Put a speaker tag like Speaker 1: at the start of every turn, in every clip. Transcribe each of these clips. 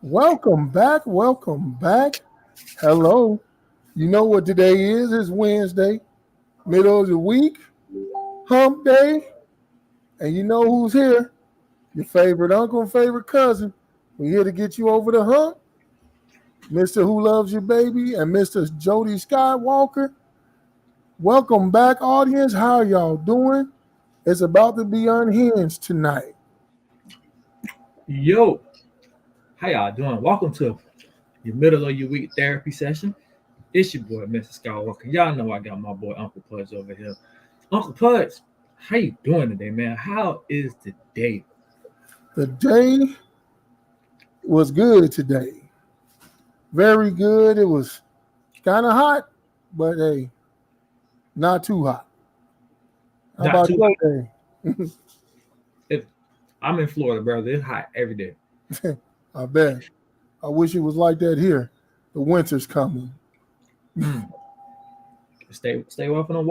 Speaker 1: Welcome back. Welcome back. Hello. You know what today is? It's Wednesday, middle of the week, hump day. And you know who's here? Your favorite uncle and favorite cousin. We're here to get you over the hump. Mr. Who Loves Your Baby and Mr. Jody Skywalker. Welcome back, audience. How y'all doing? It's about to be unhinged tonight.
Speaker 2: Yo, how y'all doing? Welcome to your middle of your week therapy session. It's your boy, Mr. Skywalker. Y'all know I got my boy Uncle Pudge over here. Uncle Pudge, how you doing today, man? How is the day?
Speaker 1: The day was good today. Very good. It was kind of hot, but hey, not too hot. How
Speaker 2: Not
Speaker 1: about
Speaker 2: too
Speaker 1: your day?
Speaker 2: If I'm in Florida, brother, it's hot every day.
Speaker 1: I bet. I wish it was like that here. The winter's coming.
Speaker 2: Mm. Stay away from the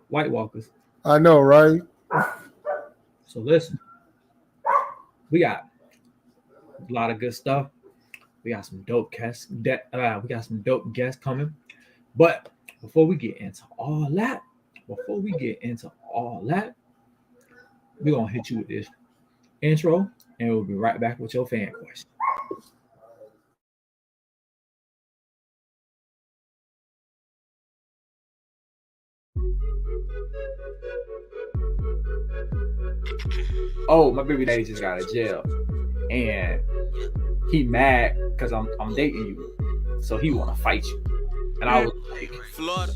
Speaker 2: White Walkers.
Speaker 1: I know, right?
Speaker 2: So listen, we got a lot of good stuff. We got some dope guests. We got some dope guests coming. But before we get into all that, we're gonna hit you with this intro, and we'll be right back with your fan question. Oh, my baby daddy just got out of jail, and he mad because I'm dating you, so he want to fight you. And I was like,
Speaker 3: Florida.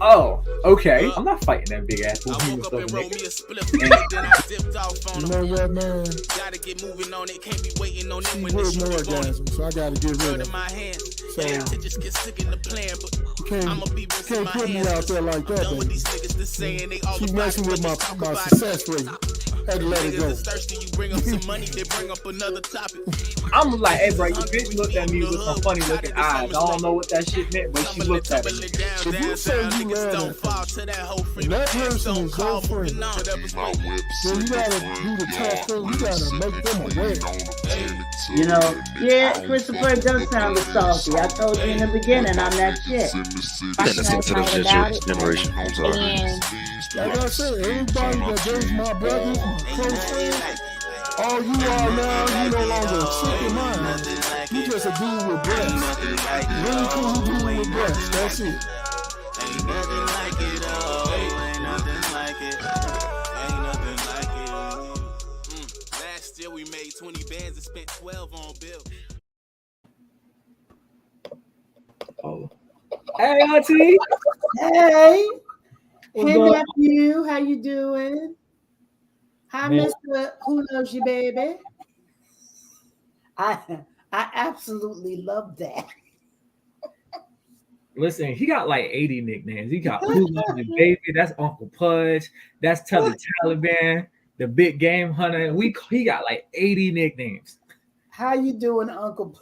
Speaker 2: oh, okay. I'm not fighting that big ass
Speaker 3: I
Speaker 2: bohemian
Speaker 3: woke up and
Speaker 2: stuff,
Speaker 3: rolled me
Speaker 2: nigga.
Speaker 3: a split, then I dipped off on
Speaker 1: You
Speaker 3: them.
Speaker 1: know what, man?
Speaker 3: Gotta get moving on it, can't be waiting on
Speaker 1: She
Speaker 3: them when the
Speaker 1: with
Speaker 3: shit is on it.
Speaker 1: orgasm, so I got to get rid
Speaker 3: Blood
Speaker 1: of
Speaker 3: in
Speaker 1: it.
Speaker 3: my hands,
Speaker 1: So-
Speaker 3: and to just get sick in the plan, but
Speaker 1: You can't,
Speaker 3: I'ma be rinsing
Speaker 1: can't
Speaker 3: my
Speaker 1: put me
Speaker 3: hands.
Speaker 1: out there like
Speaker 3: I'm
Speaker 1: that,
Speaker 3: done with
Speaker 1: baby.
Speaker 3: these niggas that's saying they all
Speaker 1: She
Speaker 3: about
Speaker 1: messing
Speaker 3: it,
Speaker 1: with
Speaker 3: but
Speaker 1: my
Speaker 3: they talk
Speaker 1: my
Speaker 3: about
Speaker 1: success
Speaker 3: it.
Speaker 1: rate. Had to let it
Speaker 3: Niggas
Speaker 1: go.
Speaker 3: is thirsty, you bring up some money, they bring up another topic.
Speaker 2: I'm like, hey, bro, your bitch looked at me with some funny looking eyes. I don't know what that shit meant, but she looked at me.
Speaker 1: If you say you love
Speaker 3: don't
Speaker 1: that
Speaker 3: fall
Speaker 1: person,
Speaker 3: to that whole free
Speaker 1: and that person
Speaker 3: don't
Speaker 1: is
Speaker 3: call
Speaker 1: your friend,
Speaker 3: moving on. Whatever's waiting.
Speaker 1: then you gotta do the tough thing. You gotta make them aware.
Speaker 4: You know, yeah, Christopher does sound salty. I told you in the beginning, I'm that shit.
Speaker 5: Insensitive generation. I'm sorry.
Speaker 4: And
Speaker 1: Like I said, everybody that dates my brothers, my close friends, all you are now, you no longer a chick in mine. You just a dude with breasts. Really cool dude with breasts. That's it.
Speaker 3: Ain't nothing like it, oh, ain't nothing like it, ain't nothing like it. Last year we made 20 bands and spent 12 on bills.
Speaker 2: Oh, hey, auntie.
Speaker 4: hey,
Speaker 2: What's
Speaker 4: hey
Speaker 2: going on?
Speaker 4: nephew, how you doing? Hi,
Speaker 2: Man.
Speaker 4: Mr. Who Loves You, baby? I absolutely love that.
Speaker 2: Listen, he got like 80 nicknames. He got Who Loves Your Baby. That's Uncle Pudge. That's Tell the Taliban, the Big Game Hunter. He got like 80 nicknames.
Speaker 4: How you doing, Uncle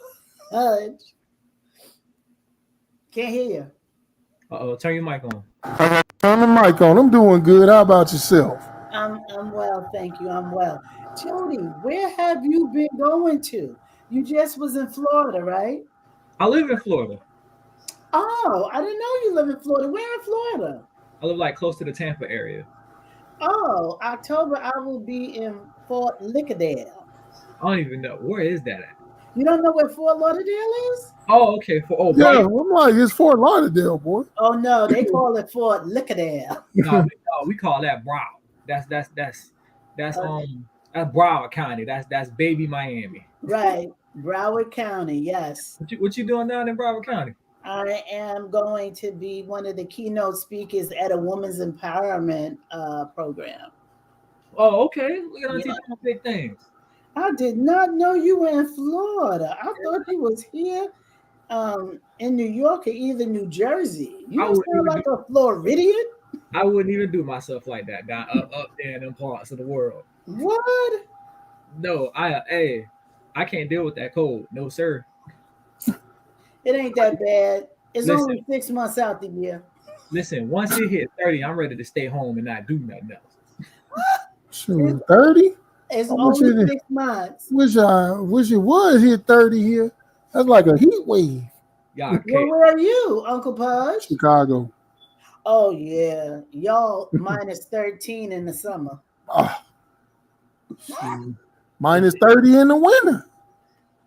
Speaker 4: Pudge? Can't hear you.
Speaker 2: Uh-oh, turn your mic on.
Speaker 1: Turn the mic on. I'm doing good. How about yourself?
Speaker 4: I'm well, thank you. I'm well. Jody, where have you been going to? You just was in Florida, right?
Speaker 2: I live in Florida.
Speaker 4: Oh, I didn't know you live in Florida. Where in Florida?
Speaker 2: I live like close to the Tampa area.
Speaker 4: Oh, October I will be in Fort Lauderdale.
Speaker 2: I don't even know. Where is that at?
Speaker 4: You don't know where Fort Lauderdale is?
Speaker 2: Oh, okay.
Speaker 1: Yeah,
Speaker 2: Brian.
Speaker 1: I'm like, it's Fort Lauderdale, boy.
Speaker 4: Oh no, they call it Fort Lauderdale.
Speaker 2: No, we call that Broward. That's that's Broward County. That's baby Miami.
Speaker 4: Right, Broward County. Yes,
Speaker 2: What you doing down in Broward County?
Speaker 4: I am going to be one of the keynote speakers at a women's empowerment program.
Speaker 2: Oh, okay. Look at
Speaker 4: Yeah.
Speaker 2: doing big things.
Speaker 4: I did not know you were in Florida. I thought you was here in New York or either New Jersey. You
Speaker 2: I
Speaker 4: don't
Speaker 2: would
Speaker 4: sound
Speaker 2: even
Speaker 4: like a Floridian.
Speaker 2: I wouldn't even do myself like that down up there in them parts of the world.
Speaker 4: What?
Speaker 2: No, I can't deal with that cold. No, sir.
Speaker 4: It ain't that bad. It's
Speaker 2: Listen.
Speaker 4: only 6 months out the year.
Speaker 2: Listen, once it hit 30, I'm ready to stay home and not do nothing else.
Speaker 1: Shoot, 30?
Speaker 4: It's
Speaker 1: I wish
Speaker 4: only
Speaker 1: it-
Speaker 4: 6 months.
Speaker 1: Wish it was hit 30 here. That's like a heat wave.
Speaker 2: Y'all
Speaker 4: Well,
Speaker 2: can't.
Speaker 4: where are you, Uncle Pudge?
Speaker 1: Chicago.
Speaker 4: Oh yeah, y'all minus 13 in the summer.
Speaker 1: Ah, shoot. Minus 30 in the winter.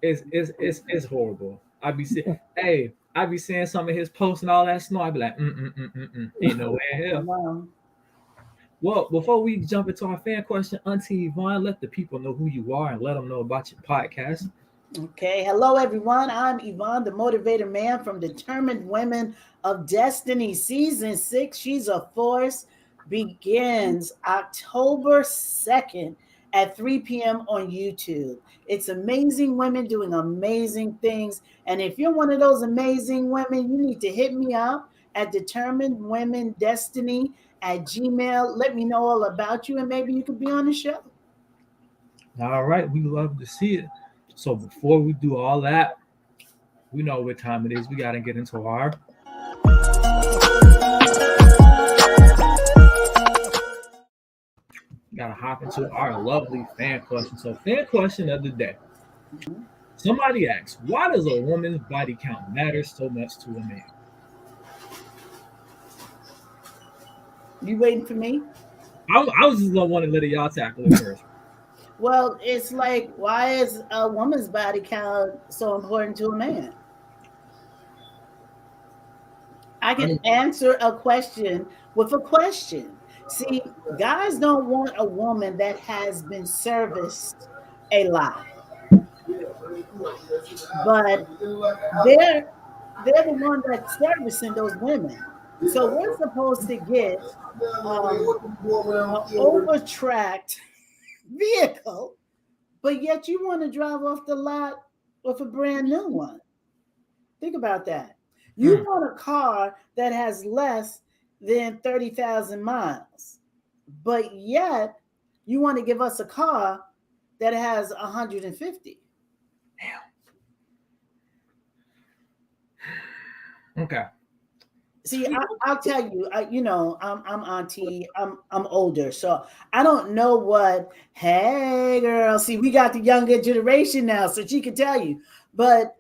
Speaker 2: It's horrible. I be seeing some of his posts and all that snow. I be like, ain't no way in hell.
Speaker 4: Wow.
Speaker 2: Well, before we jump into our fan question, Auntie Yvonne, let the people know who you are and let them know about your podcast.
Speaker 4: Okay, hello everyone. I'm Yvonne, the motivator man from Determined Women of Destiny, season 6. She's a Force begins October 2nd at 3 p.m. on YouTube. It's amazing women doing amazing things. And if you're one of those amazing women, you need to hit me up at Determined Women Destiny at Gmail. Let me know all about you and maybe you could be on the show.
Speaker 2: All right, we love to see it. So before we do all that, we know what time it is. We got to get into our gotta hop into our lovely fan question. So, fan question of the day. Somebody asks, why does a woman's body count matter so much to a man?
Speaker 4: You waiting for me?
Speaker 2: I was just gonna want to let y'all tackle it first.
Speaker 4: Well, it's like, why is a woman's body count so important to a man? I can answer a question with a question. See, guys don't want a woman that has been serviced a lot, but they're the one that's servicing those women. So we're supposed to get an over-tracked vehicle, but yet you want to drive off the lot with a brand new one. Think about that. You want a car that has less than 30,000 miles, but yet you want to give us a car that has 150.
Speaker 2: Damn. Okay.
Speaker 4: See, I'll tell you. I'm auntie. I'm older, so I don't know what. Hey, girl. See, we got the younger generation now, so she can tell you. But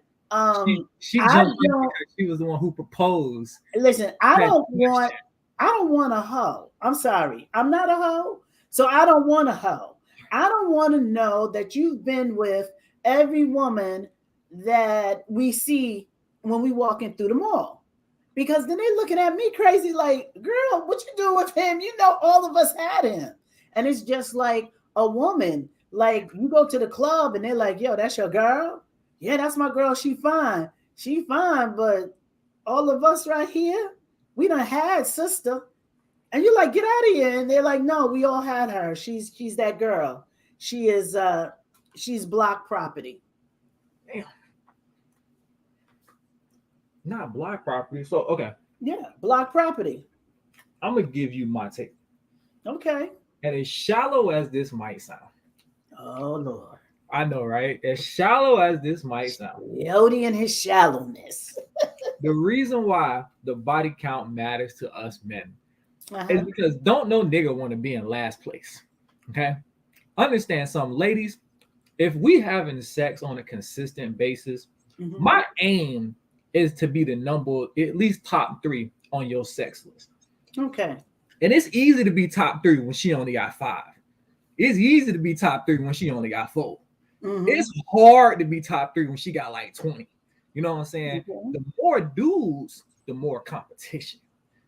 Speaker 2: she jumped in because she was the one who proposed.
Speaker 4: Listen, I don't want a hoe. I'm sorry, I'm not a hoe, so I don't want a hoe. I don't want to know that you've been with every woman that we see when we walk in through the mall. Because then they're looking at me crazy like, girl, what you doing with him? You know, all of us had him. And it's just like a woman. Like, you go to the club and they're like, yo, that's your girl? Yeah, that's my girl. She fine. She fine, but all of us right here, we done had sister. And you're like, get out of here. And they're like, no, we all had her. She's that girl. She's block property.
Speaker 2: Damn. Not block property. So, okay.
Speaker 4: Yeah, block property.
Speaker 2: I'm going to give you my take.
Speaker 4: Okay.
Speaker 2: And as shallow as this might sound.
Speaker 4: Oh, Lord.
Speaker 2: I know, right? As shallow as this might sound.
Speaker 4: Yodi and his shallowness.
Speaker 2: The reason why the body count matters to us men is because don't no nigga want to be in last place. Okay? Understand something, ladies. If we having sex on a consistent basis, my aim is to be the number, at least top 3 on your sex list.
Speaker 4: Okay.
Speaker 2: And it's easy to be top 3 when she only got 5. It's easy to be top 3 when she only got 4. It's hard to be top 3 when she got like 20. You know what I'm saying? The more dudes, the more competition.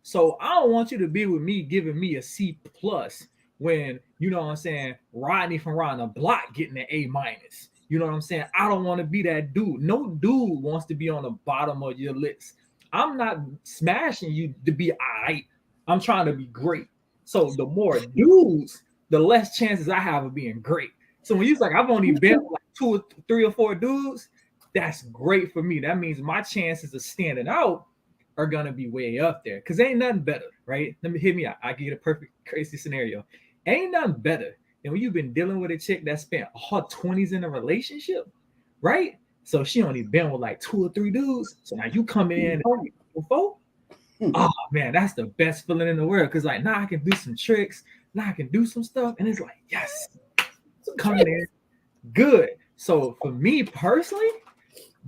Speaker 2: So I don't want you to be with me giving me a C+ when, you know what I'm saying, Rodney from around the block getting an A-. You know what I'm saying? I don't want to be that dude. No dude wants to be on the bottom of your list. I'm not smashing you to be all right. I'm trying to be great. So the more dudes, the less chances I have of being great. So when you're like, I've only been with like 2 or 3 or 4 dudes, that's great for me. That means my chances of standing out are gonna be way up there. Cause ain't nothing better, right? Let me hear me out. I give you the perfect crazy scenario. Ain't nothing better than when you've been dealing with a chick that spent her 20s in a relationship, right? So she only been with like 2 or 3 dudes. So now you coming in and 4. Oh man, that's the best feeling in the world. Cause like now I can do some tricks, now I can do some stuff, and it's like, yes, coming in good. So for me personally,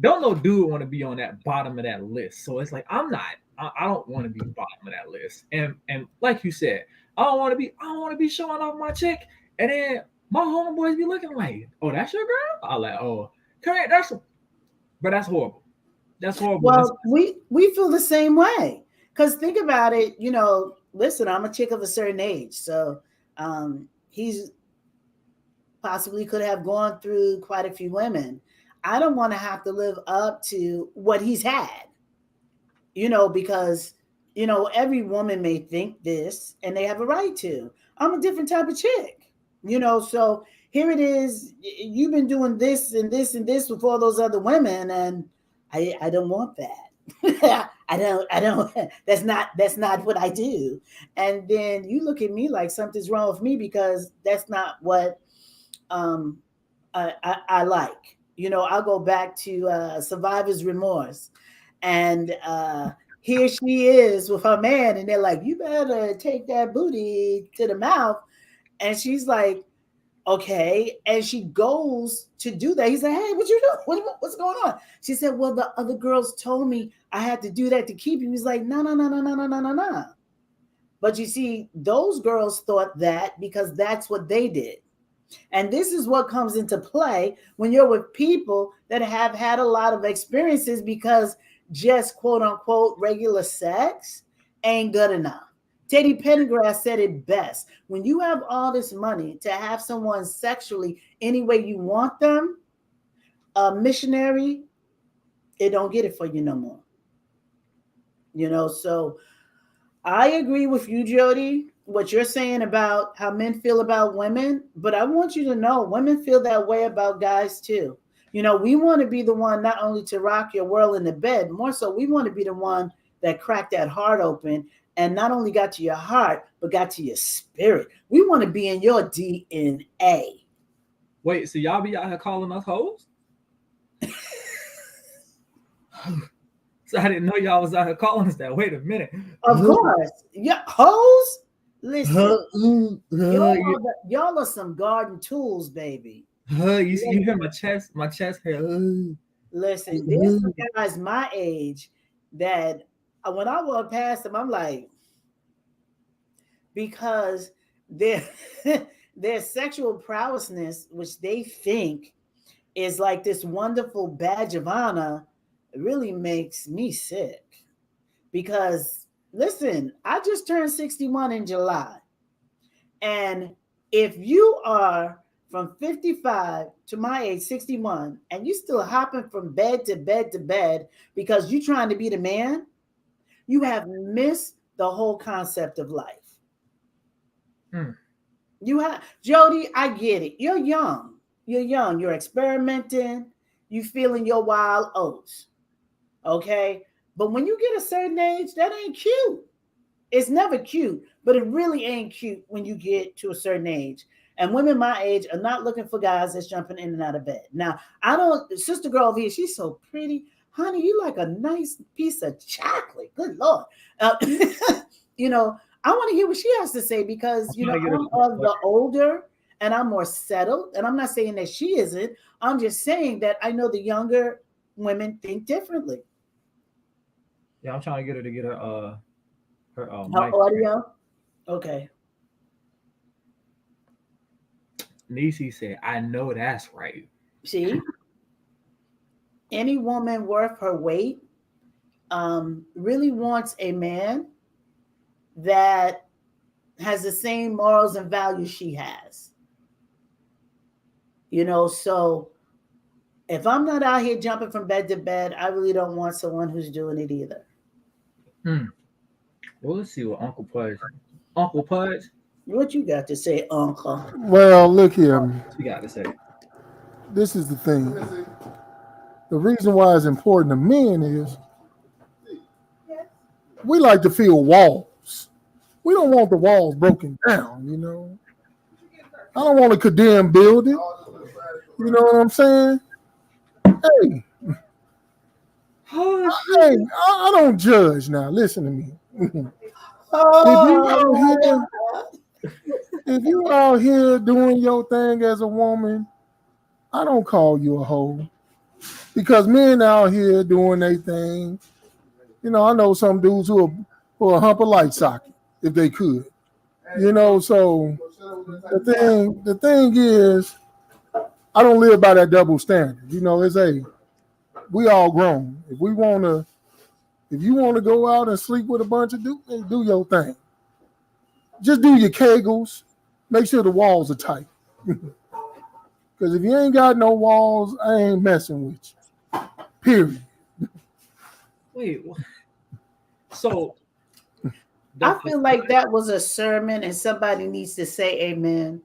Speaker 2: don't no dude want to be on that bottom of that list. So it's like I'm not. I don't want to be bottom of that list. And like you said, I don't want to be showing off my chick, and then my homeboys be looking like, oh, that's your girl. I'm like, oh, correct. But that's horrible. That's horrible.
Speaker 4: Well, we feel the same way. Because think about it, listen, I'm a chick of a certain age. So he's possibly could have gone through quite a few women. I don't want to have to live up to what he's had, because, every woman may think this and they have a right to. I'm a different type of chick, so here it is. You've been doing this and this and this with all those other women, and I don't want that. I don't, that's not what I do. And then you look at me like something's wrong with me because that's not what I like. I'll go back to survivor's remorse. And here she is with her man, and they're like, you better take that booty to the mouth. And she's like, okay. And she goes to do that. He's like, hey, what you doing? What's going on? She said, well, the other girls told me I had to do that to keep you. He's like, no. But you see, those girls thought that because that's what they did. And this is what comes into play when you're with people that have had a lot of experiences, because just quote unquote regular sex ain't good enough. Teddy Pendergrass said it best. When you have all this money to have someone sexually any way you want them, a missionary, it don't get it for you no more. So I agree with you, Jody, what you're saying about how men feel about women, but I want you to know women feel that way about guys too. We want to be the one not only to rock your world in the bed, more so we want to be the one that cracked that heart open and not only got to your heart, but got to your spirit. We want to be in your DNA.
Speaker 2: Wait, so y'all be out here calling us hoes? So I didn't know y'all was out here calling us that. Wait a minute.
Speaker 4: Of course. Yeah, hoes? Listen, y'all are some garden tools, baby.
Speaker 2: You hear my chest hair.
Speaker 4: Listen, there's some guys my age that when I walk past them, I'm like, because their sexual prowessness, which they think is like this wonderful badge of honor, really makes me sick. Because listen, I just turned 61 in July. And if you are from 55 to my age, 61, and you still hopping from bed to bed to bed because you're trying to be the man, you have missed the whole concept of life. You have, Jody, I get it. You're young. You're experimenting. You feeling your wild oats. Okay? But when you get a certain age, that ain't cute. It's never cute, but it really ain't cute when you get to a certain age. And women my age are not looking for guys that's jumping in and out of bed. Now, sister girl over here, she's so pretty. Honey, you like a nice piece of chocolate. Good Lord. I want to hear what she has to say because, I'm of the older and I'm more settled. And I'm not saying that she isn't. I'm just saying that I know the younger women think differently.
Speaker 2: Yeah, I'm trying to get her to get her
Speaker 4: mic. Audio? Okay.
Speaker 2: Niecy said, I know that's right.
Speaker 4: See? Any woman worth her weight really wants a man that has the same morals and values she has. So if I'm not out here jumping from bed to bed, I really don't want someone who's doing it either.
Speaker 2: Well, let's see what Uncle Pudge.
Speaker 4: What you got to say, Uncle?
Speaker 1: Well, look here.
Speaker 2: What you got to say?
Speaker 1: This is the thing. The reason why it's important to men is we like to feel walls. We don't want the walls broken down, I don't want to condemn building. You know what I'm saying? Hey, I don't judge now. Listen to me. If you out here doing your thing as a woman, I don't call you a hoe. because men out here doing their thing. You know, I know some dudes who will hump a light socket if they could. You know, so the thing is, I don't live by that double standard. You know, we all grown. If you wanna go out and sleep with a bunch of dudes, do your thing. Just do your kegels. Make sure the walls are tight. Because if you ain't got no walls, I ain't messing with you. Period.
Speaker 2: Wait, so
Speaker 4: I feel like that was a sermon, and somebody needs to say amen.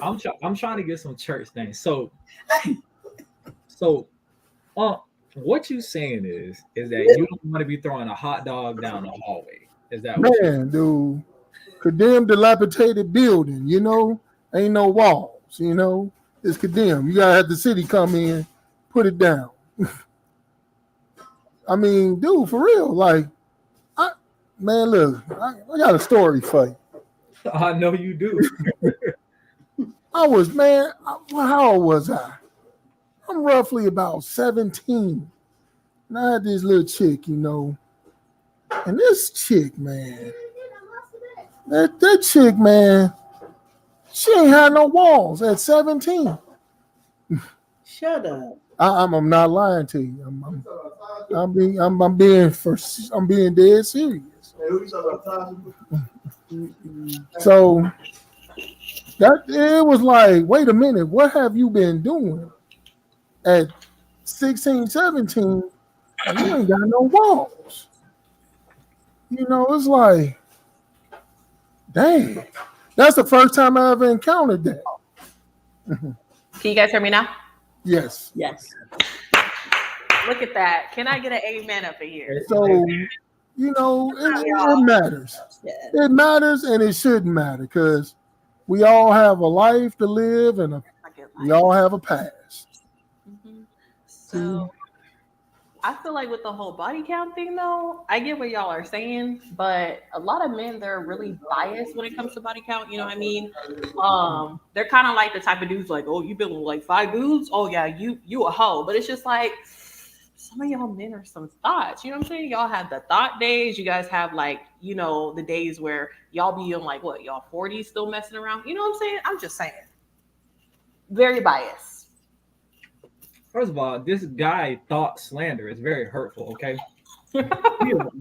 Speaker 2: I'm trying to get some church things. So, what you saying is that you don't want to be throwing a hot dog down the hallway. Is that what
Speaker 1: Man, dude, condemned dilapidated building, you know, ain't no walls, you know, it's condemned. You gotta have the city come in, put it down. I mean, dude, for real, like, look, I got a story for you.
Speaker 2: I know you do.
Speaker 1: How old was I? I'm roughly about 17. And I had this little chick, you know, and this chick, man, that chick, man, she ain't had no walls at 17.
Speaker 4: Shut up.
Speaker 1: I'm not lying to you. I'm being dead serious. So it was like, wait a minute, what have you been doing at 16, 17? And you ain't got no walls. You know, it's like, dang. That's the first time I ever encountered that.
Speaker 6: Can you guys hear me now?
Speaker 1: Yes.
Speaker 4: Yes.
Speaker 6: Look at that. Can I get an amen up in here?
Speaker 1: So, you know, it matters. It matters, and it shouldn't matter, because we all have a life to live, and we all have a past.
Speaker 6: Mm-hmm. So I feel like with the whole body count thing, though, I get what y'all are saying, but a lot of men, they're really biased when it comes to body count. You know what I mean? They're kind of like the type of dudes like, oh, you been with like 5 dudes? Oh yeah, you a hoe. But it's just like, some of y'all men are some thoughts. You know what I'm saying? Y'all have the thought days. You guys have like, you know, the days where y'all be in like what, y'all 40s still messing around. You know what I'm saying? I'm just saying. Very biased.
Speaker 2: First of all, this guy thought slander is very hurtful. Okay,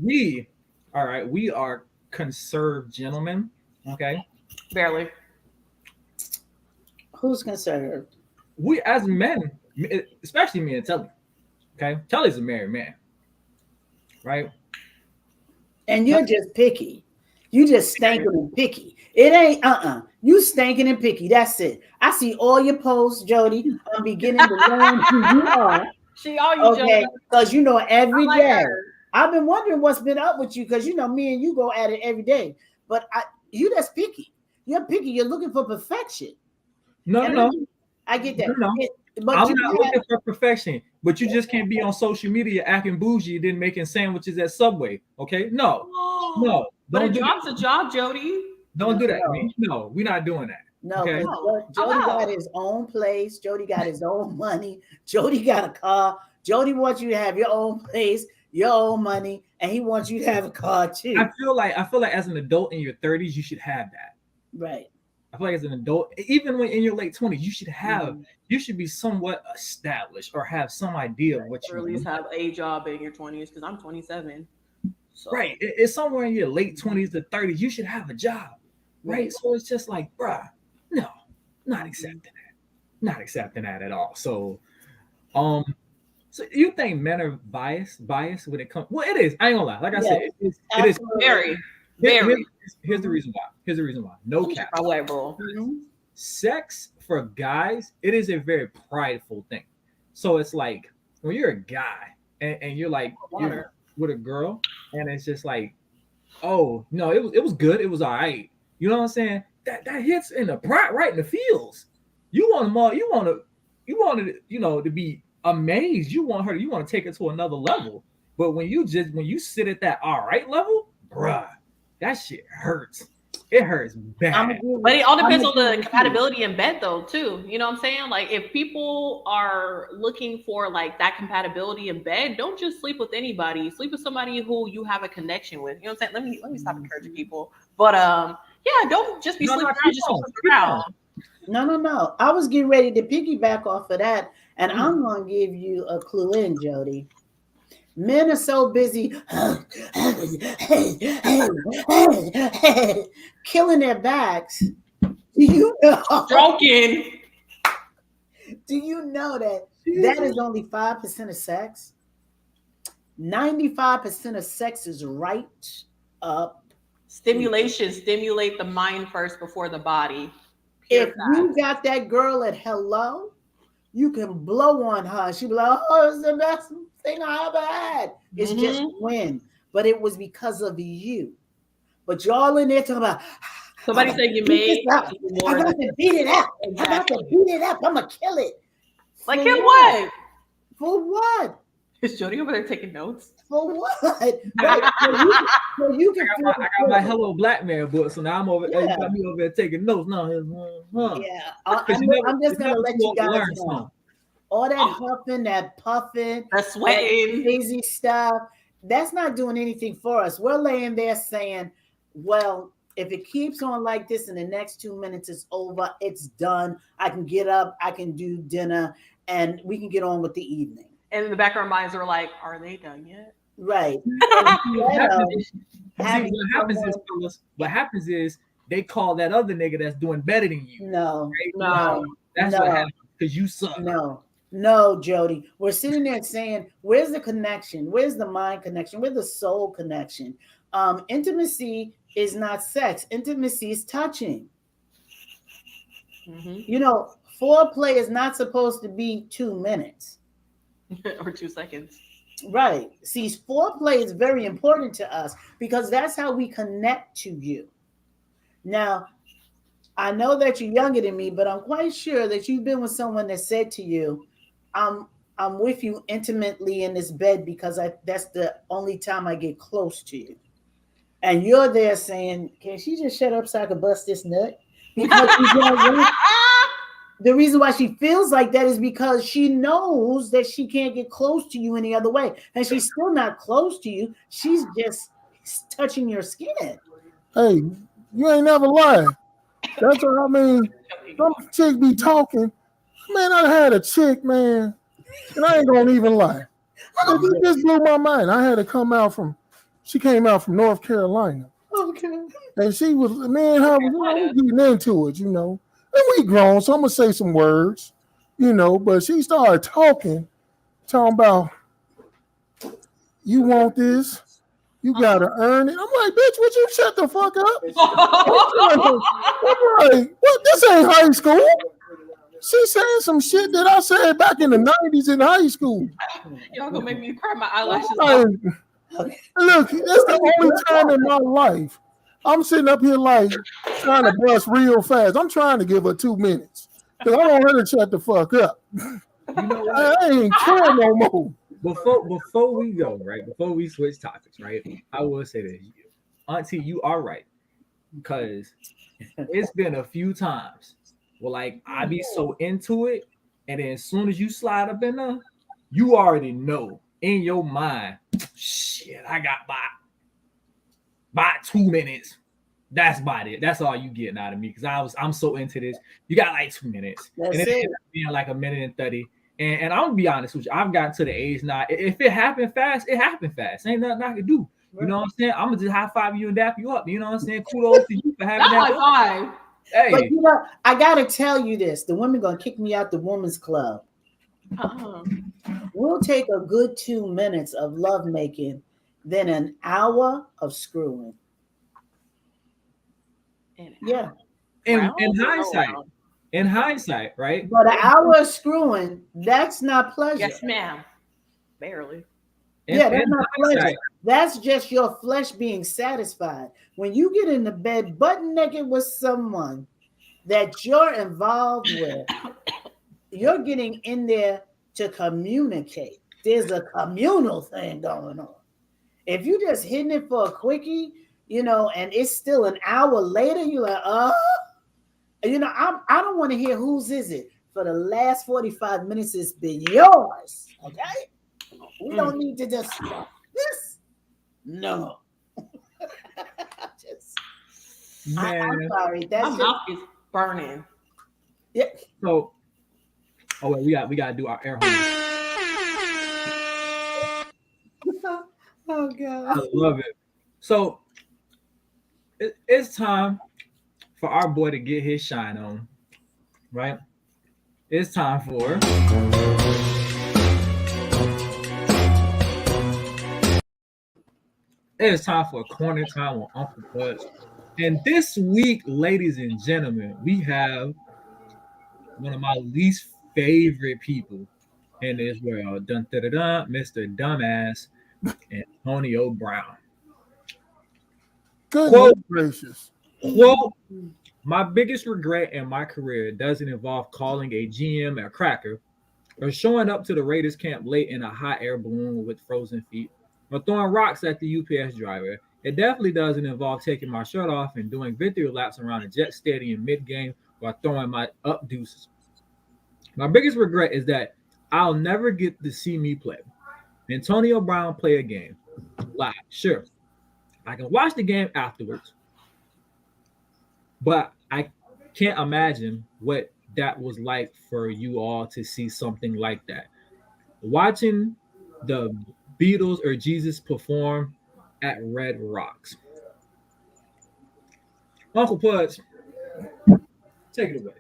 Speaker 2: we are conserved gentlemen. Okay,
Speaker 6: barely.
Speaker 4: Who's conserved?
Speaker 2: We as men, especially me and Telly. Okay, Telly's a married man, right?
Speaker 4: And you're just picky. You just stinking and picky. It ain't You stinking and picky. That's it. I see all your posts, Jody. I'm beginning to learn who you are.
Speaker 6: She all you,
Speaker 4: okay, because you know every
Speaker 6: like
Speaker 4: day.
Speaker 6: her.
Speaker 4: I've been wondering what's been up with you, because you know me and you go at it every day. But you just picky. You're picky. You're looking for perfection.
Speaker 2: No.
Speaker 4: I get that.
Speaker 2: No.
Speaker 4: But
Speaker 2: I'm not looking for perfection, but you just can't be on social media acting bougie and then making sandwiches at Subway. Okay, no.
Speaker 6: But a job's a job, Jody.
Speaker 2: Don't do that to me. No, we're not doing that.
Speaker 4: No,
Speaker 2: okay?
Speaker 4: Jody got his own place. Jody got his own money. Jody got a car. Jody wants you to have your own place, your own money, and he wants you to have a car too.
Speaker 2: I feel like as an adult in your 30s, you should have that.
Speaker 4: Right.
Speaker 2: I feel like as an adult, even when in your late 20s, you should have, you should be somewhat established or have some idea of what you
Speaker 6: or at least have a job in your 20s, because I'm 27. So.
Speaker 2: Right. It's somewhere in your late 20s to 30s, you should have a job. Right. So it's just like, bruh, no, not accepting that. Not accepting that at all. So, so you think men are biased when it comes? Well, it is. I ain't gonna lie. Like I said, it is
Speaker 6: very.
Speaker 2: Here's the reason why. No cap. Sex for guys, it is a very prideful thing. So it's like when you're a guy and you're like you're with a girl, and it's just like, oh no, it was good. It was all right. You know what I'm saying? That hits in the pride, right in the feels. You want them all. You want to be amazed. You want to take it to another level. But when you sit at that all right level, bruh, that shit hurts. It hurts bad.
Speaker 6: But it all depends on the compatibility in bed, though, too. You know what I'm saying? Like, if people are looking for like that compatibility in bed, don't just sleep with anybody. Sleep with somebody who you have a connection with. You know what I'm saying? Let me stop encouraging people. But yeah, don't just be sleeping around just around.
Speaker 4: No. I was getting ready to piggyback off of that, and I'm gonna give you a clue in, Jody. Men are so busy killing their backs. Do you know?
Speaker 6: Stroking.
Speaker 4: Do you know that is only 5% of sex? 95% of sex is right up.
Speaker 6: Stimulate the mind first before the body.
Speaker 4: If you got that girl at hello, you can blow on her. She'll be like, oh, it's the best thing I ever had. It's just win. But it was because of you. But y'all in there talking about
Speaker 6: somebody said you made
Speaker 4: I got to beat it up. I got to beat it up. I'm gonna kill it.
Speaker 6: Like kill what?
Speaker 4: For what?
Speaker 6: Is Jody over there taking notes?
Speaker 4: For what? So
Speaker 2: you can I got my Hello Black Man book, so now I'm over. You got me over there taking notes. No,
Speaker 4: yeah. I'm just gonna let you guys know. All that huffing, that puffing,
Speaker 6: that sweating,
Speaker 4: that crazy stuff. That's not doing anything for us. We're laying there saying, well, if it keeps on like this in the next 2 minutes, it's over. It's done. I can get up. I can do dinner, and we can get on with the evening.
Speaker 6: And in the back of our minds, we're like, are they done yet?
Speaker 4: Right.
Speaker 2: What happens is they call that other nigga that's doing better than you.
Speaker 4: No.
Speaker 2: That's what happens because you suck.
Speaker 4: No, Jody. We're sitting there saying, where's the connection? Where's the mind connection? Where's the soul connection? Intimacy is not sex. Intimacy is touching. Mm-hmm. You know, foreplay is not supposed to be 2 minutes.
Speaker 6: Or 2 seconds.
Speaker 4: Right. See, foreplay is very important to us because that's how we connect to you. Now, I know that you're younger than me, but I'm quite sure that you've been with someone that said to you, I'm with you intimately in this bed because that's the only time I get close to you. And you're there saying, can she just shut up so I can bust this nut? Because the reason why she feels like that is because she knows that she can't get close to you any other way. And she's still not close to you. She's just touching your skin.
Speaker 1: Hey, you ain't never lied. That's what I mean. Some chick be talking. Man, I had a chick, man, and I ain't gonna even lie. It just blew my mind. I had to she came out from North Carolina.
Speaker 4: Okay.
Speaker 1: And she was, me and her was getting into it, And we grown, so I'm gonna say some words, but she started talking about, you want this? You gotta earn it. I'm like, bitch, would you shut the fuck up? I'm like, what? This ain't high school. She saying some shit that I said back in the 90s in high school.
Speaker 6: Y'all gonna make me cry my eyelashes
Speaker 1: off. Look, it's the only time in my life I'm sitting up here like trying to bust real fast. I'm trying to give her 2 minutes. Because I want her to shut the fuck up. I ain't care no more.
Speaker 2: Before we go, right? Before we switch topics, right? I will say this. Auntie, you are right. Because it's been a few times where like I be so into it, and then as soon as you slide up in there, you already know in your mind, shit, I got by 2 minutes. That's about it. That's all you getting out of me because I'm so into this. You got like 2 minutes.
Speaker 4: That's
Speaker 2: and
Speaker 4: it.
Speaker 2: Being like a minute and 30. And I'm gonna be honest with you, I've gotten to the age now. If it happened fast, it happened fast. Ain't nothing I can do. You know what I'm saying? I'm gonna just high five you and dap you up. You know what I'm saying? Kudos to you for having that.
Speaker 6: High five.
Speaker 2: Hey.
Speaker 4: But I gotta tell you this: the women gonna kick me out the women's club. We'll take a good 2 minutes of lovemaking, then an hour of screwing. Yeah.
Speaker 2: In hindsight, right?
Speaker 4: But an hour of screwing, that's not pleasure.
Speaker 6: Yes, ma'am. Barely.
Speaker 4: That's not pleasure. That's just your flesh being satisfied. When you get in the bed butt naked with someone that you're involved with, you're getting in there to communicate. There's a communal thing going on. If you just hitting it for a quickie, and it's still an hour later. You're like, I don't want to hear whose is it. For the last 45 minutes, it's been yours. Okay, we don't need to just this. No, I'm sorry.
Speaker 6: My mouth is burning.
Speaker 4: Yeah.
Speaker 2: So, wait, we gotta do our air horn.
Speaker 4: Oh God.
Speaker 2: I love it. So it's time for our boy to get his shine on, right? It's time for a corner time with Uncle Pudge. And this week, ladies and gentlemen, we have one of my least favorite people in this world, Mr. Dumbass Antonio Brown.
Speaker 1: Goodness gracious.
Speaker 2: Quote, my biggest regret in my career doesn't involve calling a GM a cracker or showing up to the Raiders camp late in a hot air balloon with frozen feet or throwing rocks at the UPS driver. It definitely doesn't involve taking my shirt off and doing victory laps around a Jet Stadium mid-game while throwing my up deuces. My biggest regret is that I'll never get to see me play. Antonio Brown play a game live. Sure, I can watch the game afterwards, but I can't imagine what that was like for you all to see something like that. Watching the Beatles or Jesus perform at Red Rocks. Uncle Pudge, take it away.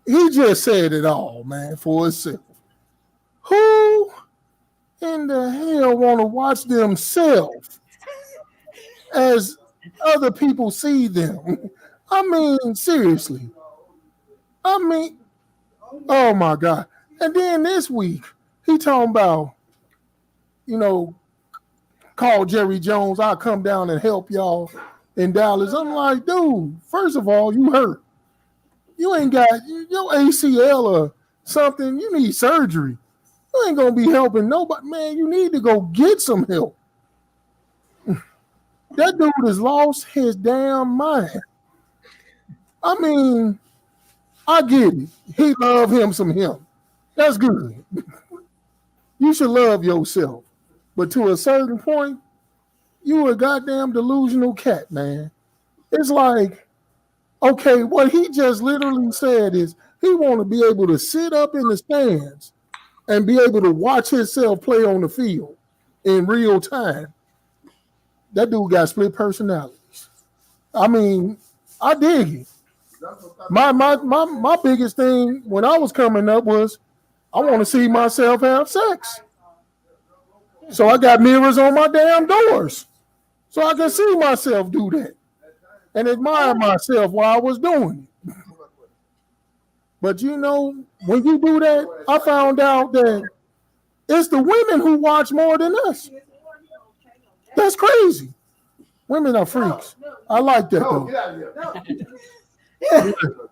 Speaker 1: He just said it all, man, for himself. Who in the hell want to watch themselves as other people see them? I mean, seriously. Oh my God. And then this week, he talking about, call Jerry Jones. I'll come down and help y'all in Dallas. I'm like, dude, first of all, you hurt. You ain't got your ACL or something. You need surgery. You ain't going to be helping nobody. Man, you need to go get some help. That dude has lost his damn mind. I mean, I get it. He love him some him. That's good. You should love yourself. But to a certain point, you a goddamn delusional cat, man. It's like, okay, what he just literally said is he want to be able to sit up in the stands and be able to watch himself play on the field in real time. That dude got split personalities. I mean, I dig it. My biggest thing when I was coming up was I want to see myself have sex. So I got mirrors on my damn doors so I can see myself do that and admire myself while I was doing it. But when you do that, I found out that it's the women who watch more than us. That's crazy. Women are freaks. I like that though.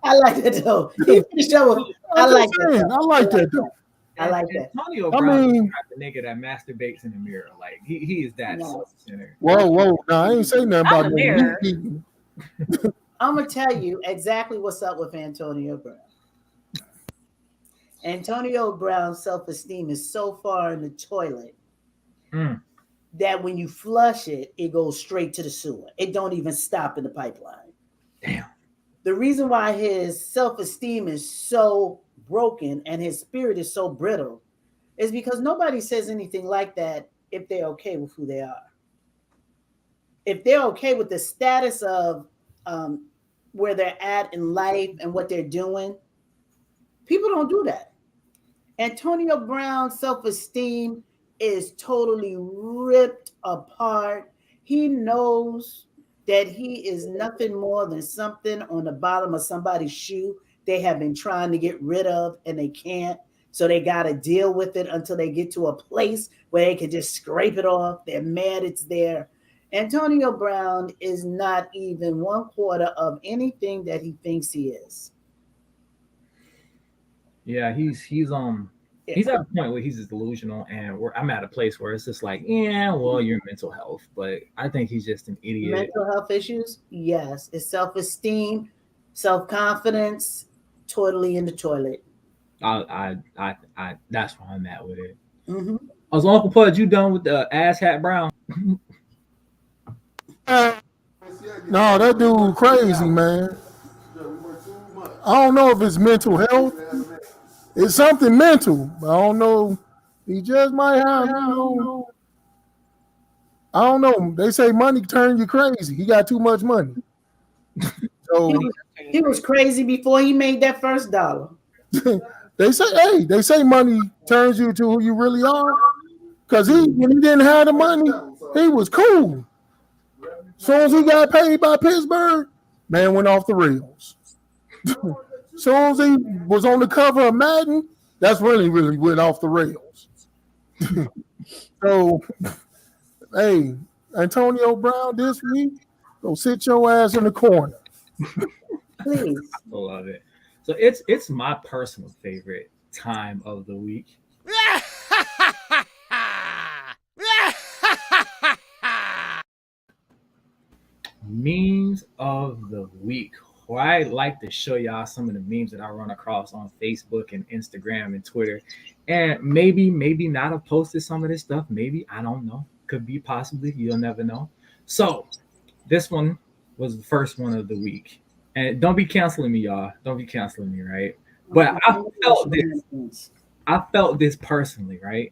Speaker 4: I like that though. I like
Speaker 1: that though.
Speaker 4: I like that.
Speaker 2: Antonio Brown is the nigga that masturbates in the mirror. Like he is that self-centered.
Speaker 1: Whoa. No, I ain't saying nothing about
Speaker 4: that. I'm gonna tell you exactly what's up with Antonio Brown. Antonio Brown's self-esteem is so far in the toilet that when you flush it, it goes straight to the sewer. It don't even stop in the pipeline.
Speaker 2: Damn.
Speaker 4: The reason why his self-esteem is so broken and his spirit is so brittle is because nobody says anything like that if they're okay with who they are. If they're okay with the status of where they're at in life and what they're doing, people don't do that. Antonio Brown's self-esteem is totally ripped apart. He knows that he is nothing more than something on the bottom of somebody's shoe they have been trying to get rid of and they can't. So they got to deal with it until they get to a place where they can just scrape it off. They're mad it's there. Antonio Brown is not even 1/4 of anything that he thinks he is.
Speaker 2: Yeah, he's He's at a point where he's just delusional, and I'm at a place where it's just like, yeah, well, your mental health, but I think he's just an idiot.
Speaker 4: Mental health issues, yes. It's self-esteem, self-confidence, totally in the toilet.
Speaker 2: I that's where I'm at with it.
Speaker 4: Mm-hmm.
Speaker 2: So Uncle Pudge, you done with the ass hat brown?
Speaker 1: No, that dude crazy, man. I don't know if it's mental health. It's something mental. I don't know. He just might have, I don't know. They say money turn you crazy. He got too much money. So
Speaker 4: He was crazy before he made that first dollar.
Speaker 1: they say money turns you to who you really are. Because when he didn't have the money, he was cool. Soon as he got paid by Pittsburgh, man went off the rails. Soon as he was on the cover of Madden, that's really went off the rails. So, hey, Antonio Brown this week, go sit your ass in the corner.
Speaker 4: Please.
Speaker 2: I love it. So it's my personal favorite time of the week. Memes of the week. Where I like to show y'all some of the memes that I run across on Facebook and Instagram and Twitter. And maybe not have posted some of this stuff. Maybe, I don't know. Could be possibly. You'll never know. So this one was the first one of the week. And don't be canceling me, y'all. Don't be canceling me, right? But I felt this personally, right?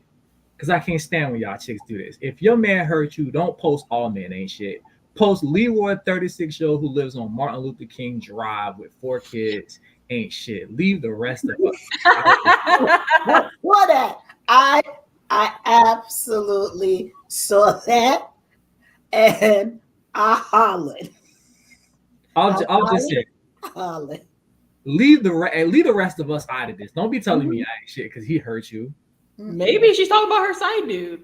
Speaker 2: Because I can't stand when y'all chicks do this. If your man hurt you, don't post all men ain't shit. Post Leroy, 36-year-old who lives on Martin Luther King Drive with 4 kids ain't shit. Leave the rest of us.
Speaker 4: What? I absolutely saw that, and I hollered.
Speaker 2: I'll just say,
Speaker 4: hollered.
Speaker 2: leave the rest of us out of this. Don't be telling me I ain't shit because he hurt you.
Speaker 6: Maybe she's talking about her side dude.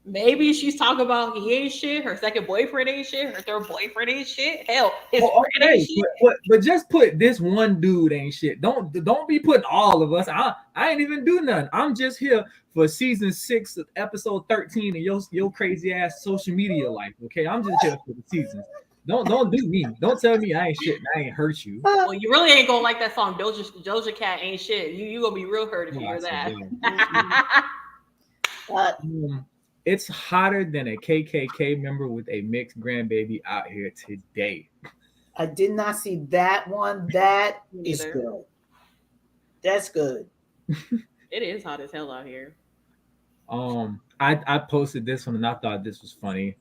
Speaker 6: Maybe she's talking about he ain't shit, her second boyfriend ain't shit, her third boyfriend ain't shit. Hell, his friend ain't shit.
Speaker 2: But just put this one dude ain't shit. Don't be putting all of us. I ain't even do nothing. I'm just here for season 6 of episode 13 of your crazy ass social media life. Okay, I'm just here for the seasons. Don't do me. Don't tell me I ain't shit and I ain't hurt you.
Speaker 6: Well, you really ain't gonna like that song. Doja Cat ain't shit. You gonna be real hurt if you hear that.
Speaker 2: It's hotter than a KKK member with a mixed grandbaby out here today.
Speaker 4: I did not see that one. That is good. That's good.
Speaker 6: It is hot as hell out here.
Speaker 2: I posted this one and I thought this was funny.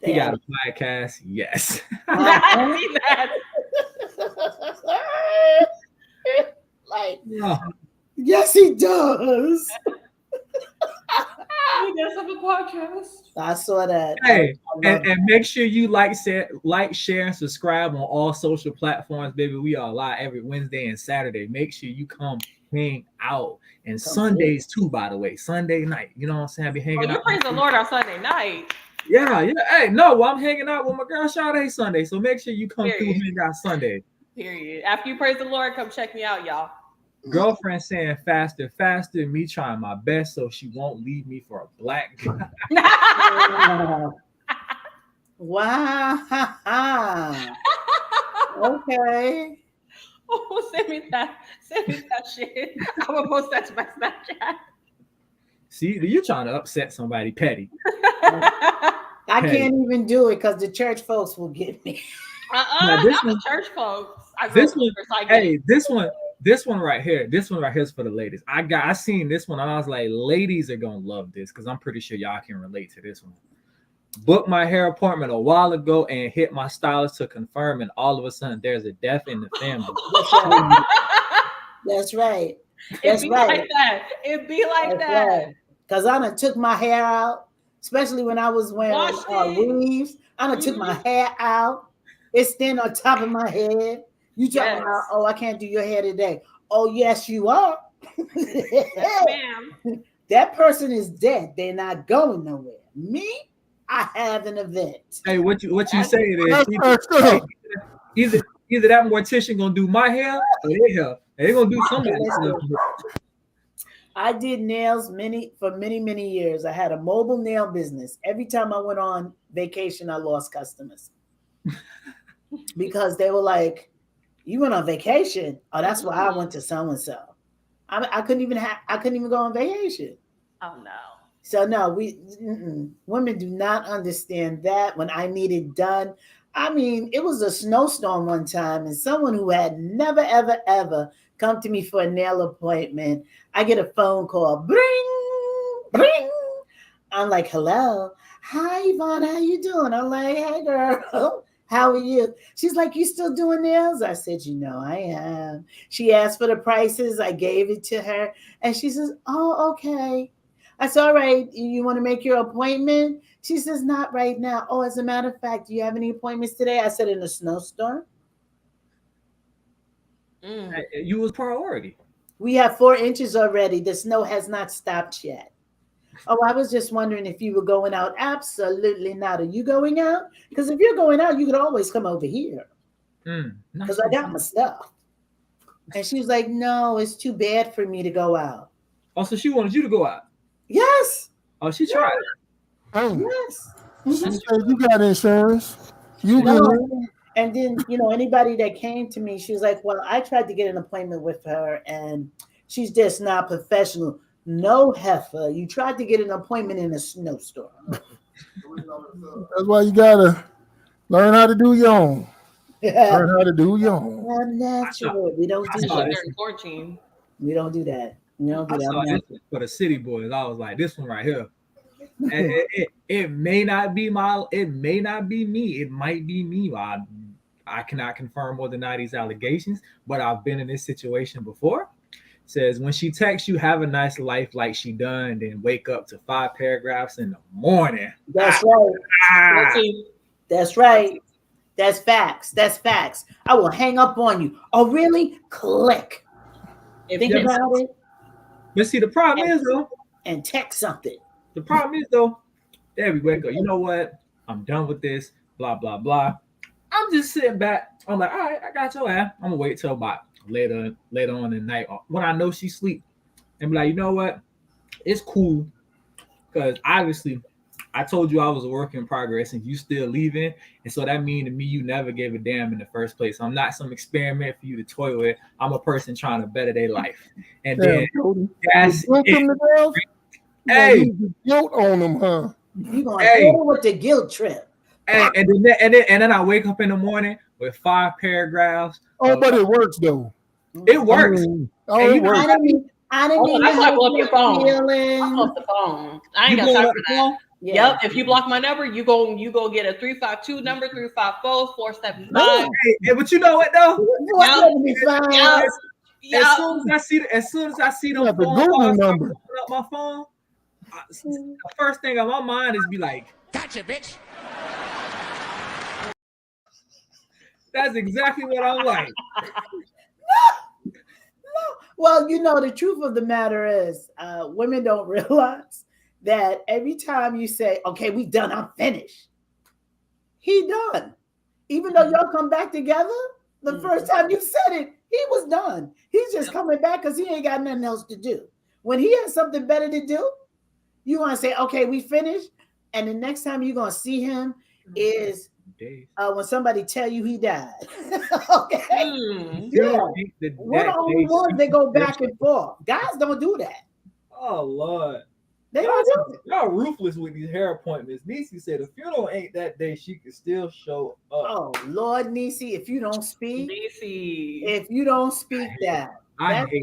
Speaker 2: He got a podcast, yes.
Speaker 6: I see that.
Speaker 4: Like, yes, he does.
Speaker 6: He does have a podcast.
Speaker 4: I saw that.
Speaker 2: Hey, and make sure you like, share, and subscribe on all social platforms, baby. We are live every Wednesday and Saturday. Make sure you come hang out. And Sundays too, by the way. Sunday night. You know what I'm saying? I be hanging out.
Speaker 6: You praise the Lord on Sunday night.
Speaker 2: Yeah. Hey, no, I'm hanging out with my girl Sade Sunday. So make sure you come through hang out Sunday.
Speaker 6: Period. After you praise the Lord, come check me out, y'all.
Speaker 2: Girlfriend saying faster, me trying my best so she won't leave me for a black guy.
Speaker 4: Wow. Okay.
Speaker 6: Oh, send me that shit. I'm gonna post that to my Snapchat.
Speaker 2: See, you're trying to upset somebody petty.
Speaker 4: I can't even do it because the church folks will get me.
Speaker 2: This one,
Speaker 6: church folks.
Speaker 2: This one right here is for the ladies. I seen this one and I was like, ladies are gonna love this because I'm pretty sure y'all can relate to this one. Booked my hair appointment a while ago and hit my stylist to confirm, and all of a sudden there's a death in the family.
Speaker 4: That's right.
Speaker 6: It'd be like that.
Speaker 4: Because I done took my hair out, especially when I was wearing weaves. I done took my hair out. It's standing on top of my head. You talking about, oh, I can't do your hair today. Oh, yes, you are.
Speaker 6: Yes, ma'am.
Speaker 4: That person is dead. They're not going nowhere. Me, I have an event.
Speaker 2: Hey, what you saying is either that mortician gonna do my hair or their hair. They're gonna do something.
Speaker 4: I did nails for many years. I had a mobile nail business. Every time I went on vacation, I lost customers because they were like, "You went on vacation? Oh, that's why I went to so and so." I couldn't even go on vacation.
Speaker 6: Oh no.
Speaker 4: So no, women do not understand that. When I need it done, I mean, it was a snowstorm one time, and someone who had never ever come to me for a nail appointment, I get a phone call, bring, bring. I'm like, hello, hi Yvonne, how you doing? I'm like, hey girl, how are you? She's like, you still doing nails? I said, I am. She asked for the prices, I gave it to her, and she says, oh, okay. I said, all right, you want to make your appointment? She says, not right now. Oh, as a matter of fact, do you have any appointments today? I said, in a snowstorm.
Speaker 2: You was priority.
Speaker 4: We have 4 inches already. The snow has not stopped yet. Oh, I was just wondering if you were going out. Absolutely not. Are you going out? Because if you're going out, you could always come over here. Because I got my stuff. And she was like, no, it's too bad for me to go out.
Speaker 2: Oh, so she wanted you to go out.
Speaker 4: Yes.
Speaker 2: Oh, she tried.
Speaker 4: Yes.
Speaker 1: She said you got insurance. You good.
Speaker 4: And then, anybody that came to me, she was like, well, I tried to get an appointment with her and she's just not professional. No, heifer. You tried to get an appointment in a snowstorm.
Speaker 1: That's why you got to learn how to do your own. Learn how to do your own.
Speaker 4: Unnatural. We don't do that. We don't do that. We don't do that.
Speaker 2: For the city boys, I was like, this one right here. And it may not be me. It might be me. I cannot confirm or deny these allegations, but I've been in this situation before. Says when she texts you, have a nice life like she done, then wake up to 5 paragraphs in the morning.
Speaker 4: That's right. That's right. That's facts. That's facts. I will hang up on you. Oh, really? Click. Think about it.
Speaker 2: But see, the problem is though,
Speaker 4: and text something.
Speaker 2: The problem is though, there we wake up. You know what? I'm done with this. Blah blah blah. I'm just sitting back. I'm like, all right, I got your ass. I'm gonna wait till about later on in the night when I know she's asleep, and be like, you know what? It's cool, because obviously I told you I was a work in progress, and you still leaving, and so that means to me you never gave a damn in the first place. I'm not some experiment for you to toy with. I'm a person trying to better their life, and then that's it. Hey,
Speaker 1: guilt on them, huh?
Speaker 4: You gonna deal with the guilt trip?
Speaker 2: And then I wake up in the morning with 5 paragraphs.
Speaker 1: Oh, but it works though.
Speaker 2: It works.
Speaker 1: It works.
Speaker 4: I didn't mean
Speaker 6: to blow up your phone. I blow up the phone. I ain't got time for that. Yeah. Yep. If you block my number, you go get a 352 number, 354 475.
Speaker 2: Hey, but you know what though?
Speaker 4: Yep.
Speaker 2: As soon as I see them phone number up my phone, the first thing on my mind is be like,
Speaker 3: gotcha, bitch.
Speaker 2: That's exactly what I'm like.
Speaker 4: No. Well, the truth of the matter is, women don't realize that every time you say, okay, we done, I'm finished, he done. Even though y'all come back together, the first time you said it, he was done. He's just coming back because he ain't got nothing else to do. When he has something better to do, you want to say, okay, we finished. And the next time you're going to see him is when somebody tell you he died. Okay. Yeah. We're the only ones that go back and forth. Guys don't do that.
Speaker 2: Oh, Lord.
Speaker 4: They don't do it.
Speaker 2: Y'all ruthless with these hair appointments. Niecy said the funeral ain't that day, she can still show up.
Speaker 4: Oh, Lord, Niecy, if you don't speak,
Speaker 6: Niecy.
Speaker 4: If you don't speak that's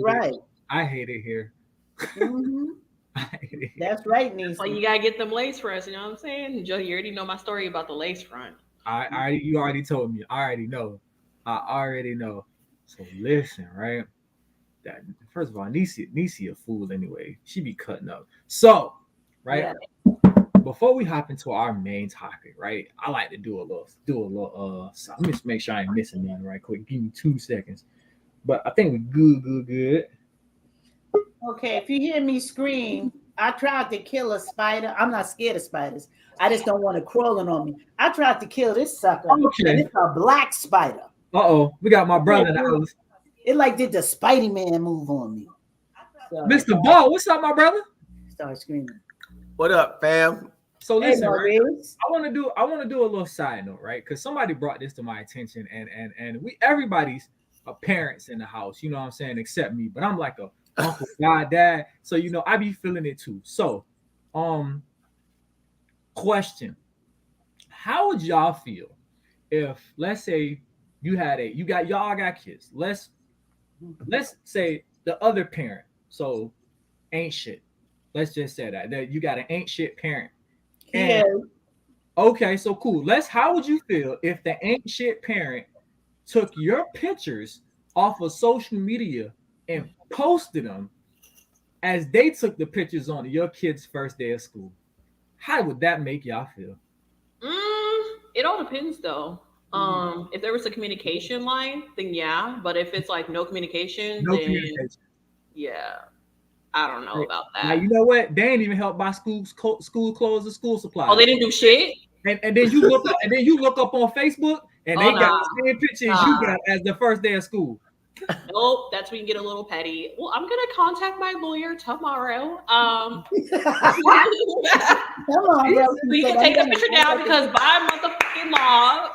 Speaker 4: right.
Speaker 2: I hate it here.
Speaker 4: Mm-hmm. That's right, Niecy.
Speaker 6: Well, you gotta get them lace fronts. You know what I'm saying, Joe? You already know my story about the lace front.
Speaker 2: You already told me. I already know. So listen, right? That first of all, Niecy a fool anyway. She be cutting up. So, right? Yeah. Before we hop into our main topic, right? I like to do a little. So let me just make sure I ain't missing nothing right quick. Give me 2 seconds. But I think we're good.
Speaker 4: Okay, if you hear me scream, I tried to kill a spider. I'm not scared of spiders. I just don't want it crawling on me. I tried to kill this sucker.
Speaker 2: Okay.
Speaker 4: And it's a black spider.
Speaker 2: We got my brother in the house.
Speaker 4: It like did the Spidey Man move on me. So,
Speaker 2: Mr. Ball, what's up, my brother?
Speaker 4: start screaming.
Speaker 7: What up, fam?
Speaker 2: So
Speaker 4: Hey,
Speaker 2: listen, right?
Speaker 4: Maurice.
Speaker 2: I want to do a little side note, right? Because somebody brought this to my attention, and we everybody's parents in the house, you know what I'm saying, except me. But I'm like a uncle, dad, so I be feeling it too. So, question: how would y'all feel if, let's say, y'all got kids? Let's say the other parent, so ain't shit. Let's just say that you got an ain't shit parent.
Speaker 4: Yeah.
Speaker 2: Okay, so cool. How would you feel if the ain't shit parent took your pictures off of social media and posted them as they took the pictures on your kid's first day of school? How would that make y'all feel?
Speaker 6: It all depends though. If there was a communication line, then yeah. But if it's like no communication,
Speaker 2: No
Speaker 6: then
Speaker 2: communication.
Speaker 6: yeah, I don't know about
Speaker 2: Now
Speaker 6: that.
Speaker 2: you know what? They ain't even helped buy school clothes and school supplies.
Speaker 6: Oh, they didn't do shit.
Speaker 2: And then you look up on Facebook and they got
Speaker 6: nah.
Speaker 2: the same picture as you got as the first day of school.
Speaker 6: Nope, that's when you get a little petty. Well, I'm gonna contact my lawyer tomorrow.
Speaker 4: Come on, bro.
Speaker 6: So you can take the picture down because by motherfucking law,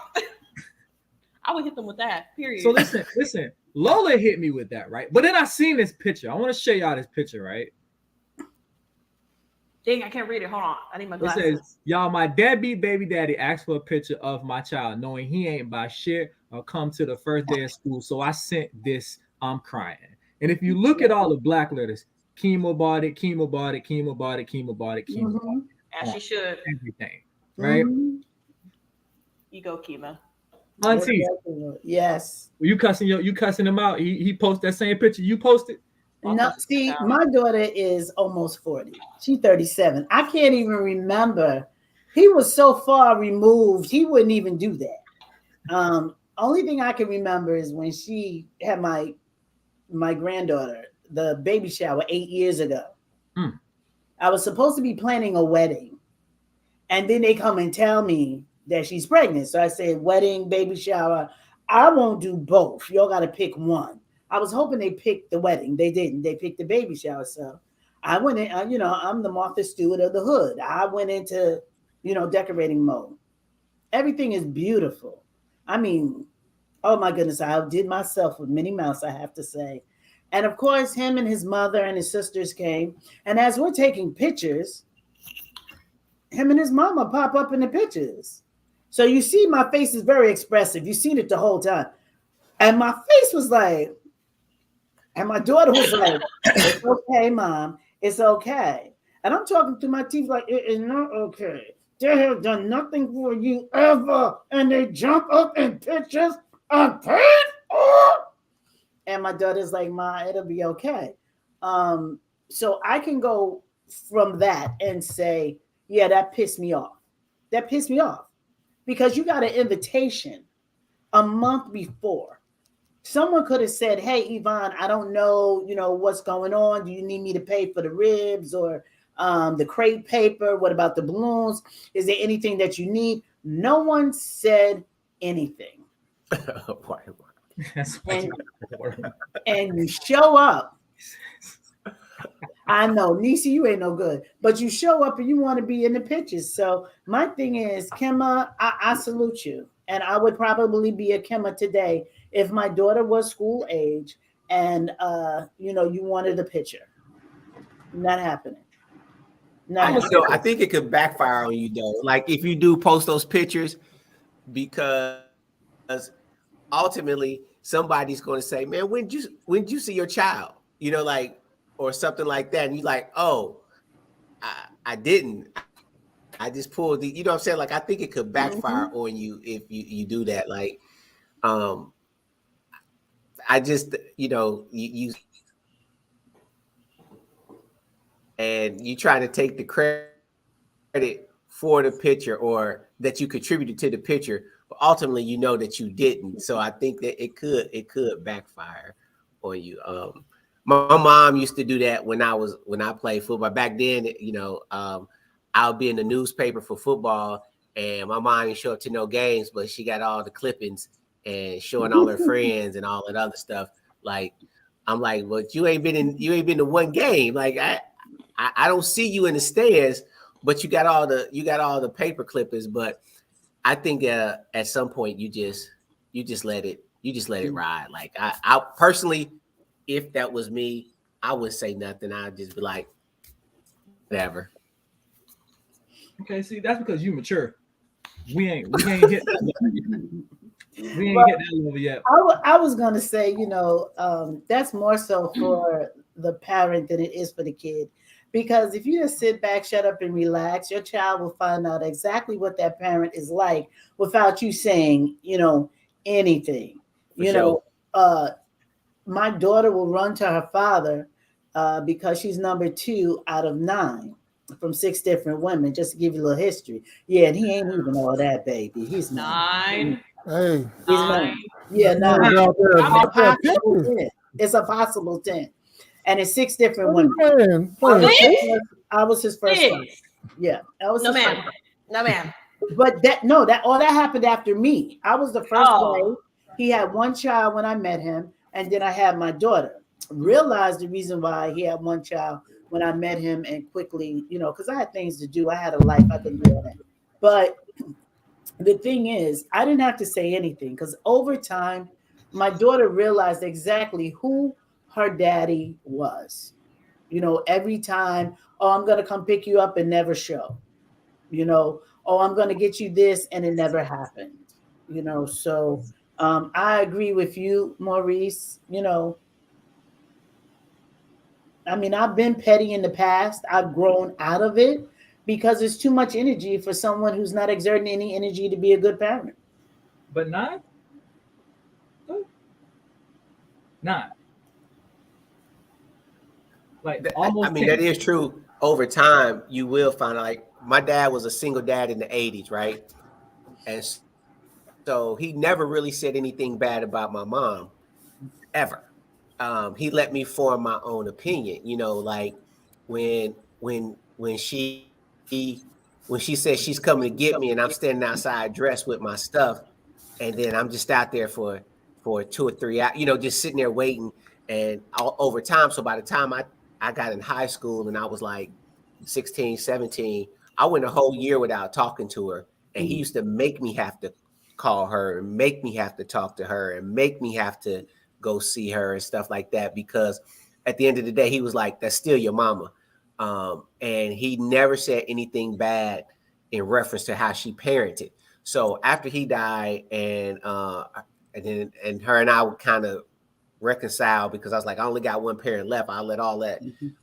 Speaker 6: I would hit them with that. Period.
Speaker 2: So listen. Lola hit me with that, right? But then I seen this picture. I want to show y'all this picture, right?
Speaker 6: Dang, I can't read it. Hold on, I need my
Speaker 2: It
Speaker 6: glasses.
Speaker 2: says, y'all, my deadbeat baby daddy asked for a picture of my child, knowing he ain't buy shit or come to the first day of school. So I sent this. I'm crying. And if you look at all the black letters, chemo bought it, chemo bought it, chemo bought it, chemo bought it, chemo bought it.
Speaker 6: As she should.
Speaker 2: Everything, right?
Speaker 6: You go, Kima.
Speaker 2: Auntie,
Speaker 4: Yes.
Speaker 2: you cussing him out. He posted that same picture you posted.
Speaker 4: No, see, my daughter is almost 40. She's 37. I can't even remember. He was so far removed, he wouldn't even do that. Only thing I can remember is when she had my granddaughter, the baby shower 8 years ago. I was supposed to be planning a wedding. And then they come and tell me that she's pregnant. So I said, wedding, baby shower. I won't do both. Y'all got to pick one. I was hoping they picked the wedding. They didn't. They picked the baby shower. So I went in, I'm the Martha Stewart of the hood. I went into, decorating mode. Everything is beautiful. I mean, oh my goodness, I outdid myself with Minnie Mouse, I have to say. And of course, him and his mother and his sisters came. And as we're taking pictures, him and his mama pop up in the pictures. So you see my face is very expressive. You've seen it the whole time. And my face was like, and my daughter was like, it's okay, Mom. It's okay. And I'm talking to my teeth like, it is not okay. They have done nothing for you ever. And they jump up in pictures and paid for. And my daughter's like, Ma, it'll be okay. So I can go from that and say, yeah, that pissed me off. That pissed me off. Because you got an invitation a month before. Someone could have said, hey, Yvonne, I don't know, what's going on. Do you need me to pay for the ribs or the crepe paper? What about the balloons? Is there anything that you need? No one said anything. And you show up. I know, Nisi, you ain't no good, but you show up and you want to be in the pictures. So my thing is, Kemma, I salute you. And I would probably be a Kemma today if my daughter was school age and, you wanted a picture. Not happening.
Speaker 7: I think it could backfire on you, though. Like if you do post those pictures, because ultimately somebody's going to say, man, when did you see your child? Or something like that. And you like, oh, I didn't. I just pulled the, you know what I'm saying? Like, I think it could backfire on you if you do that. Like, I just, you and you try to take the credit for the picture or that you contributed to the picture, but ultimately you know that you didn't. So I think that it could backfire on you. My mom used to do that when I played football. Back then, I would be in the newspaper for football, and my mom didn't show up to no games, but she got all the clippings and showing all her friends and all that other stuff. Like, I'm like, but you ain't been to one game. Like I don't see you in the stands, but you got all the paper clippers. But I think at some point you just let it ride. Like I personally, if that was me, I would say nothing. I'd just be like, whatever.
Speaker 2: Okay, see, that's because you mature. We ain't hit that level yet. We ain't hit that level yet.
Speaker 4: I was going to say, that's more so for the parent than it is for the kid. Because if you just sit back, shut up, and relax, your child will find out exactly what that parent is like without you saying, anything.
Speaker 7: For sure.
Speaker 4: My daughter will run to her father because she's number 2 out of 9 from 6 different women, just to give you a little history. Yeah, and he ain't even all that, baby. He's 9.
Speaker 6: 9.
Speaker 1: Hey,
Speaker 4: He's 9. Yeah, 9.
Speaker 1: out there,
Speaker 4: It's a
Speaker 1: out there
Speaker 4: possible
Speaker 1: picking.
Speaker 4: 10. It's a possible 10. And it's 6 different
Speaker 1: What are
Speaker 4: women.
Speaker 1: you playing?
Speaker 4: I was his first son. Yeah, I was
Speaker 6: No,
Speaker 4: his
Speaker 6: ma'am.
Speaker 4: first.
Speaker 6: No, ma'am.
Speaker 4: But that happened after me. I was the first wife. He had one child when I met him, and then I had my daughter. Realized the reason why he had one child when I met him, and quickly, because I had things to do. I had a life. I couldn't do all that. But the thing is, I didn't have to say anything because over time, my daughter realized exactly who her daddy was. Every time, oh, I'm going to come pick you up and never show. Oh, I'm going to get you this, and it never happened. So I agree with you, Maurice. I mean, I've been petty in the past. I've grown out of it because it's too much energy for someone who's not exerting any energy to be a good parent.
Speaker 2: But 9? 9. Like almost.
Speaker 7: I mean,
Speaker 2: 10.
Speaker 7: that is true. Over time, you will find out. Like my dad was a single dad in the '80s, right? And so he never really said anything bad about my mom ever. He let me form my own opinion. Like when she says she's coming to get me, and I'm standing outside dressed with my stuff, and then I'm just out there for 2 or 3 hours, just sitting there waiting. And over time, so by the time I got in high school and I was like 16, 17, I went a whole year without talking to her. And he used to make me have to call her and make me have to talk to her and make me have to go see her and stuff like that. Because at the end of the day, he was like, that's still your mama. And he never said anything bad in reference to how she parented. So after he died, and her and I would kind of reconcile, because I was like, I only got one parent left. I'll let all that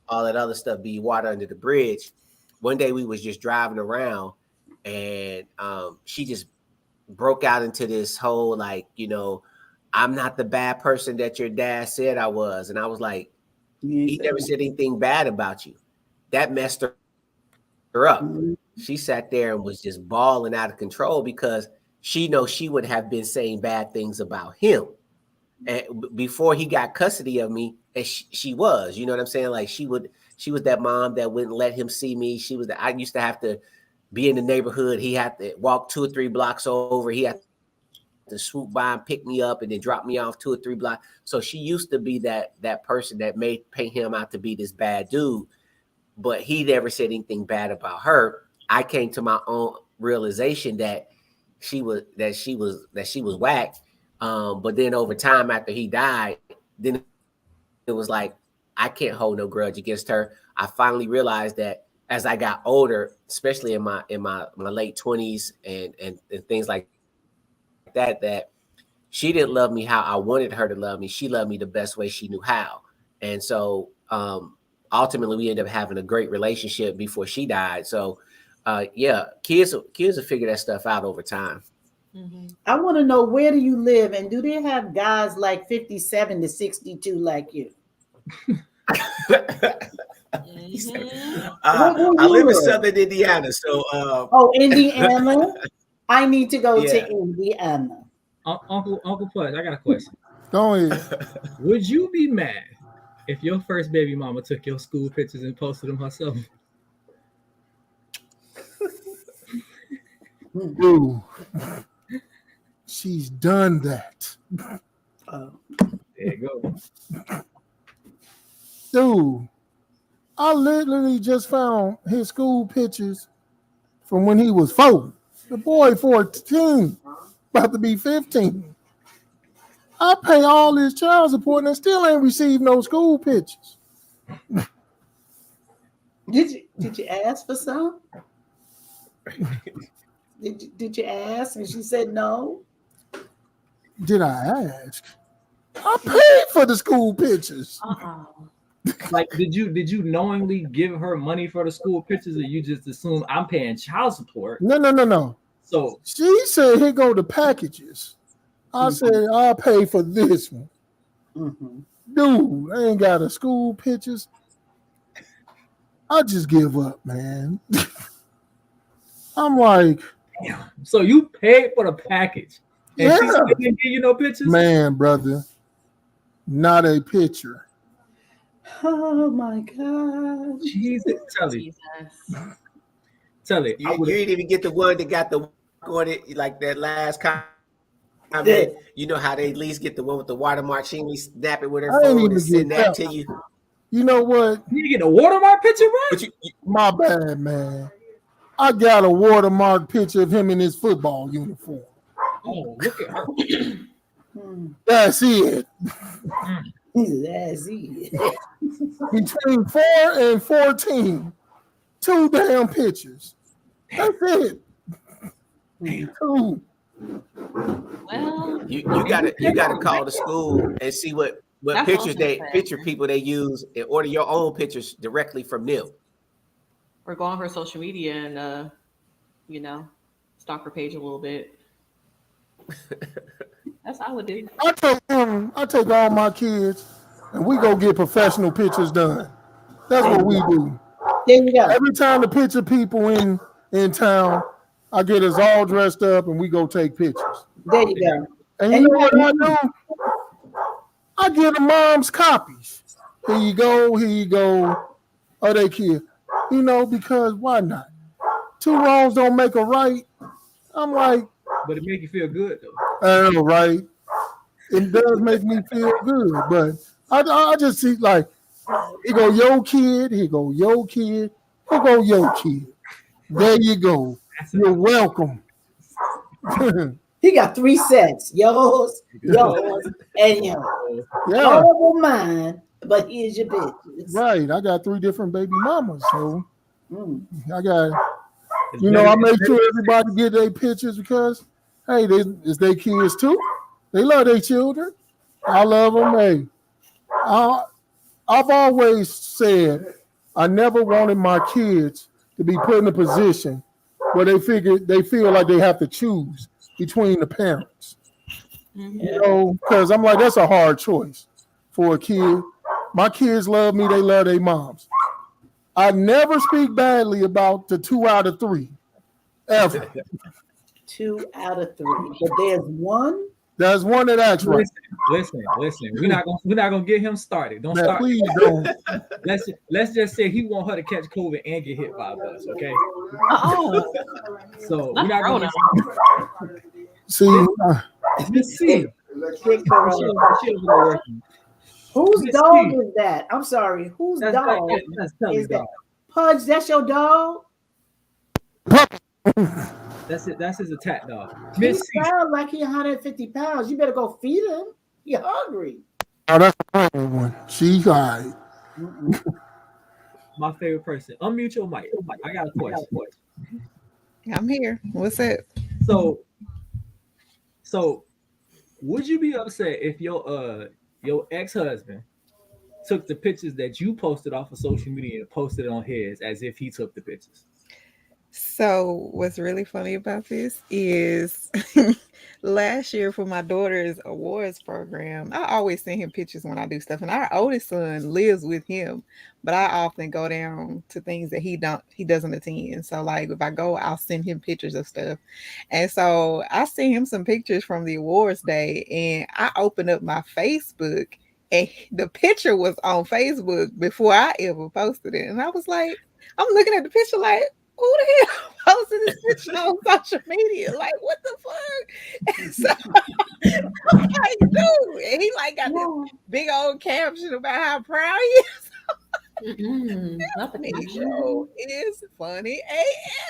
Speaker 7: other stuff be water under the bridge. One day we was just driving around, and she just broke out into this whole like, I'm not the bad person that your dad said I was. And I was like, he never said anything bad about you. That messed her up. She sat there and was just bawling out of control because she knows she would have been saying bad things about him. And before he got custody of me, and she was, you know what I'm saying? Like she was that mom that wouldn't let him see me. She was I used to have to be in the neighborhood. He had to walk 2 or 3 blocks over. He had to swoop by and pick me up and then drop me off 2 or 3 blocks. So she used to be that person that may paint him out to be this bad dude, but he never said anything bad about her. I came to my own realization that she was whack. But then over time, after he died, then it was like, I can't hold no grudge against her. I finally realized that as I got older, especially in my late 20s and things like that she didn't love me how I wanted her to love me. She loved me the best way she knew how. And so ultimately we ended up having a great relationship before she died. So kids will figure that stuff out over time.
Speaker 4: I want to know, where do you live, and do they have guys like 57 to 62 like you?
Speaker 7: I live in Southern Indiana, so
Speaker 4: Indiana. I need to go to Indiana.
Speaker 2: Uncle Pudge, I got a question.
Speaker 1: Go ahead.
Speaker 2: Would you be mad if your first baby mama took your school pictures and posted them herself?
Speaker 1: Dude, she's done that.
Speaker 2: There you go.
Speaker 1: Dude, I literally just found his school pictures from when he was 4. The boy 14, about to be 15. I pay all his child support and still ain't received no school pictures.
Speaker 4: Did you ask for some? Did you ask? And she said no.
Speaker 1: Did I ask? I paid for the school pictures.
Speaker 2: Like, did you knowingly give her money for the school pictures, or you just assume I'm paying child support?
Speaker 1: No.
Speaker 2: So
Speaker 1: she said, "Here go the packages." I said, "I'll pay for this one." Dude, I ain't got a school pictures. I just give up, man. I'm like,
Speaker 2: damn. So you paid for the package, and she still didn't give you no pictures,
Speaker 1: man, brother. Not a picture.
Speaker 4: Oh my God.
Speaker 2: Jesus, tell it.
Speaker 7: You didn't even get the one that got the on it, like that last comment. You know how they at least get the one with the watermark. She ain't snap it with her phone and send that to you.
Speaker 1: You know what?
Speaker 2: You get a watermark picture, right?
Speaker 7: But you,
Speaker 1: my bad, man. I got a watermark picture of him in his football uniform.
Speaker 2: Oh, look at her.
Speaker 1: That's it.
Speaker 4: That's it.
Speaker 1: Between 4 and 14. 2 damn pictures. That's it. 2.
Speaker 6: Well,
Speaker 7: you gotta call the school and see what pictures picture people they use and order your own pictures directly from them.
Speaker 6: Or go on her social media and stalk her page a little bit. That's how I would do.
Speaker 1: I take all my kids and we go get professional pictures done. That's what we do.
Speaker 4: There you go.
Speaker 1: Every time the picture people in town, I get us all dressed up and we go take pictures.
Speaker 4: There you go.
Speaker 1: And you know what I do? I give the moms copies. Here you go. Oh, they kid. Because why not? 2 wrongs don't make a right. I'm like,
Speaker 2: but it make you feel good though.
Speaker 1: I know, right? It does make me feel good, but I just see like, here go your kid, here go your kid, here go your kid. There you go. You're welcome.
Speaker 4: He got 3 sets. Yours, and yours.
Speaker 1: Yeah.
Speaker 4: All of mine, but here's your pictures.
Speaker 1: Right. I got 3 different baby mamas, so I got, I make sure everybody get their pictures because, hey, it's their kids too. They love their children. I love them. Hey, I've always said I never wanted my kids to be put in a position where they feel like they have to choose between the parents. Because I'm like, that's a hard choice for a kid. My kids love me, they love their moms. I never speak badly about the 2 out of 3. Ever.
Speaker 4: 2 out of 3. But there's one.
Speaker 1: There's one that acts right.
Speaker 2: Listen. We're not gonna get him started. Don't start.
Speaker 1: Please don't.
Speaker 2: Let's just say he want her to catch COVID and get hit by a bus, okay? So we're not gonna
Speaker 1: see.
Speaker 2: Let's see.
Speaker 4: Whose dog is that? I'm sorry. Whose dog is that? Pudge, that's your dog?
Speaker 2: That's it. That's his attack dog.
Speaker 4: He sounds like he's 150 pounds. You better go feed him. You're hungry.
Speaker 1: Oh, that's the one. She's all right.
Speaker 2: My favorite person. Unmute your mic. I got a question.
Speaker 8: I'm here. What's it?
Speaker 2: So would you be upset if your ex-husband took the pictures that you posted off of social media and posted it on his as if he took the pictures?
Speaker 8: So what's really funny about this is last year for my daughter's awards program, I always send him pictures when I do stuff. And our oldest son lives with him, but I often go down to things that he doesn't attend. So like if I go, I'll send him pictures of stuff. And so I sent him some pictures from the awards day and I opened up my Facebook and the picture was on Facebook before I ever posted it. And I was like, I'm looking at the picture like, who the hell posted this picture on social media? Like, what the fuck? And so I'm like, dude, and he like got this big old caption about how proud he is.
Speaker 6: Not the
Speaker 8: Me,
Speaker 6: caption.
Speaker 8: yo, it is funny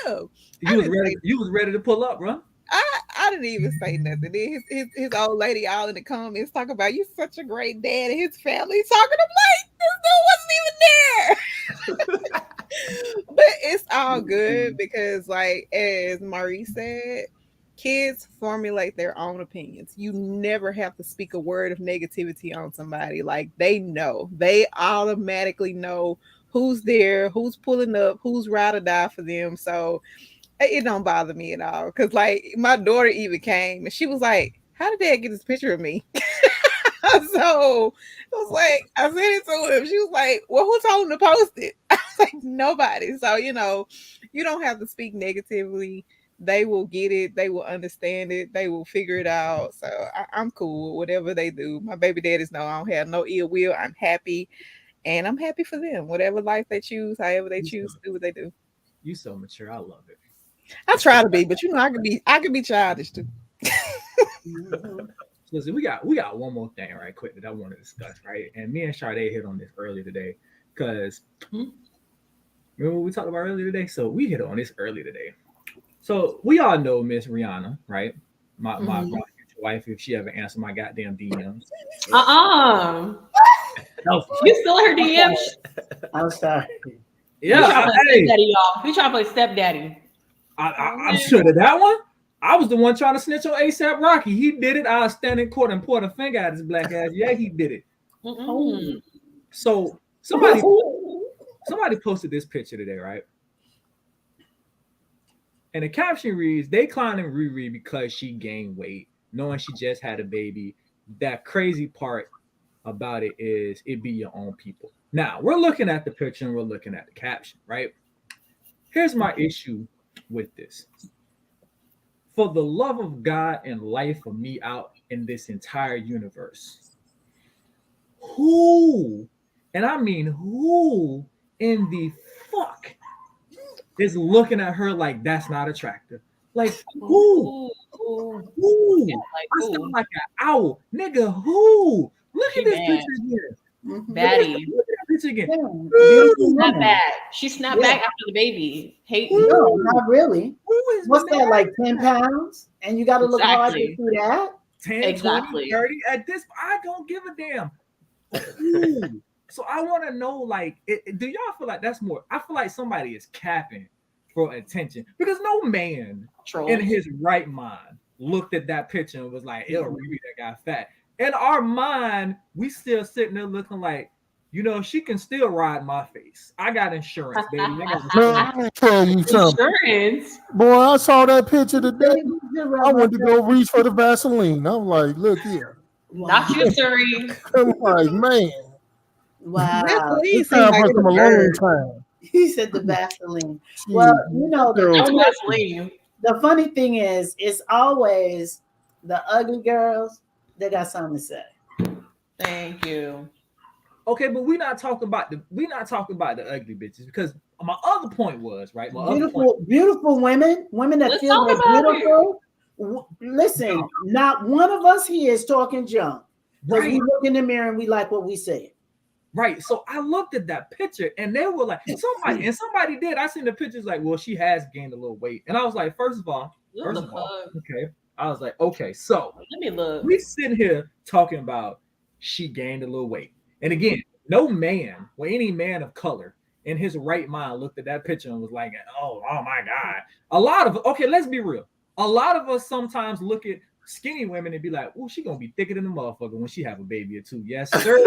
Speaker 8: AF.
Speaker 2: You was ready to pull up, bro.
Speaker 8: I didn't even say nothing. Then his old lady all in the comments talking about you such a great dad and his family talking. I'm like, this dude wasn't even there. But it's all good because, like as Marie said, kids formulate their own opinions. You never have to speak a word of negativity on somebody. Like they know, they automatically know who's there, who's pulling up, who's ride or die for them. So it don't bother me at all. Cause like my daughter even came and she was like, "How did Dad get this picture of me?" So I was like, I sent it to him. She was like, "Well, who told him to post it?" I was like, "Nobody." So you don't have to speak negatively. They will get it. They will understand it. They will figure it out. So I'm cool with whatever they do. My baby daddies know I don't have no ill will. I'm happy, and I'm happy for them. Whatever life they choose, however they choose to do what they do.
Speaker 2: You so mature. I love it.
Speaker 8: I try to be, but I can be childish too.
Speaker 2: Listen, we got one more thing right quick that I want to discuss, right? And me and Sade hit on this earlier today because remember what we talked about earlier today? So we hit on this earlier today. So we all know Miss Rihanna, right? My future wife, if she ever answered my goddamn DMs.
Speaker 6: You still her DMs?
Speaker 4: I'm sorry.
Speaker 2: Yeah,
Speaker 6: stepdaddy, y'all. He trying to play stepdaddy.
Speaker 2: I'm sure that one. I was the one trying to snitch on ASAP Rocky. He did it. I was standing in court and poured a finger at his black ass. Yeah, he did it. So somebody posted this picture today, right? And the caption reads, "They clowning Riri because she gained weight, knowing she just had a baby. That crazy part about it is it be your own people." Now, we're looking at the picture and we're looking at the caption, right? Here's my issue with this. For the love of God and life of me out in this entire universe, who, and I mean who in the fuck is looking at her like that's not attractive? Like who? Who?
Speaker 6: Yeah,
Speaker 2: I sound like an owl. Nigga, who? Look at this picture here.
Speaker 6: Baddie.
Speaker 2: Look at that picture again.
Speaker 6: Snap back. She snapped back after the baby. Hate
Speaker 4: No, not really.
Speaker 2: Who is
Speaker 4: What's that, like 10 pounds? And you got to look hard to do that?
Speaker 2: 10, 20, 30. At this, I don't give a damn. Ooh. So I want to know, like, do y'all feel like that's more? I feel like somebody is capping for attention because no man in his right mind looked at that picture and was like, "Ew, Riri, that guy fat." In our mind, we still sitting there looking like, she can still ride my face. I got insurance, baby.
Speaker 1: I'll tell you something.
Speaker 6: Insurance.
Speaker 1: Boy, I saw that picture today. I went to go reach for the Vaseline. I'm like, look here.
Speaker 6: Not you, Surrey.
Speaker 1: I'm like, man.
Speaker 4: Wow.
Speaker 8: Vaseline
Speaker 1: It's time
Speaker 8: seems
Speaker 1: for some alone time.
Speaker 4: He said the Vaseline. Well,
Speaker 6: Vaseline.
Speaker 4: the funny thing is, it's always the ugly girls that got something to say.
Speaker 6: Thank you.
Speaker 2: Okay, but we're not talking about the ugly bitches because my other point was right.
Speaker 4: Beautiful women that feel they're beautiful. Listen, not one of us here is talking junk. Right. We look in the mirror and we like what we say.
Speaker 2: Right. So I looked at that picture and they were like, somebody did. I seen the pictures like, well, she has gained a little weight. And I was like, first of all, okay. I was like, okay, so
Speaker 6: let me look.
Speaker 2: We sitting here talking about she gained a little weight. And again, no man or any man of color in his right mind looked at that picture and was like, oh my God. Let's be real. A lot of us sometimes look at skinny women and be like, oh, she gonna be thicker than a motherfucker when she have a baby or two. Yes, sir.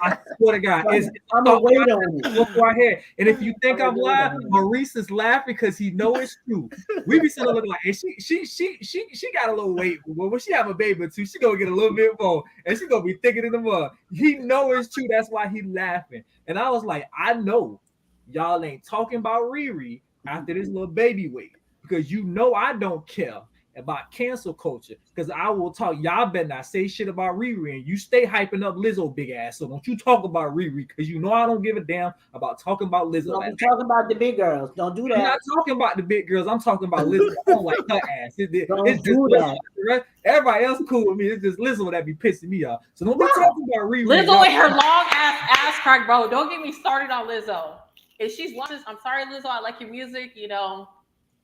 Speaker 2: I swear to God.
Speaker 4: I'm a wait on it.
Speaker 2: Before I head. And if you think I'm lying, Maurice is laughing because he know it's true. We be sitting there looking like, hey, she got a little weight, but when she have a baby or two, she gonna get a little bit more, and she gonna be thicker than the mother. He know it's true. That's why he laughing. And I was like, I know y'all ain't talking about Riri after this little baby weight because I don't care. about cancel culture, because I will talk. Y'all better not say shit about Riri, and you stay hyping up Lizzo big ass. So don't you talk about Riri, because you know I don't give a damn about talking about Lizzo.
Speaker 4: Don't be talking about the big girls. Don't do that.
Speaker 2: I'm not talking about the big girls. I'm talking about Lizzo. I don't like her ass.
Speaker 4: Don't
Speaker 2: It's
Speaker 4: do
Speaker 2: just
Speaker 4: that.
Speaker 2: Lizzo, right? Everybody else cool with me. It's just Lizzo that be pissing me off. So don't be talking about Riri.
Speaker 6: Lizzo and her long ass crack, bro. Don't get me started on Lizzo. If she's watching, I'm sorry, Lizzo. I like your music. You know,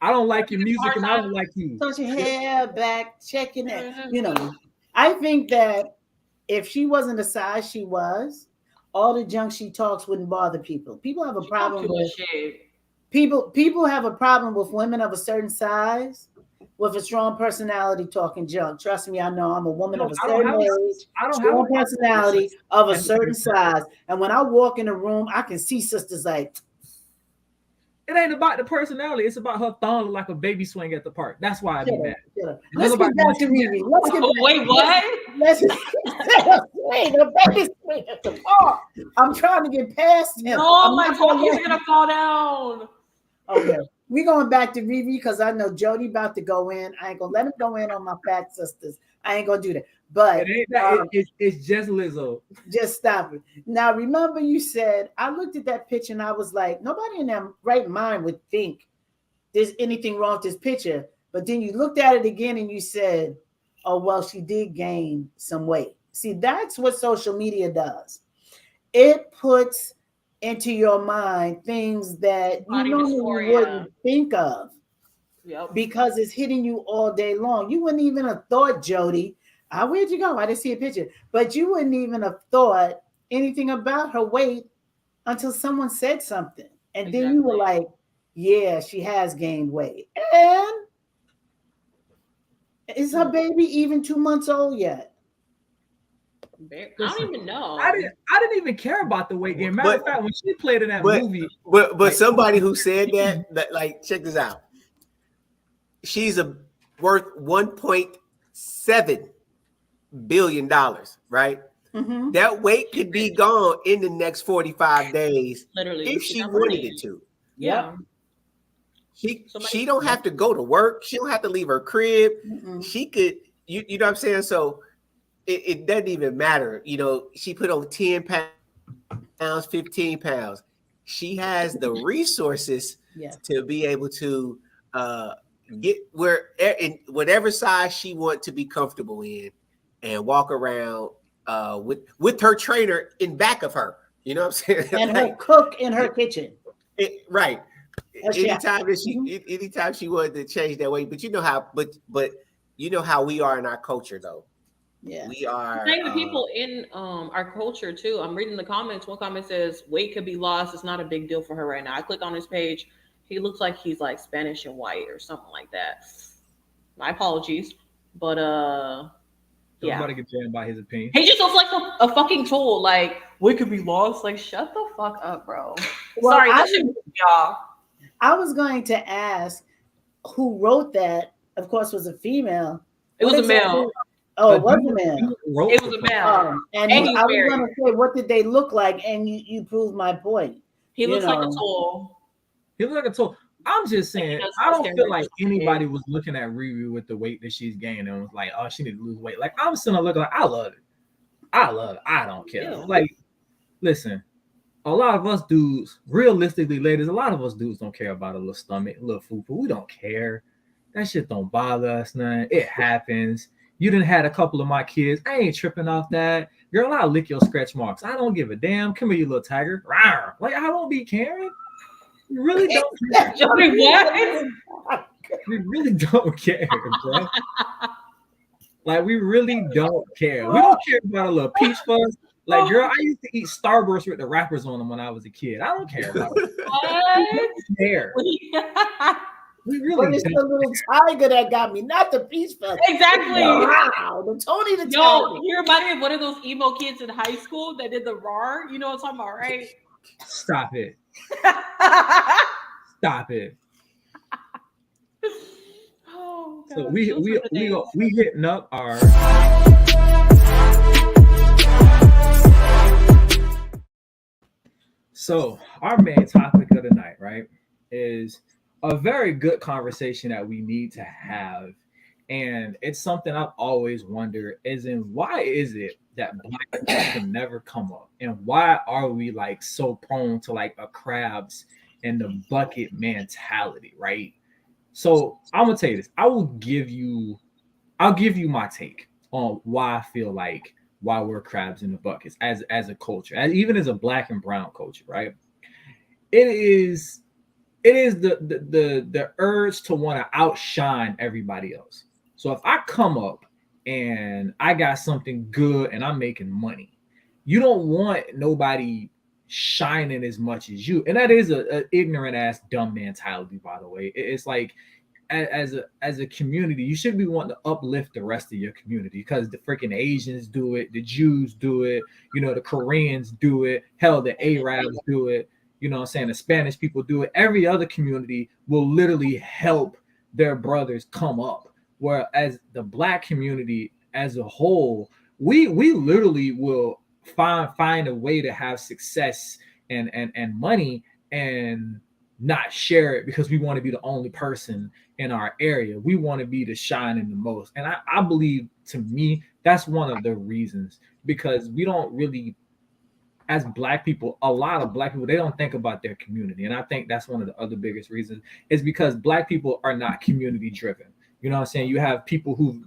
Speaker 2: I don't like your music, and I don't like you.
Speaker 4: Touch your hair back, checking it. You know, I think that if she wasn't the size she was, all the junk she talks wouldn't bother people. People have a problem with people have a problem with women of a certain size with a strong personality talking junk. Trust me, I know. I'm a woman of a certain age, strong personality of a certain size. And when I walk in a room, I can see sisters like,
Speaker 2: it ain't about the personality. It's about her thong like a baby swing at the park. That's why I be mad.
Speaker 4: Let's get back to Riri. Let's get back.
Speaker 6: Wait, what?
Speaker 4: Let's swing a baby swing at the park. I'm trying to get past him.
Speaker 6: No, my talkie's gonna fall down.
Speaker 4: Okay, we going back to Riri because I know Jody about to go in. I ain't gonna let him go in on my fat sisters. I ain't gonna do that. But
Speaker 2: it's just Lizzo.
Speaker 4: Just stop it. Now, remember you said, I looked at that picture and I was like, nobody in their right mind would think there's anything wrong with this picture. But then you looked at it again and you said, oh, well, she did gain some weight. See, that's what social media does. It puts into your mind things that you normally wouldn't think of because it's hitting you all day long. You wouldn't even have thought, Jody, where'd you go? I didn't see a picture. But you wouldn't even have thought anything about her weight until someone said something. And then you were like, yeah, she has gained weight. And is her baby even 2 months old yet?
Speaker 6: I don't even know.
Speaker 2: I didn't even care about the weight gain. Matter of fact, when she played in that movie.
Speaker 7: But somebody who said that, like, check this out. She's worth $1.7 billion, right?
Speaker 4: Mm-hmm.
Speaker 7: That weight could be gone in the next 45 days,
Speaker 6: literally,
Speaker 7: if she wanted it to.
Speaker 6: Yeah.
Speaker 7: She don't have to go to work. She don't have to leave her crib.
Speaker 4: Mm-mm.
Speaker 7: She could, you know what I'm saying? So it doesn't even matter. You know, she put on 10 pounds, 15 pounds. She has the resources to be able to get in whatever size she wants to be comfortable in and walk around with her trainer in back of her. You know what I'm saying?
Speaker 4: And her cook in her kitchen.
Speaker 7: Right. Anytime she wanted to change that weight, but you know how, but you know how we are in our culture, though.
Speaker 4: Yeah,
Speaker 7: we are.
Speaker 6: Saying the people in our culture too. I'm reading the comments. One comment says weight could be lost. It's not a big deal for her right now. I click on his page. He looks like he's like Spanish and white or something like that. My apologies, but yeah.
Speaker 2: Nobody get jammed by his opinion.
Speaker 6: He just looks like a fucking tool. Like weight could be lost. Like shut the fuck up, bro.
Speaker 4: Well,
Speaker 6: sorry, y'all.
Speaker 4: I was going to ask who wrote that. Of course, was a female.
Speaker 6: It was a male.
Speaker 4: Oh, it was a male.
Speaker 6: It was a male.
Speaker 4: And I was going to say, what did they look like? And you proved my point.
Speaker 6: He looks like a tool.
Speaker 2: He looks like a tool. I'm just saying, I don't feel like anybody was looking at Riri with the weight that she's gaining and was like, oh, she need to lose weight. Like, I'm sitting there looking like, I love it. I don't care.
Speaker 6: Yeah.
Speaker 2: Like, listen, a lot of us dudes, realistically, ladies, a lot of us dudes don't care about a little stomach, a little food, but we don't care. That shit don't bother us, none. It happens. You done had a couple of my kids. I ain't tripping off that. Girl, I'll lick your stretch marks. I don't give a damn. Come here, you little tiger. Rawr. Like, I don't be caring. We really don't care.
Speaker 6: What?
Speaker 2: We really don't care, bro. Like, we really don't care. We don't care about a little peach fuzz. Like, girl, I used to eat Starburst with the wrappers on them when I was a kid. I don't care about it. We don't care. We really
Speaker 4: it's the little tiger that got me, not the peach fuzz.
Speaker 6: Exactly.
Speaker 4: Wow, the Tony the tiger.
Speaker 6: Yo, you remind me of one of those emo kids in high school that did the RAR. You know what I'm talking about, right?
Speaker 2: Stop it. Stop it.
Speaker 6: Oh, God.
Speaker 2: So we hitting up our So our main topic of the night, right, is a very good conversation that we need to have And it's something I've always wondered is in why is it that black people can never come up? And why are we like so prone to like a crabs and the bucket mentality, right? So I'm gonna tell you this. I'll give you my take on why I feel like why we're crabs in the buckets as a culture, as even as a black and brown culture, right? It is the urge to want to outshine everybody else. So if I come up and I got something good and I'm making money, you don't want nobody shining as much as you. And that is a ignorant ass dumb mentality, by the way. It's like as a community, you should be wanting to uplift the rest of your community because the freaking Asians do it, the Jews do it, the Koreans do it, hell, the Arabs do it. What I'm saying? The Spanish people do it. Every other community will literally help their brothers come up. Whereas the black community as a whole, we literally will find a way to have success and money and not share it because we want to be the only person in our area. We want to be the shining the most. And I believe, to me, that's one of the reasons, because we don't really, as black people, a lot of black people, they don't think about their community. And I think that's one of the other biggest reasons, is because black people are not community driven. You know what I'm saying? You have people who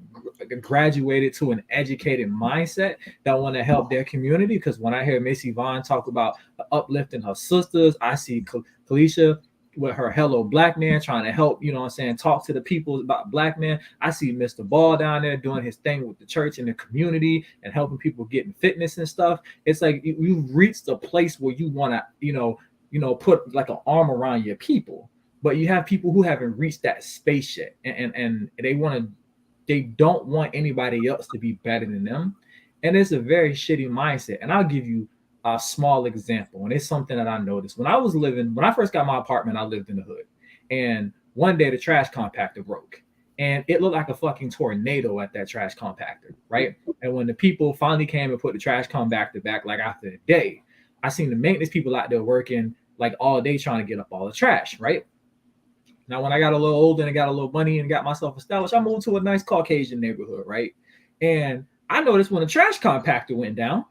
Speaker 2: graduated to an educated mindset that want to help their community. Because when I hear Missy Vaughn talk about uplifting her sisters, I see Kalisha with her Hello Black Man trying to help, talk to the people about black men. I see Mr. Ball down there doing his thing with the church and the community and helping people get in fitness and stuff. It's like you've reached a place where you want to, put like an arm around your people. But you have people who haven't reached that space yet, and they don't want anybody else to be better than them. And it's a very shitty mindset. And I'll give you a small example. And it's something that I noticed when I first got my apartment. I lived in the hood, and one day the trash compactor broke, and it looked like a fucking tornado at that trash compactor, right? And when the people finally came and put the trash compactor back, like after the day, I seen the maintenance people out there working like all day trying to get up all the trash, right? Now, when I got a little older and got a little money and got myself established, I moved to a nice Caucasian neighborhood, right? And I noticed when the trash compactor went down,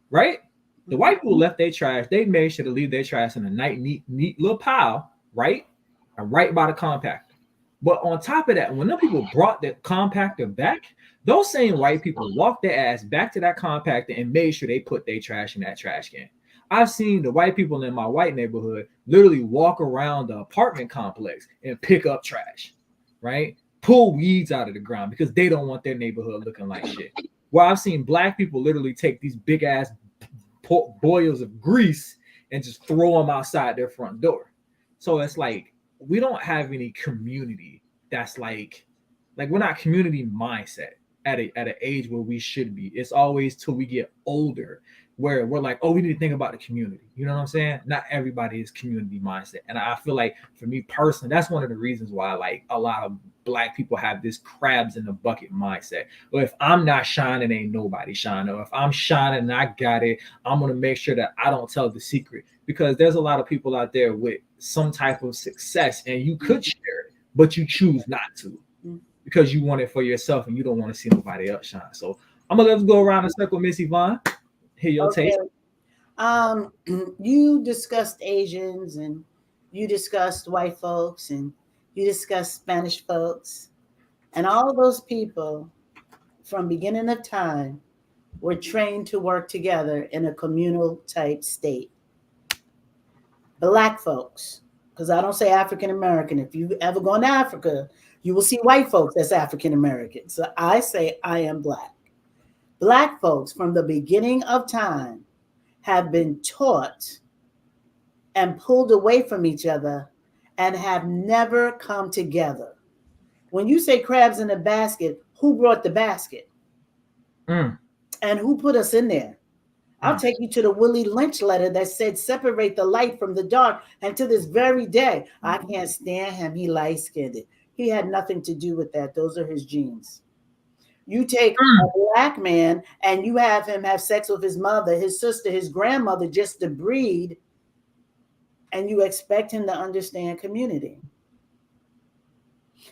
Speaker 2: right? The white people left their trash. They made sure to leave their trash in a nice, neat little pile, right? And right by the compactor. But on top of that, when the people brought the compactor back, those same white people walked their ass back to that compactor and made sure they put their trash in that trash can. I've seen the white people in my white neighborhood literally walk around the apartment complex and pick up trash, right? Pull weeds out of the ground because they don't want their neighborhood looking like shit. Well, I've seen black people literally take these big ass boils of grease and just throw them outside their front door. So it's like we don't have any community that's like we're not community mindset at an age where we should be. It's always till we get older where we're like, oh, we need to think about the community. You know what I'm saying? Not everybody is community mindset. And I feel like for me personally, that's one of the reasons why like a lot of black people have this crabs in the bucket mindset. Well, if I'm not shining, ain't nobody shining. Or if I'm shining and I got it, I'm going to make sure that I don't tell the secret, because there's a lot of people out there with some type of success and you could share it, but you choose not to because you want it for yourself and you don't want to see nobody else shine. So I'm going to let's go around the circle, Missy Vaughn. Hear your take.
Speaker 4: You discussed Asians and you discussed white folks and you discussed Spanish folks, and all those people from beginning of time were trained to work together in a communal type state. Black folks, because I don't say African American. If you ever gone to Africa, you will see white folks that's African American. So I say I am black. Black folks from the beginning of time have been taught and pulled away from each other and have never come together. When you say crabs in a basket, who brought the basket? And who put us in there? I'll take you to the Willie Lynch letter that said separate the light from the dark. And to this very day, I can't stand him. He light-skinned. He had nothing to do with that. Those are his genes. You take a black man and you have him have sex with his mother, his sister, his grandmother, just to breed, and you expect him to understand community.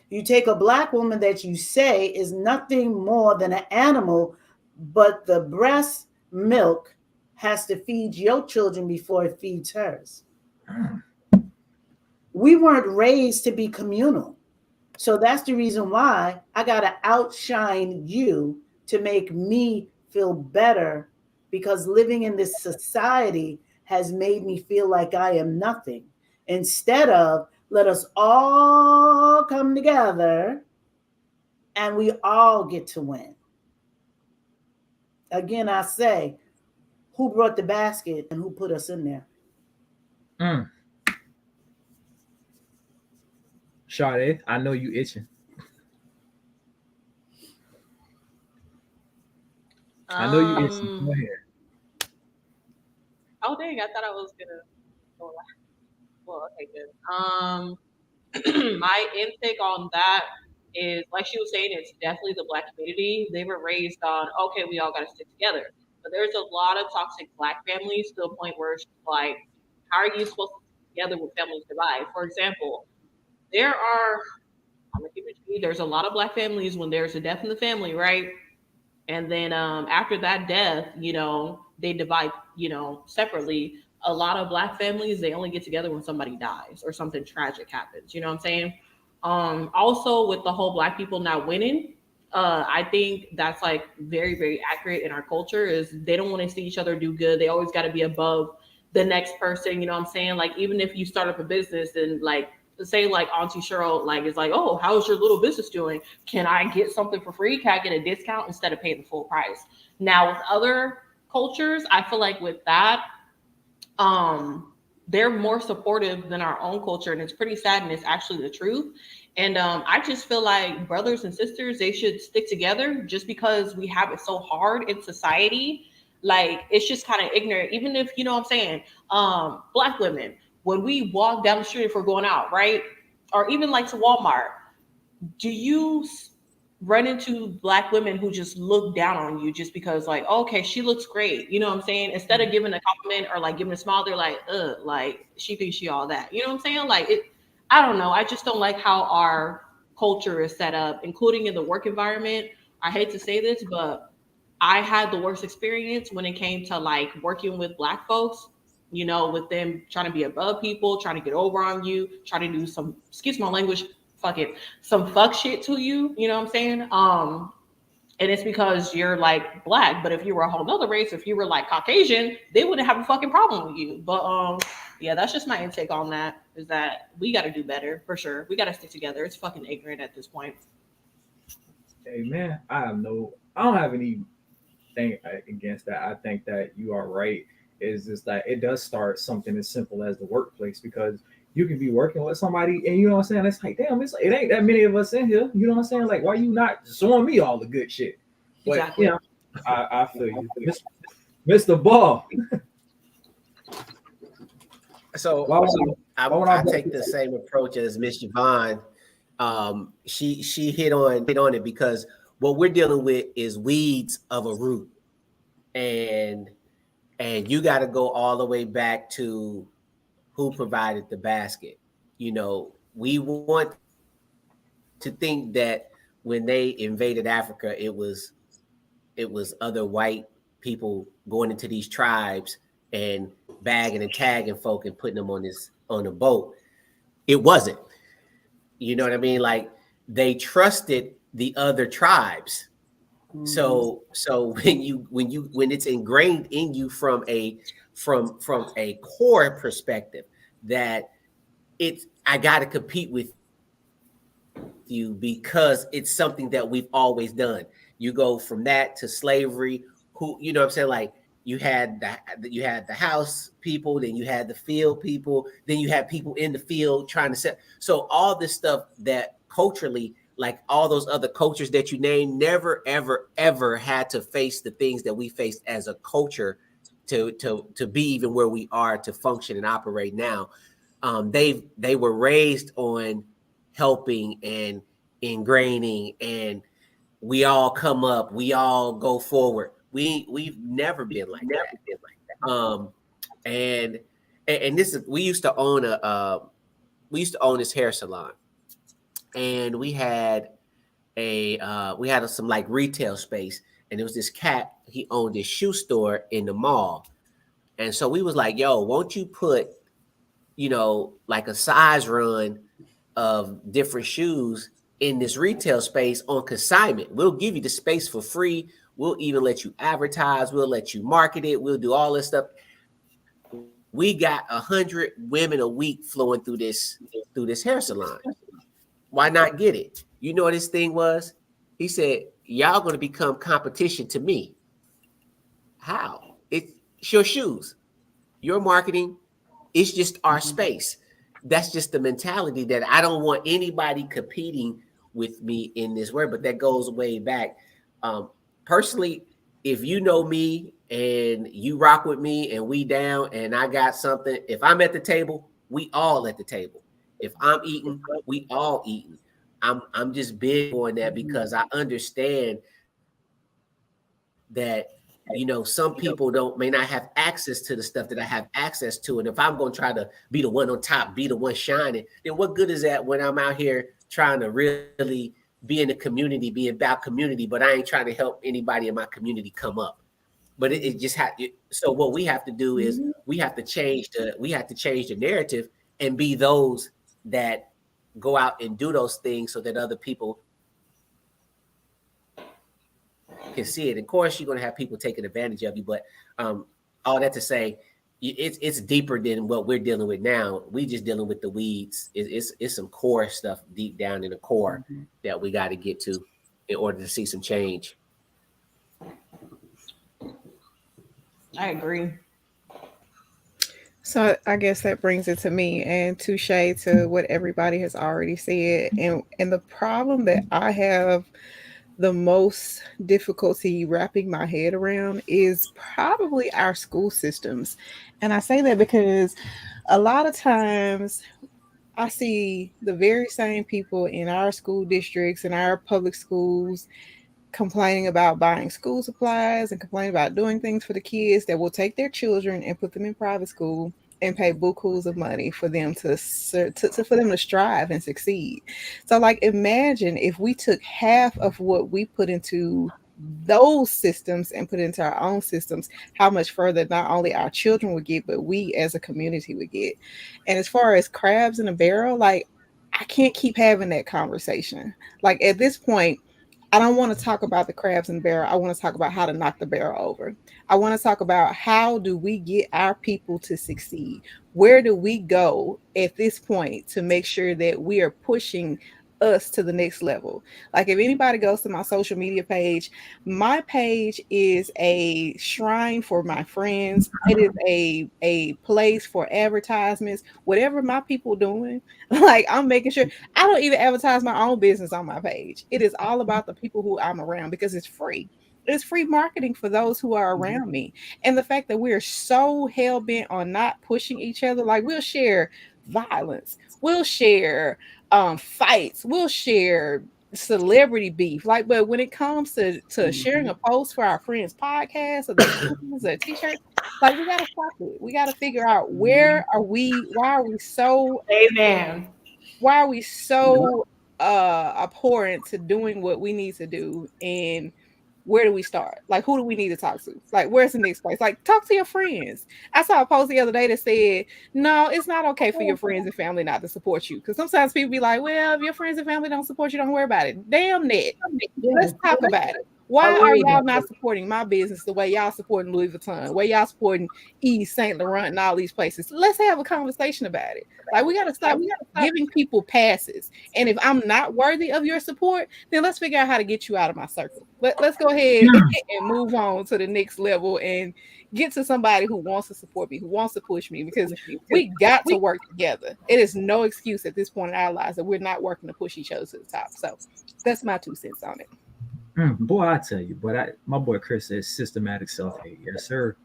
Speaker 4: You take a black woman that you say is nothing more than an animal, but the breast milk has to feed your children before it feeds hers. We weren't raised to be communal. So that's the reason why I got to outshine you to make me feel better, because living in this society has made me feel like I am nothing. Instead of let us all come together and we all get to win. Again, I say, who brought the basket and who put us in there?
Speaker 2: Sade, I know you itching. I know you itching. Go ahead.
Speaker 6: Oh dang, I thought I was gonna go last. Well, okay, good. My intake on that is, like she was saying, it's definitely the black community. They were raised on, okay, we all gotta stick together. But there's a lot of toxic black families to the point where it's like, how are you supposed to stick together when families divide? For example, there are, I'm gonna keep it to you, there's a lot of black families when there's a death in the family, right? And then after that death, they divide, separately. A lot of black families, they only get together when somebody dies or something tragic happens. You know what I'm saying? Also, with the whole black people not winning, I think that's like very, very accurate in our culture. Is they don't want to see each other do good. They always got to be above the next person. You know what I'm saying? Like even if you start up a business and like say like Auntie Cheryl like is like, oh, how's your little business doing? Can I get something for free? Can I get a discount instead of paying the full price? Now with other cultures, I feel like with that, they're more supportive than our own culture, and it's pretty sad, and it's actually the truth. And I just feel like brothers and sisters, they should stick together just because we have it so hard in society. Like it's just kind of ignorant, even if you know what I'm saying. Black women, when we walk down the street if we're going out, right? Or even like to Walmart, do you run into black women who just look down on you just because like, okay, she looks great. You know what I'm saying? Instead of giving a compliment or like giving a smile, they're like, like she thinks she all that. You know what I'm saying? Like it, I don't know. I just don't like how our culture is set up, including in the work environment. I hate to say this, but I had the worst experience when it came to like working with black folks, with them trying to be above people, trying to get over on you, trying to do some, excuse my language, fuck it, some fuck shit to you. You know what I'm saying? And it's because you're like black. But if you were a whole other race, if you were like Caucasian, they wouldn't have a fucking problem with you. But yeah, that's just my intake on that. Is that we got to do better for sure. We got to stick together. It's fucking ignorant at this point.
Speaker 2: Hey man, I don't have anything against that. I think that you are right. Is just that it does start something as simple as the workplace, because you can be working with somebody and you know what I'm saying. It's like, damn, it ain't that many of us in here. You know what I'm saying? Like, why you not showing me all the good shit? But
Speaker 6: Exactly.
Speaker 2: I feel you, Mr. Ball.
Speaker 7: So
Speaker 2: Why would
Speaker 7: I take the same approach as Miss Yvonne. She hit on it because what we're dealing with is weeds of a root, and you got to go all the way back to who provided the basket. We want to think that when they invaded Africa, it was other white people going into these tribes and bagging and tagging folk and putting them on a boat. It wasn't. You know what I mean? Like they trusted the other tribes. Mm-hmm. So when it's ingrained in you from a core perspective that I got to compete with you because it's something that we've always done. You go from that to slavery. Who, you know what I'm saying? Like you had the house people, then you had the field people, then you had people in the field trying to set. So all this stuff that culturally, like all those other cultures that you named, never, ever, ever had to face the things that we faced as a culture to be even where we are to function and operate now. They were raised on helping and ingraining, and we all come up, we all go forward. We've never been like that. And this is we used to own this hair salon, and we had some like retail space, and there was this cat. He owned this shoe store in the mall, and so we was like, "Yo, won't you put, like a size run of different shoes in this retail space on consignment? We'll give you the space for free. We'll even let you advertise. We'll let you market it. We'll do all this stuff." We got 100 women a week flowing through this hair salon. Why not get it? You know what his thing was? He said, "Y'all going to become competition to me." How? It's your shoes, your marketing. It's just our space. That's just the mentality that I don't want anybody competing with me in this word. But that goes way back. Personally, if you know me and you rock with me and we down and I got something, if I'm at the table, we all at the table. If I'm eating, we all eating. I'm just big on that because I understand that some people may not have access to the stuff that I have access to. And if I'm going to try to be the one on top, be the one shining, then what good is that when I'm out here trying to really be in the community, be about community, but I ain't trying to help anybody in my community come up. But it just so what we have to do is we have to change the narrative and be those that go out and do those things so that other people can see it. Of course, you're going to have people taking advantage of you, but all that to say, it's deeper than what we're dealing with now. We just dealing with the weeds. It's some core stuff deep down in the core that we got to get to in order to see some change.
Speaker 6: I agree.
Speaker 8: So I guess that brings it to me and touche to what everybody has already said. And the problem that I have the most difficulty wrapping my head around is probably our school systems. And I say that because a lot of times I see the very same people in our school districts and our public schools complaining about buying school supplies and complaining about doing things for the kids that will take their children and put them in private school and pay bukus of money for them to for them to strive and succeed. So, like, imagine if we took half of what we put into those systems and put into our own systems, how much further not only our children would get, but we as a community would get. And as far as crabs in a barrel, like, I can't keep having that conversation. Like, at this point, I don't want to talk about the crabs in the barrel. I want to talk about how to knock the barrel over. I want to talk about how do we get our people to succeed? Where do we go at this point to make sure that we are pushing us to the next level? Like, if anybody goes to my social media page, my page is a shrine for my friends. It is a place for advertisements. Whatever my people doing, like, I'm making sure I don't even advertise my own business on my page. It is all about the people who I'm around because it's free. It's free marketing for those who are around me. And the fact that we're so hell bent on not pushing each other, like, we'll share violence, we'll share fights, we'll share celebrity beef. Like, but when it comes to sharing a post for our friends' podcast or their cookies or t-shirts, like, we gotta stop it. We gotta figure out why are we so
Speaker 6: Amen.
Speaker 8: why are we so abhorrent to doing what we need to do, and where do we start? Like, who do we need to talk to? Like, where's the next place? Like, talk to your friends. I saw a post the other day that said, no, it's not okay for your friends and family not to support you. Because sometimes people be like, well, if your friends and family don't support you, don't worry about it. Damn that. Let's talk about it. Why are y'all not supporting my business the way y'all supporting Louis Vuitton, the way y'all supporting Yves Saint Laurent and all these places? Let's have a conversation about it. Like, we gotta stop giving people passes. And if I'm not worthy of your support, then let's figure out how to get you out of my circle. Let's go ahead and move on to the next level and get to somebody who wants to support me, who wants to push me, because we got to work together. It is no excuse at this point in our lives that we're not working to push each other to the top. So that's my 2 cents on it.
Speaker 2: Boy, I tell you, my boy Chris says systematic self-hate. Yes, sir.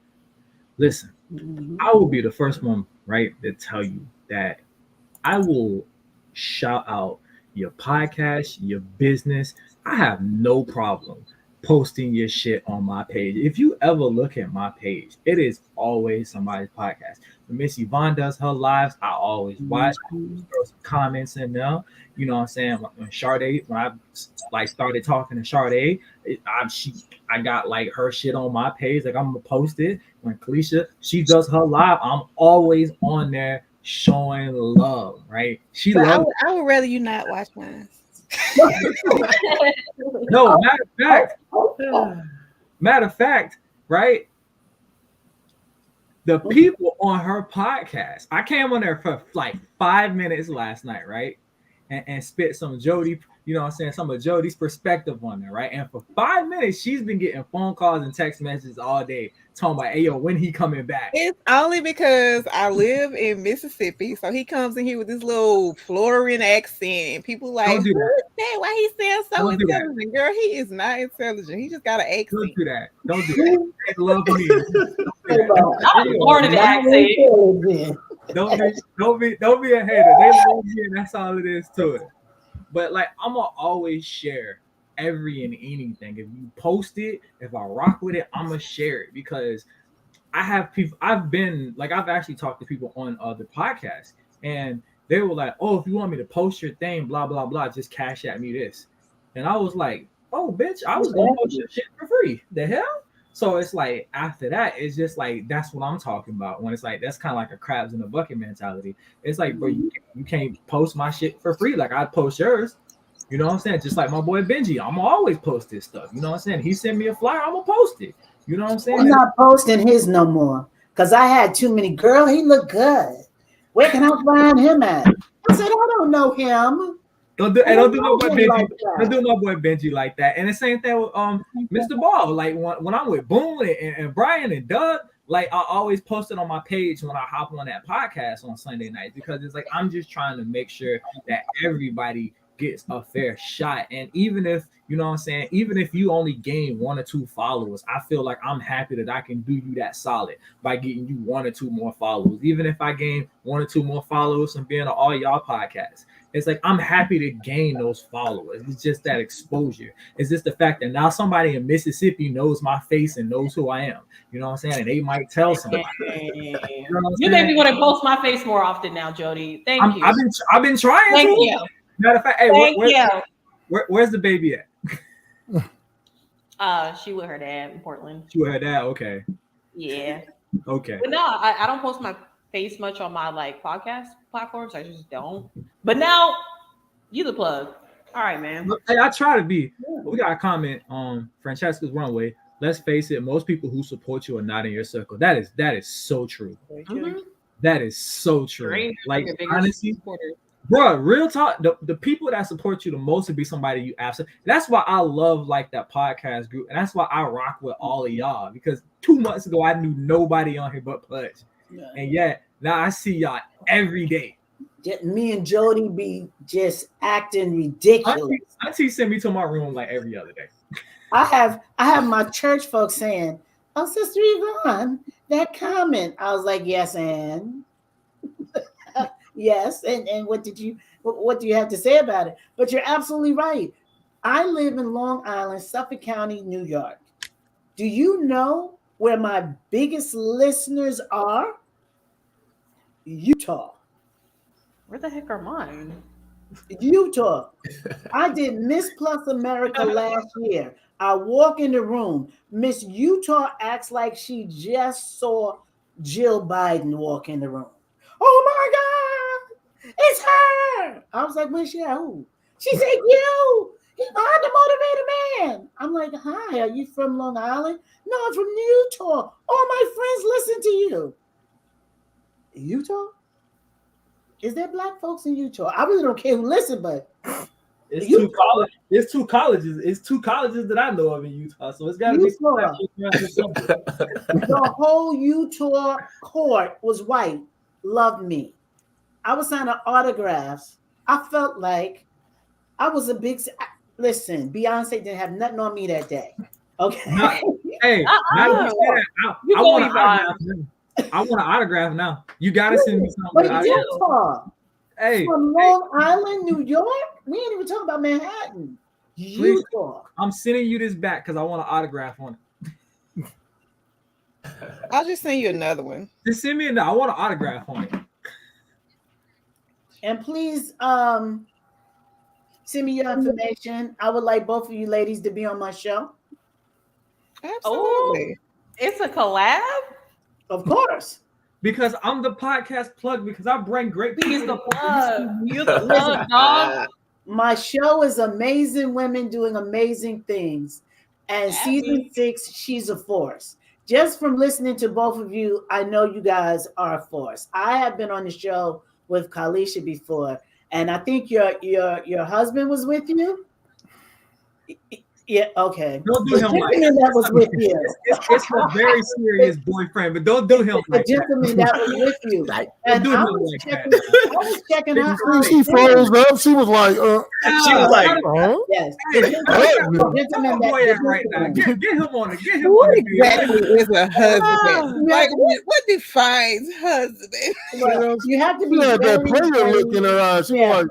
Speaker 2: Listen, I will be the first one, right, to tell you that I will shout out your podcast, your business. I have no problem posting your shit on my page. If you ever look at my page, it is always somebody's podcast. When Miss Yvonne does her lives, I always watch. I always throw some comments in there. You know what I'm saying? When Sade, when I like started talking to Sade, I got like her shit on my page. Like I'm gonna post it. When Kalisha, she does her live, I'm always on there showing love, right? She
Speaker 8: But
Speaker 2: loves.
Speaker 8: I would rather you not watch mine.
Speaker 2: No, matter of fact, right? The people on her podcast, I came on there for like 5 minutes last night, right? And spit some Jody, you know what I'm saying, some of Jody's perspective on there, right? And for 5 minutes, she's been getting phone calls and text messages all day talking about, hey, yo, when he coming back?
Speaker 8: It's only because I live in Mississippi, so he comes in here with this little Floridian accent, and people like,
Speaker 2: Don't do
Speaker 8: who
Speaker 2: that.
Speaker 8: is that? Why he sounds so
Speaker 2: Don't do that.
Speaker 8: intelligent? Girl, he is not intelligent. He just got an accent.
Speaker 2: Don't do that. Don't do that. They love me.
Speaker 6: I'm born in the accent.
Speaker 2: Don't be a hater. They love me, and that's all it is to it. But like, I'm gonna always share every and anything. If you post it, if I rock with it, I'm gonna share it because I have people. I've actually talked to people on other podcasts, and they were like, "Oh, if you want me to post your thing, blah blah blah, just cash at me this." And I was like, "Oh, bitch, I was gonna post your shit for free. The hell?" So it's like after that, it's just like that's what I'm talking about. When it's like that's kind of like a crabs in a bucket mentality. It's like, bro, you can't post my shit for free. Like I'd post yours. You know what I'm saying? Just like my boy Benji, I'm always post this stuff. You know what I'm saying? He sent me a flyer, I'm gonna post it. You know what I'm saying?
Speaker 4: I'm not posting his no more because I had too many. Girl, he looked good. Where can I find him at? I said, I don't know him.
Speaker 2: Don't do my boy Benji. Like don't do my boy Benji like that. And the same thing with Mr. Ball. Like when I'm with Boone and Brian and Doug, like I always post it on my page when I hop on that podcast on Sunday nights because it's like I'm just trying to make sure that everybody gets a fair shot. And even if you know what I'm saying, even if you only gain 1 or 2 followers, I feel like I'm happy that I can do you that solid by getting you 1 or 2 more followers. Even if I gain 1 or 2 more followers from being on all y'all podcasts, it's like I'm happy to gain those followers. It's just that exposure. It's just the fact that now somebody in Mississippi knows my face and knows who I am. You know what I'm saying? And they might tell somebody.
Speaker 6: You made me want to post my face more often now, Jody. Thank you.
Speaker 2: I've been trying.
Speaker 6: Thank
Speaker 2: to.
Speaker 6: you.
Speaker 2: Matter of fact, hey, where's the baby at?
Speaker 6: She with her dad in Portland.
Speaker 2: She with her dad. Okay.
Speaker 6: Yeah.
Speaker 2: Okay.
Speaker 6: But no, I don't post my face much on my like podcast platforms. I just don't. But now you the plug. All right, man.
Speaker 2: Hey, I try to be. We got a comment on Francesca's runway. Let's face it, most people who support you are not in your circle. That is so true.
Speaker 6: Mm-hmm.
Speaker 2: That is so true. Like honestly,
Speaker 6: supporters.
Speaker 2: Bro, real talk, the people that support you the most would be somebody you absolutely. That's why I love like that podcast group, and that's why I rock with all of y'all. Because 2 months ago I knew nobody on here but Pudge, and yet now I see y'all every day.
Speaker 4: Me and Jody be just acting ridiculous.
Speaker 2: Auntie send me to my room like every other day.
Speaker 4: I have my church folks saying, "Oh, Sister Yvonne, that comment." I was like, "Yes, and." Yes, and what do you have to say about it? But you're absolutely right. I live in Long Island, Suffolk County, New York. Do you know where my biggest listeners are? Utah.
Speaker 6: Where the heck are mine?
Speaker 4: Utah. I did Miss Plus America last year. I walk in the room. Miss Utah acts like she just saw Jill Biden walk in the room. Oh my God, it's her. I was like, where's she at? Who? She said, you. He's behind the motivated man. I'm like, hi, are you from Long Island? No, I'm from Utah. All my friends listen to you. Utah? Is there black folks in Utah? I really don't care who listen, but
Speaker 2: it's two colleges. It's 2 colleges that I know of in Utah. So it's gotta be
Speaker 4: the whole Utah court was white. Loved me. I was signing autographs. I felt like I was a big. Listen, Beyonce didn't have nothing on me that day. Okay.
Speaker 2: I want an autograph now. I want an autograph now. You gotta send me something.
Speaker 4: But Utah,
Speaker 2: hey,
Speaker 4: from Long Island, New York. We ain't even talking about Manhattan.
Speaker 2: Please.
Speaker 4: Utah.
Speaker 2: I'm sending you this back because I want an autograph on it.
Speaker 8: I'll just send you another one.
Speaker 2: Just send me I want an autograph on it.
Speaker 4: And please send me your information. I would like both of you ladies to be on my show.
Speaker 8: Absolutely.
Speaker 6: It's a collab?
Speaker 4: Of course.
Speaker 2: Because I'm the podcast plug, because I bring great people.
Speaker 6: He's the plug. You're the plug, dog.
Speaker 4: My show is amazing women doing amazing things. And season 6, she's a force. Just from listening to both of you, I know you guys are a force. I have been on the show with Kalisha before, and I think your husband was with you. Yeah, okay.
Speaker 2: Don't do him like
Speaker 4: that was with you.
Speaker 2: It's a very serious boyfriend, but don't do him like
Speaker 4: the gentleman that was with you. And
Speaker 2: do
Speaker 4: I
Speaker 2: him
Speaker 4: was
Speaker 2: like
Speaker 4: checking,
Speaker 2: that.
Speaker 4: I was checking out.
Speaker 1: She froze up. She was like,
Speaker 7: She was like,
Speaker 1: huh?
Speaker 4: Yes.
Speaker 2: Hey,
Speaker 4: The gentleman
Speaker 2: boy
Speaker 4: that
Speaker 2: right now. Get him on it. Get him
Speaker 8: What
Speaker 2: on it.
Speaker 8: exactly is a husband? Like, what defines husband?
Speaker 4: Well, you have to be
Speaker 1: She had that
Speaker 4: very,
Speaker 1: prayer look in her eyes. She was like,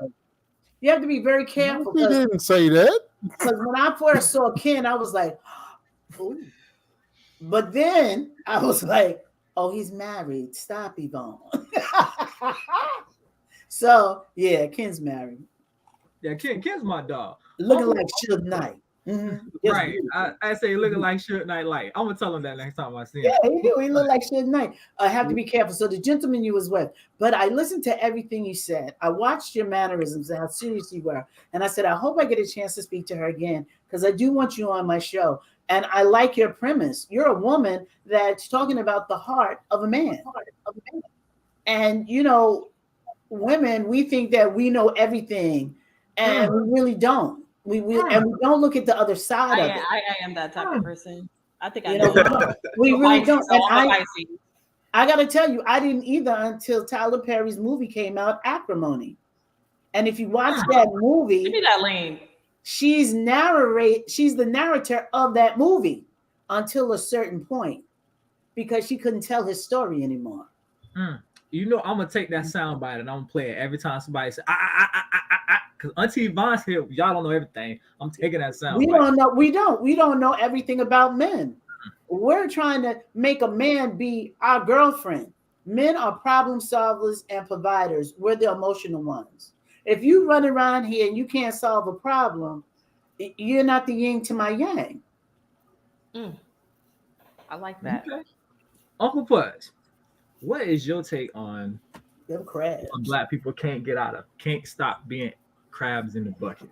Speaker 4: you have to be very careful.
Speaker 1: she didn't say that.
Speaker 4: Because when I first saw Ken, I was like, ooh. But then I was like, oh, he's married. Stop, Yvonne. So, yeah, Ken's married.
Speaker 2: Yeah, Ken's my dog.
Speaker 4: Looking like Suge Knight. Mm-hmm. Yes,
Speaker 2: Right. I say looking like Suge Knight Light. I'm going to tell him that next time I see him.
Speaker 4: yeah, he do. He look like Suge Knight. I have to be careful. So the gentleman you was with, but I listened to everything you said. I watched your mannerisms and how serious you were. And I said, I hope I get a chance to speak to her again because I do want you on my show. And I like your premise. You're a woman that's talking about the heart of a man. And, you know, women, we think that we know everything and we really don't. We don't look at the other side of it.
Speaker 6: I am that type of person. I think
Speaker 4: You know, we really don't. And I got to tell you, I didn't either until Tyler Perry's movie came out, Acrimony. And if you watch that movie,
Speaker 6: give me that link.
Speaker 4: She's the narrator of that movie until a certain point because she couldn't tell his story anymore.
Speaker 2: You know, I'm gonna take that soundbite and I'm gonna play it every time somebody says because Auntie Yvonne's here. Y'all don't know everything. I'm taking that sound.
Speaker 4: We don't know. We don't know everything about men. We're trying to make a man be our girlfriend. Men are problem solvers and providers. We're the emotional ones. If you run around here and you can't solve a problem, you're not the yin to my yang.
Speaker 6: I like that.
Speaker 2: Okay. Uncle Pudge, what is your take on
Speaker 4: them crabs?
Speaker 2: Black people can't stop being crabs in the bucket.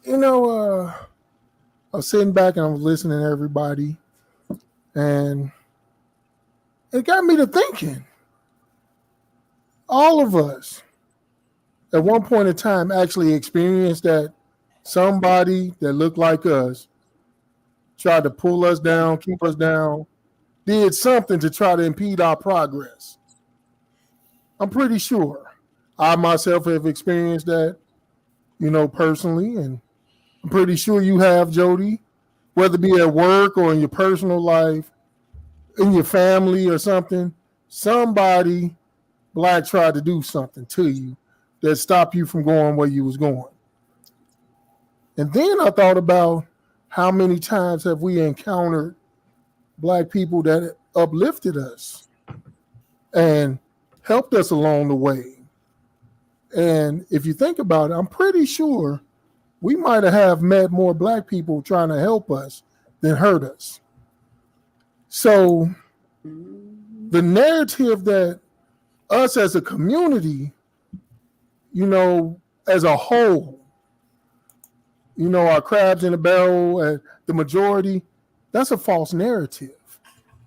Speaker 1: You know, I was sitting back and I was listening to everybody, and it got me to thinking. All of us, at one point in time, actually experienced that somebody that looked like us tried to pull us down, keep us down, did something to try to impede our progress. I'm pretty sure I myself have experienced that, personally, and I'm pretty sure you have, Jody, whether it be at work or in your personal life, in your family or something. Somebody Black tried to do something to you that stopped you from going where you was going. And then I thought about how many times have we encountered Black people that uplifted us and helped us along the way. And if you think about it, I'm pretty sure we might have met more Black people trying to help us than hurt us. So the narrative that us as a community, as a whole, our crabs in a barrel, the majority, that's a false narrative.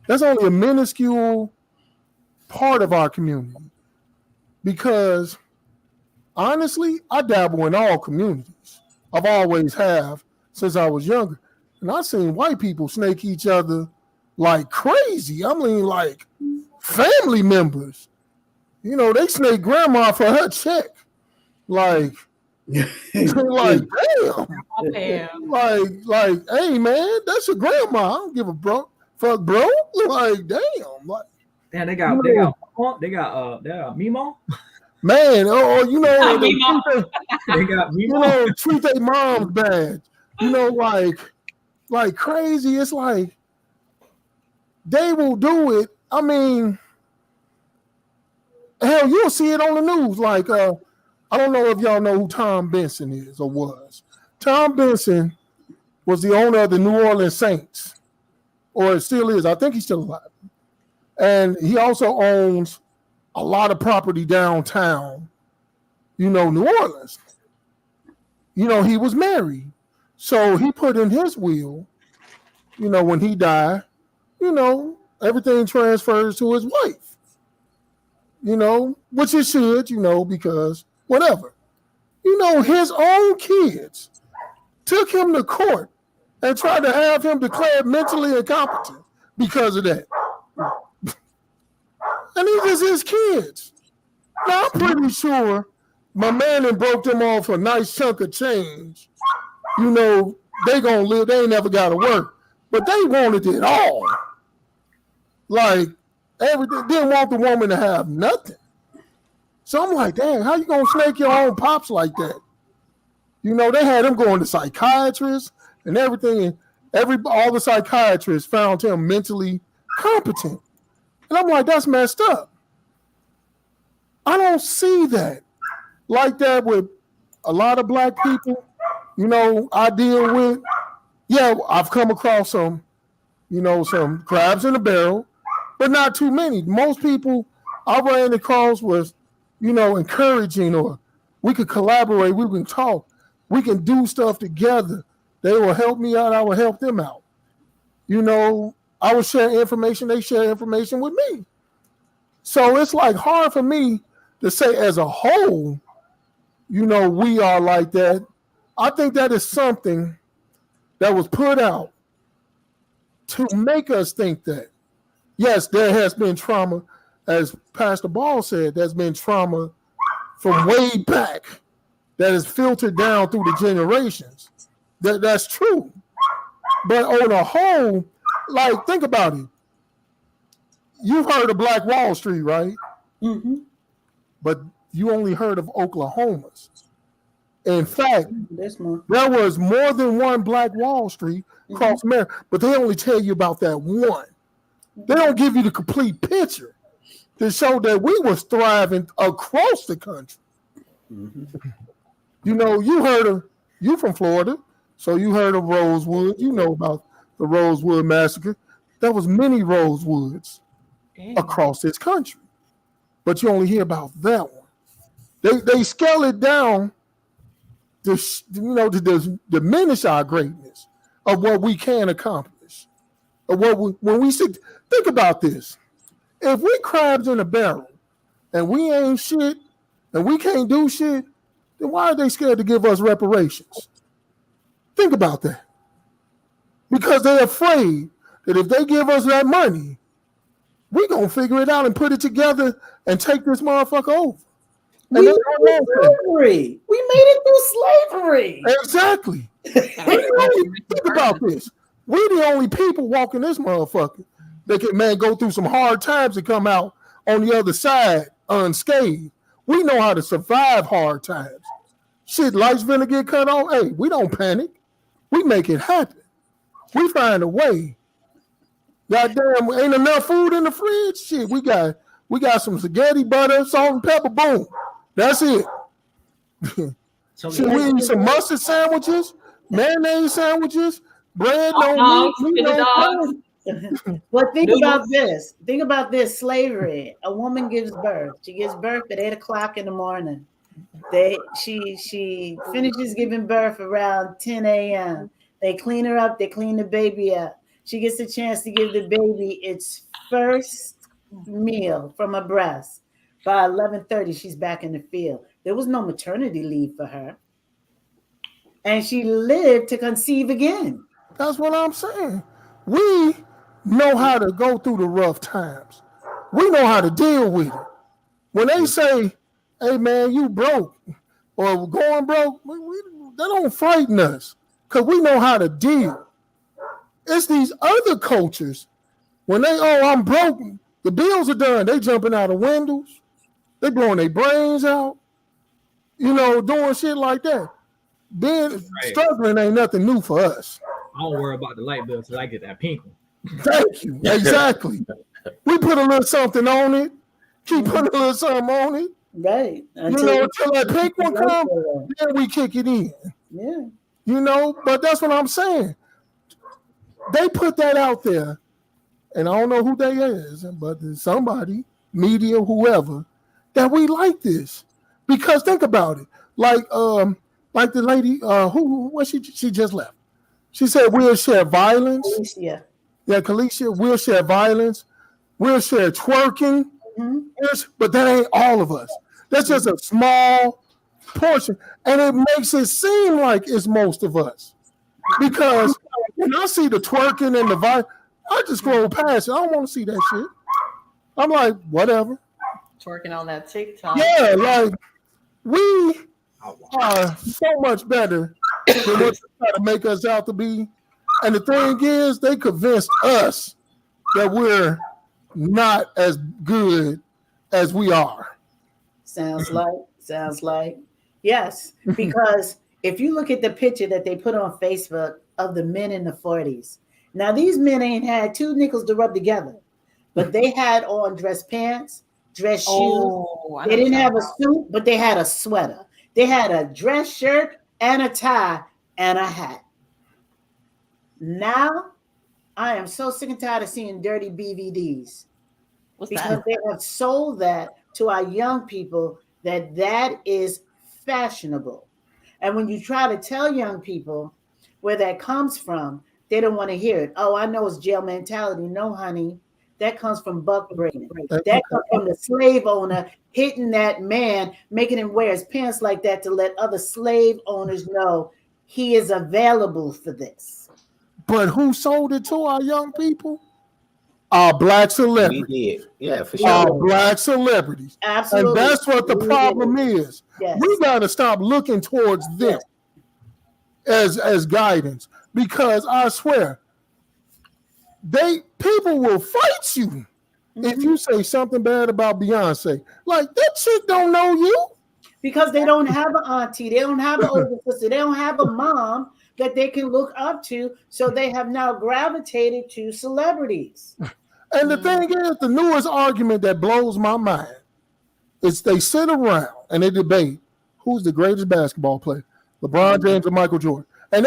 Speaker 1: That's only a minuscule part of our community. Because honestly, I dabble in all communities. I've always have since I was younger. And I've seen white people snake each other like crazy. I mean, like family members. They snake grandma for her check. Like, like, damn. Like, hey man, that's your grandma. I don't give a fuck, bro. Like, damn. Like,
Speaker 2: damn, they got Mimo.
Speaker 1: Man, or you know, they
Speaker 6: Mimo.
Speaker 1: treat
Speaker 2: They got me.
Speaker 1: you know, treat their moms bad. You know, like crazy. It's like they will do it. I mean, hell, you'll see it on the news. Like, I don't know if y'all know who Tom Benson is or was. Tom Benson was the owner of the New Orleans Saints, or it still is. I think he's still alive. And he also owns a lot of property downtown, you know, New Orleans. You know, he was married. So he put in his will, you know, when he died, you know, everything transfers to his wife, you know, which it should, you know, because whatever. You know, his own kids took him to court and tried to have him declared mentally incompetent because of that. And these is his kids. Now, I'm pretty sure my man and broke them off a nice chunk of change. You know, they gonna live, they ain't never gotta work. But they wanted it all. Like, everything, didn't want the woman to have nothing. So I'm like, dang, how you gonna snake your own pops like that? You know, they had him going to psychiatrists and everything, and all the psychiatrists found him mentally competent. And I'm like, that's messed up. I don't see that like that with a lot of black people, you know, I deal with. Yeah, I've come across some, you know, some crabs in the barrel, but not too many. Most people I ran across was, you know, encouraging, or we could collaborate, we can talk, we can do stuff together. They will help me out, I will help them out. You know, I would share information, they share information with me. So it's like hard for me to say as a whole, you know, we are like that. I think that is something that was put out to make us think that. Yes, there has been trauma, as Pastor Ball said, there's been trauma from way back that is filtered down through the generations. That's true. But on a whole, like, think about it. You've heard of Black Wall Street, right?
Speaker 4: Mm-hmm.
Speaker 1: But you only heard of Oklahoma's. In fact, there was more than one Black Wall Street across America, but they only tell you about that one. They don't give you the complete picture to show that we was thriving across the country. Mm-hmm. You know, you from Florida, so you heard of Rosewood. You know about the Rosewood Massacre. There was many Rosewoods across this country, but you only hear about that one. They scale it down to diminish our greatness of what we can accomplish. Of when we sit, think about this. If we crabs in a barrel and we ain't shit and we can't do shit, then why are they scared to give us reparations? Think about that. Because they're afraid that if they give us that money, we're going to figure it out and put it together and take this motherfucker over.
Speaker 4: We made it through slavery.
Speaker 1: Exactly. Think about this. We're the only people walking this motherfucker that can, go through some hard times and come out on the other side unscathed. We know how to survive hard times. Shit, lights finna get cut off. Hey, we don't panic. We make it happen. We find a way. Goddamn, ain't enough food in the fridge. Shit, we got some spaghetti, butter, salt, and pepper. Boom. That's it. Should we eat some mustard sandwiches, mayonnaise sandwiches, bread, no meat, no.
Speaker 4: But think about this. Think about this. Slavery. A woman gives birth. She gives birth at 8:00 in the morning. She finishes giving birth around 10 a.m. They clean her up. They clean the baby up. She gets a chance to give the baby its first meal from her breast. By 11:30, she's back in the field. There was no maternity leave for her. And she lived to conceive again.
Speaker 1: That's what I'm saying. We know how to go through the rough times. We know how to deal with it. When they say, hey, man, you broke or going broke, they don't frighten us because we know how to deal. It's these other cultures. When I'm broke, the bills are done. They jumping out of windows. They blowing their brains out, doing shit like that. Being struggling ain't nothing new for us.
Speaker 2: I don't worry about the light bill till I get that pink one.
Speaker 1: Thank you. Exactly. We put a little something on it. Keep putting a little something on it.
Speaker 4: Right.
Speaker 1: Until that pink one comes, then we kick it in.
Speaker 4: Yeah.
Speaker 1: But that's what I'm saying. They put that out there, and I don't know who they is, but there's somebody, media, whoever, that we like this. Because think about it. Like the lady, she just left. She said we'll share violence.
Speaker 4: Yeah.
Speaker 1: Yeah, Kalisha, we'll share violence. We'll share twerking. But that ain't all of us. That's just a small portion. And it makes it seem like it's most of us. Because when I see the twerking and the violence, I just scroll past it. I don't want to see that shit. I'm like, whatever.
Speaker 6: Twerking on that TikTok.
Speaker 1: Yeah, like we are so much better than what they try to make us out to be. And the thing is, they convinced us that we're not as good as we are.
Speaker 4: Sounds like. Yes, because if you look at the picture that they put on Facebook of the men in the 40s, now these men ain't had two nickels to rub together, but they had on dress pants, dress shoes. They didn't have a suit, but they had a sweater. They had a dress shirt and a tie and a hat. Now, I am so sick and tired of seeing dirty BVDs. Because they have sold that to our young people that is fashionable. And when you try to tell young people where that comes from, they don't want to hear it. Oh, I know it's jail mentality. No, honey. That comes from buck breaking. That comes from the slave owner hitting that man, making him wear his pants like that to let other slave owners know he is available for this.
Speaker 1: But who sold it to our young people? Our black celebrities.
Speaker 7: We did. Yeah, for sure.
Speaker 1: Our black celebrities.
Speaker 4: Absolutely.
Speaker 1: And that's what the problem is.
Speaker 4: Yes.
Speaker 1: We got to stop looking towards them as guidance, because I swear, people will fight you if you say something bad about Beyonce. Like, that chick don't know you.
Speaker 4: Because they don't have an auntie, they don't have an older sister, they don't have a mom that they can look up to, so they have now gravitated to celebrities.
Speaker 1: And the thing is, the newest argument that blows my mind is they sit around and they debate who's the greatest basketball player, LeBron James or Michael Jordan. And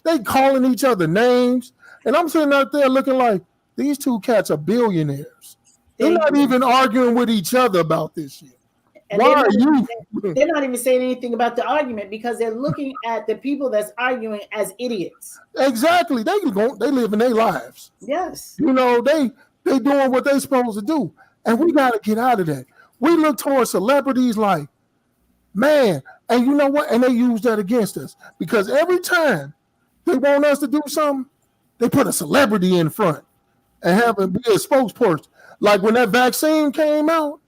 Speaker 1: they calling each other names. And I'm sitting out there looking like, these two cats are billionaires. They're not even arguing with each other about this shit.
Speaker 4: And
Speaker 1: why are you?
Speaker 4: They're not even saying anything about the argument because they're looking at the people that's arguing as idiots.
Speaker 1: Exactly. They live in their lives.
Speaker 4: Yes.
Speaker 1: They doing what they supposed to do. And we got to get out of that. We look towards celebrities like, man, and you know what? And they use that against us because every time they want us to do something, they put a celebrity in front and have it be a spokesperson. Like when that vaccine came out,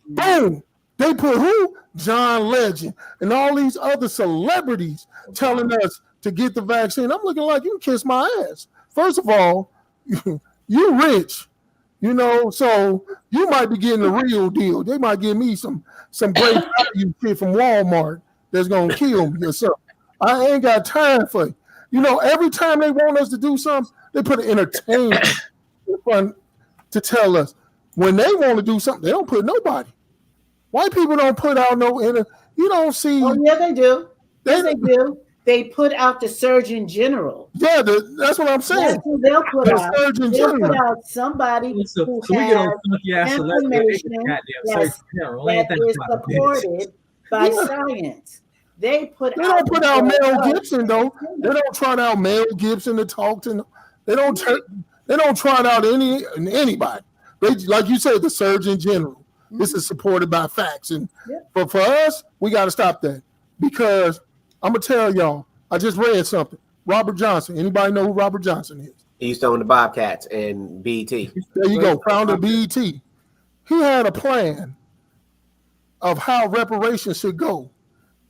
Speaker 1: boom, they put who? John Legend and all these other celebrities telling us to get the vaccine. I'm looking like, you can kiss my ass. First of all, you rich, so you might be getting the real deal. They might give me some great value shit from Walmart that's gonna kill me or something. I ain't got time for it. Every time they want us to do something, they put an entertainment in front to tell us. When they want to do something, they don't put nobody. White people don't put out you don't see.
Speaker 4: Oh, yeah, they do. Yes, they do. They put out the Surgeon General.
Speaker 1: Yeah, that's what I'm saying.
Speaker 4: That's who they'll put out.
Speaker 1: Surgeon
Speaker 4: They'll
Speaker 1: General.
Speaker 4: put out somebody who has information that is supported by science. They
Speaker 1: don't put out Mel Gibson though. They don't trot out Mel Gibson to talk to. They don't trot out anybody. They, like you said, the Surgeon General. This is supported by facts, but for us, we got to stop that because I'm gonna tell y'all. I just read something. Robert Johnson. Anybody know who Robert Johnson is?
Speaker 7: He used to own the Bobcats and BET.
Speaker 1: There you go, founder of BET. He had a plan of how reparations should go.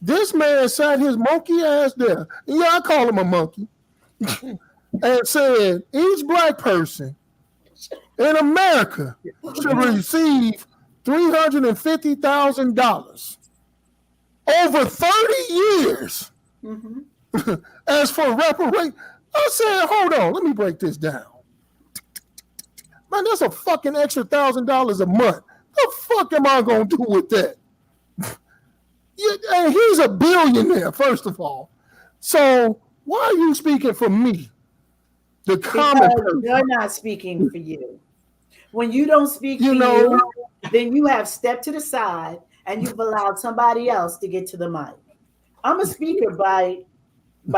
Speaker 1: This man sat his monkey ass there. Yeah, I call him a monkey. And said each black person in America should receive $350,000 over 30 years.
Speaker 4: Mm-hmm.
Speaker 1: As for reparation, I said, hold on, let me break this down. Man, that's a fucking extra $1,000 a month. The fuck am I gonna do with that? And he's a billionaire, first of all. So why are you speaking for me? The common
Speaker 4: Because
Speaker 1: person.
Speaker 4: you're not speaking for you. When you don't speak for you, then you have stepped to the side and you've allowed somebody else to get to the mic. I'm a speaker by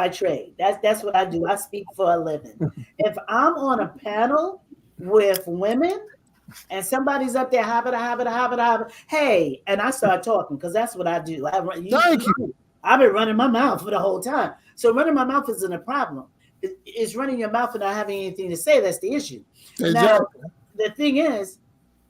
Speaker 4: trade. That's what I do. I speak for a living. If I'm on a panel with women and somebody's up there, hey, and I start talking because that's what I do.
Speaker 1: Thank you.
Speaker 4: I've been running my mouth for the whole time. So running my mouth isn't a problem. It's running your mouth and not having anything to say. That's the issue.
Speaker 1: Exactly.
Speaker 4: Now, the thing is,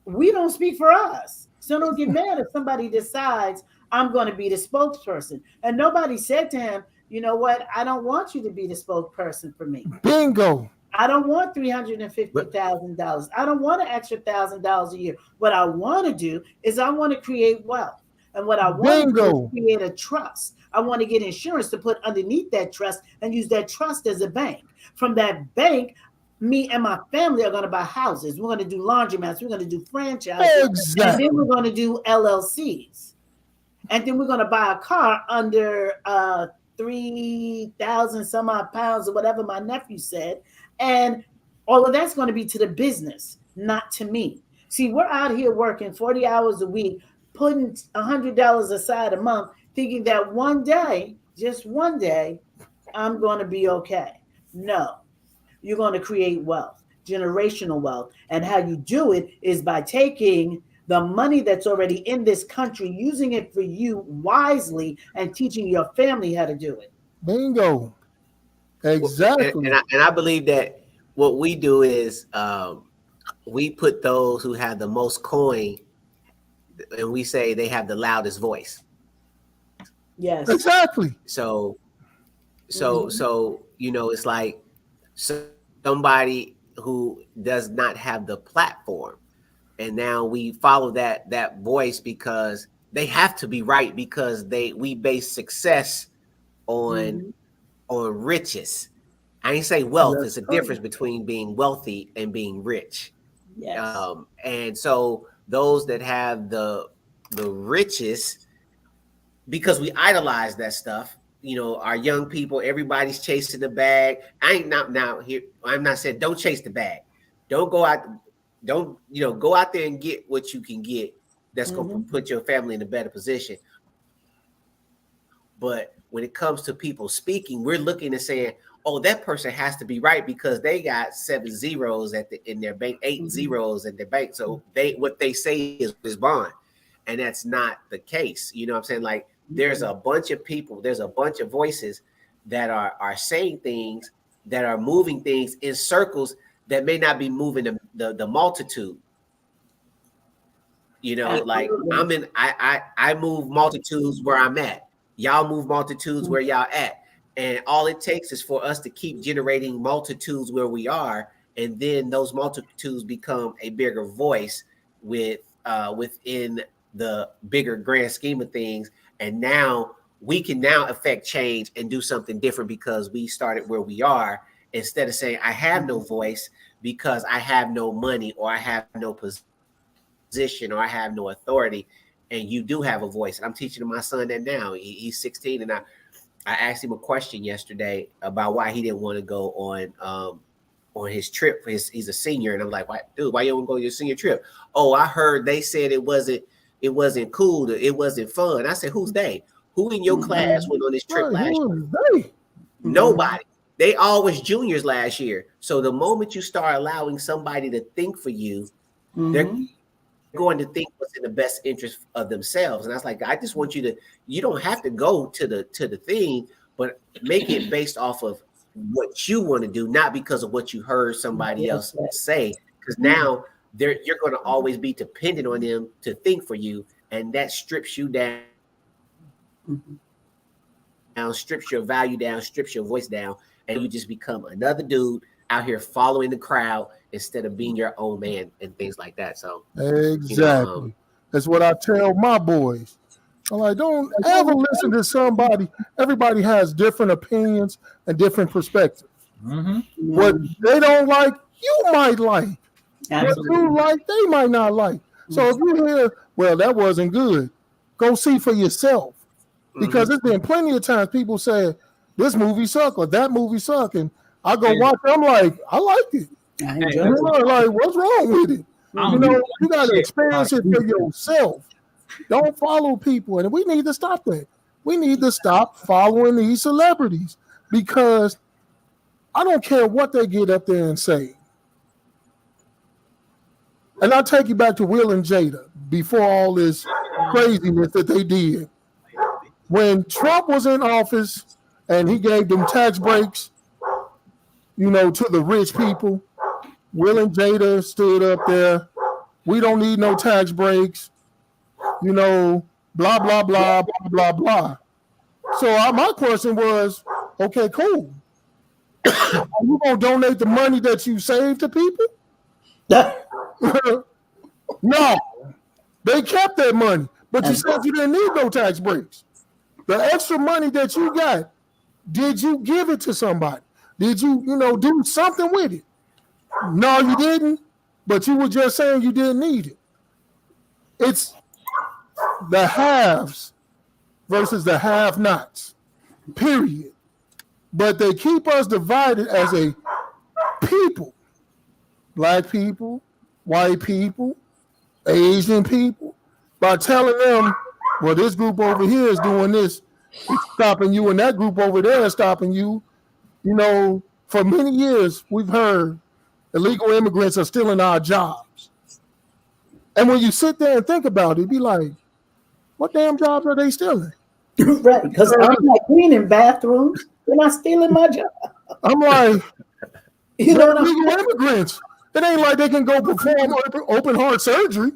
Speaker 4: we don't speak for us. So don't get mad if somebody decides I'm going to be the spokesperson. And nobody said to him, you know what? I don't want you to be the spokesperson for me.
Speaker 1: Bingo.
Speaker 4: I don't want $350,000. I don't want an extra $1,000 a year. What I want to do is I want to create wealth. And what I want to do is create a trust. I want to get insurance to put underneath that trust and use that trust as a bank. From that bank, me and my family are going to buy houses. We're going to do laundromats. We're going to do franchises.
Speaker 1: Exactly.
Speaker 4: And then we're going to do LLCs. And then we're going to buy a car under 3,000 some odd pounds or whatever my nephew said. And all of that's going to be to the business, not to me. See, we're out here working 40 hours a week, putting $100 aside a month, thinking that one day, just one day, I'm going to be okay. No, you're going to create wealth, generational wealth. And how you do it is by taking the money that's already in this country, using it for you wisely, and teaching your family how to do it.
Speaker 1: Bingo. Exactly.
Speaker 7: And I believe that what we do is we put those who have the most coin, and we say they have the loudest voice.
Speaker 4: Yes.
Speaker 1: Exactly.
Speaker 7: So you know, it's like somebody who does not have the platform, and now we follow that voice because they have to be right, because we base success on riches. I ain't say wealth. There's a difference between being wealthy and being rich.
Speaker 4: Yes.
Speaker 7: And so those that have the riches, because we idolize that stuff, you know, our young people, everybody's chasing the bag. I'm not saying don't chase the bag. Don't go out there and get what you can get. That's going to put your family in a better position. But when it comes to people speaking, we're looking and saying, oh, that person has to be right because they got 7 zeros in their bank, 8 zeros in their bank. So what they say is bond. And that's not the case. You know what I'm saying? Like, there's a bunch of people, there's a bunch of voices that are saying things, that are moving things in circles that may not be moving the multitude. You know, like I move multitudes where I'm at. Y'all move multitudes where y'all at. And all it takes is for us to keep generating multitudes where we are. And then those multitudes become a bigger voice within the bigger grand scheme of things. And now we can now affect change and do something different because we started where we are, instead of saying I have no voice because I have no money, or I have no position, or I have no authority. And you do have a voice. And I'm teaching my son that now. He's 16, and I asked him a question yesterday about why he didn't want to go on his trip. He's a senior, and I'm like, why you don't go on your senior trip? Oh, I heard they said it wasn't cool. It wasn't fun. I said, who's they? Who in your class went on this trip last year? Nobody. They all was juniors last year. So the moment you start allowing somebody to think for you, they're going to think what's in the best interest of themselves. And I was like, I just want you don't have to go to the thing, but make it based off of what you want to do, not because of what you heard somebody else say. Because now you're going to always be dependent on them to think for you, and that strips you down, strips your value down, strips your voice down, and you just become another dude out here following the crowd instead of being your own man and things like that. So
Speaker 1: exactly. That's what I tell my boys. I'm like, don't ever listen to somebody. Everybody has different opinions and different perspectives.
Speaker 2: Mm-hmm.
Speaker 1: What they don't like, you might like.
Speaker 4: Absolutely.
Speaker 1: What you like, they might not like. So if you hear, well, that wasn't good, go see for yourself. Because there's been plenty of times people say, this movie sucked or that movie sucked. And I go watch it, I'm like, I liked it.
Speaker 4: I
Speaker 2: Hey,
Speaker 4: enjoy
Speaker 1: You
Speaker 4: it.
Speaker 1: know, like, what's wrong with it? You know, you got to experience it for yourself. Don't follow people. And we need to stop that. We need to stop following these celebrities because I don't care what they get up there and say. And I'll take you back to Will and Jada before all this craziness that they did. When Trump was in office and he gave them tax breaks, you know, to the rich people, Will and Jada stood up there. We don't need no tax breaks, you know, blah, blah, blah, blah, blah, blah. So my question was, okay, cool. Are you going to donate the money that you saved to people? No. They kept that money, but you said you didn't need no tax breaks. The extra money that you got, did you give it to somebody? Did you, do something with it? No, you didn't, but you were just saying you didn't need it. It's the haves versus the have-nots, period. But they keep us divided as a people. Black people, white people, Asian people, by telling them, well, this group over here is doing this, it's stopping you, and that group over there is stopping you. You know, for many years, we've heard illegal immigrants are stealing our jobs. And when you sit there and think about it, be like, what damn jobs are they stealing?
Speaker 4: Right, because I'm not cleaning bathrooms. They're not stealing my job.
Speaker 1: I'm like,
Speaker 4: You know what I'm
Speaker 1: illegal immigrants. It ain't like they can go perform open heart surgery.